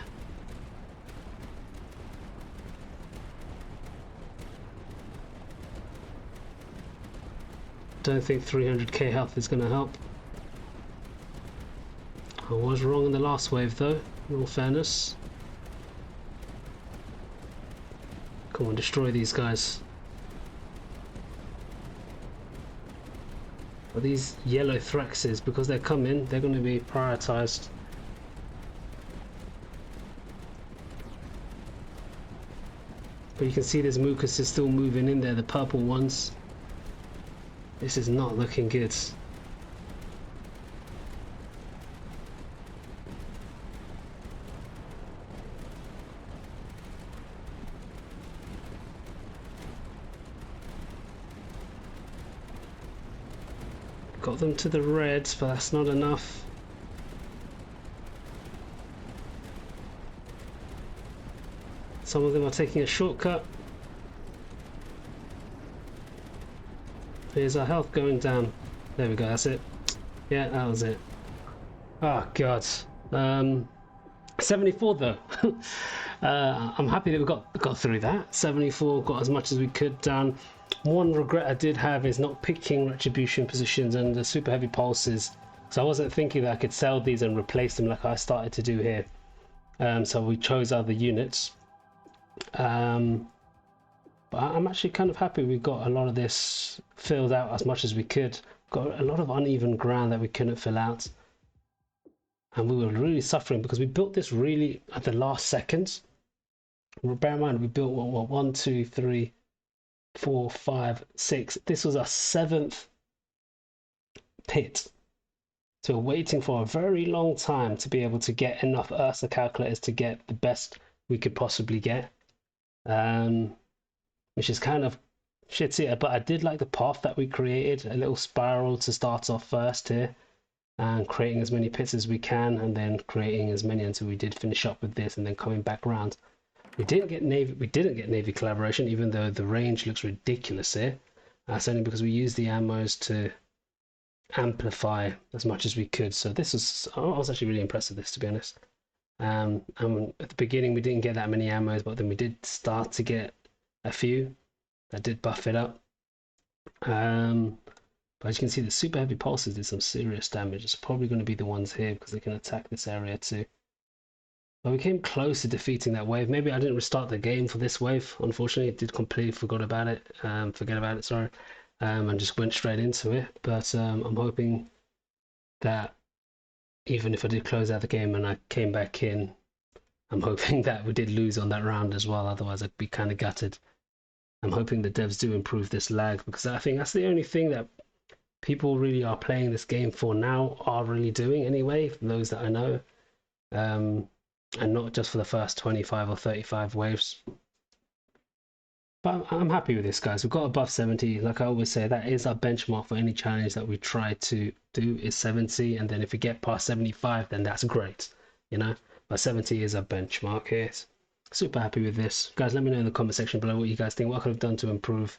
Don't think 300k health is going to help. I was wrong in the last wave though. in all fairness. Come on, destroy these guys. But these yellow Thraxes, because they're coming, they're going to be prioritized. But you can see this mucus is still moving in there, the purple ones. This is not looking good. Got them to the reds, but that's not enough. Some of them are taking a shortcut. Here's our health going down. There we go, that's it. Yeah, that was it. Oh god. 74 though. I'm happy that we got through that. 74, got as much as we could done. One regret I did have is not picking retribution positions and the super heavy pulses. So I wasn't thinking that I could sell these and replace them like I started to do here. So we chose other units. But I'm actually kind of happy we got a lot of this filled out as much as we could. Got a lot of uneven ground that we couldn't fill out. And we were really suffering because we built this really at the last second. Bear in mind, we built what 1, 2, 3, 4, 5, 6. This was our 7th pit. So we're waiting for a very long time to be able to get enough Ursa calculators to get the best we could possibly get. Which is kind of shitty, but I did like the path that we created, a little spiral to start off first here, and creating as many pits as we can, and then creating as many until we did finish up with this, and then coming back around. We didn't get Navy collaboration, even though the range looks ridiculous here. That's only because we used the ammos to amplify as much as we could. So this was, I was actually really impressed with this, to be honest. And at the beginning we didn't get that many ammos, but then we did start to get a few that did buff it up. But as you can see, the super heavy pulses did some serious damage. It's probably going to be the ones here because they can attack this area too. But we came close to defeating that wave. Maybe I didn't restart the game for this wave. Unfortunately, I did completely forget about it. Sorry, and just went straight into it. But I'm hoping that even if I did close out the game and I came back in, I'm hoping that we did lose on that round as well. Otherwise, I'd be kind of gutted. I'm hoping the devs do improve this lag, because I think that's the only thing that people really are playing this game for now, are really doing anyway, for those that I know. And not just for the first 25 or 35 waves. But I'm happy with this, guys. We've got above 70. Like I always say, that is our benchmark for any challenge that we try to do, is 70. And then if we get past 75, then that's great, you know. But 70 is our benchmark here. Super happy with this. Guys, let me know in the comment section below what you guys think. What I could have done to improve.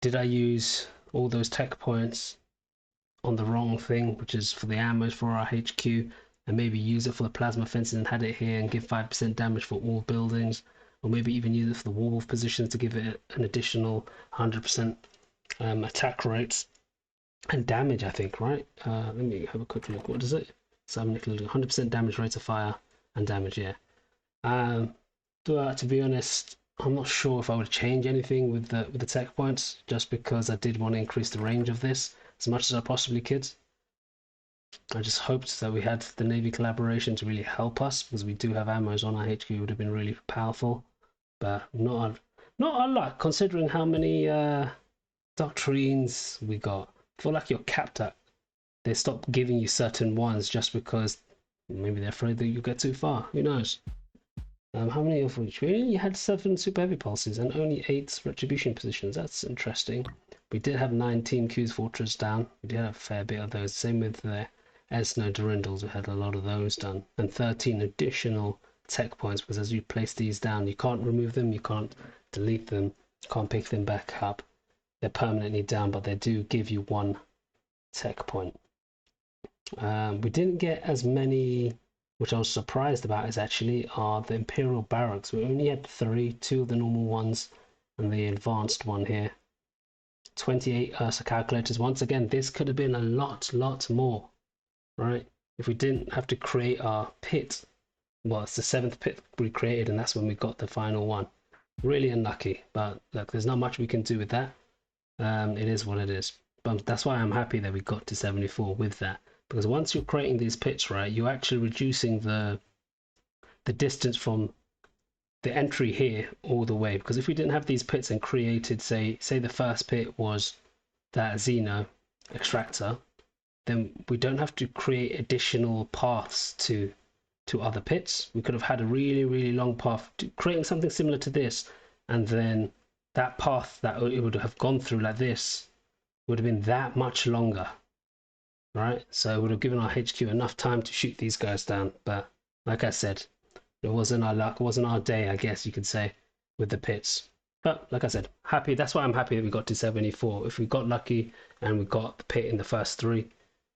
Did I use all those tech points on the wrong thing, which is for the ammos for our HQ, and maybe use it for the plasma fences and had it here and give 5% damage for all buildings, or maybe even use it for the werewolf positions to give it an additional 100% attack rates and damage, I think, right? Let me have a quick look. What is it? So I'm looking at 100% damage rate of fire and damage, yeah. To be honest, I'm not sure if I would change anything with the tech points, just because I did want to increase the range of this as much as I possibly could. I just hoped that we had the Navy collaboration to really help us, because we do have ammos on our HQ. It would have been really powerful, but not a lot considering how many doctrines we got. I feel like you're capped at. They stop giving you certain ones just because maybe they're afraid that you get too far. Who knows? How many of which? We only had 7 super heavy pulses and only 8 retribution positions. That's interesting. We did have 19 Q's Fortress down. We did have a fair bit of those. Same with the Xeno Durindals. We had a lot of those done. And 13 additional tech points, because as you place these down, you can't remove them, you can't delete them, you can't pick them back up. They're permanently down, but they do give you 1 tech point. We didn't get as many, which I was surprised about, is actually are the Imperial Barracks. We only had 3, 2 of the normal ones and the advanced one here. 28 Ursa calculators. Once again, this could have been a lot more, right? If we didn't have to create our pit well, it's the 7th pit we created, and that's when we got the final one. Really unlucky, but look, there's not much we can do with that. It is what it is. But that's why I'm happy that we got to 74 with that, because once you're creating these pits, right, you're actually reducing the distance from the entry here all the way. Because if we didn't have these pits and created, say the first pit was that Xeno extractor, then we don't have to create additional paths to other pits. We could have had a really long path to creating something similar to this, and then that path that it would have gone through like this would have been that much longer, right? So it would have given our HQ enough time to shoot these guys down. But like I said, it wasn't our luck, it wasn't our day, I guess you could say, with the pits. But like I said, happy. That's why I'm happy that we got to 74. If we got lucky and we got the pit in the first 3,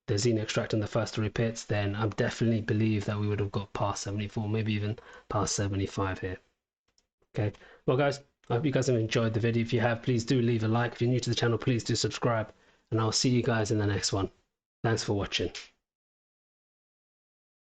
the Xeno extract in the first 3 pits, then I definitely believe that we would have got past 74, maybe even past 75 here. Okay, well guys, I hope you guys have enjoyed the video. If you have, please do leave a like. If you're new to the channel, please do subscribe, and I'll see you guys in the next one. Thanks for watching.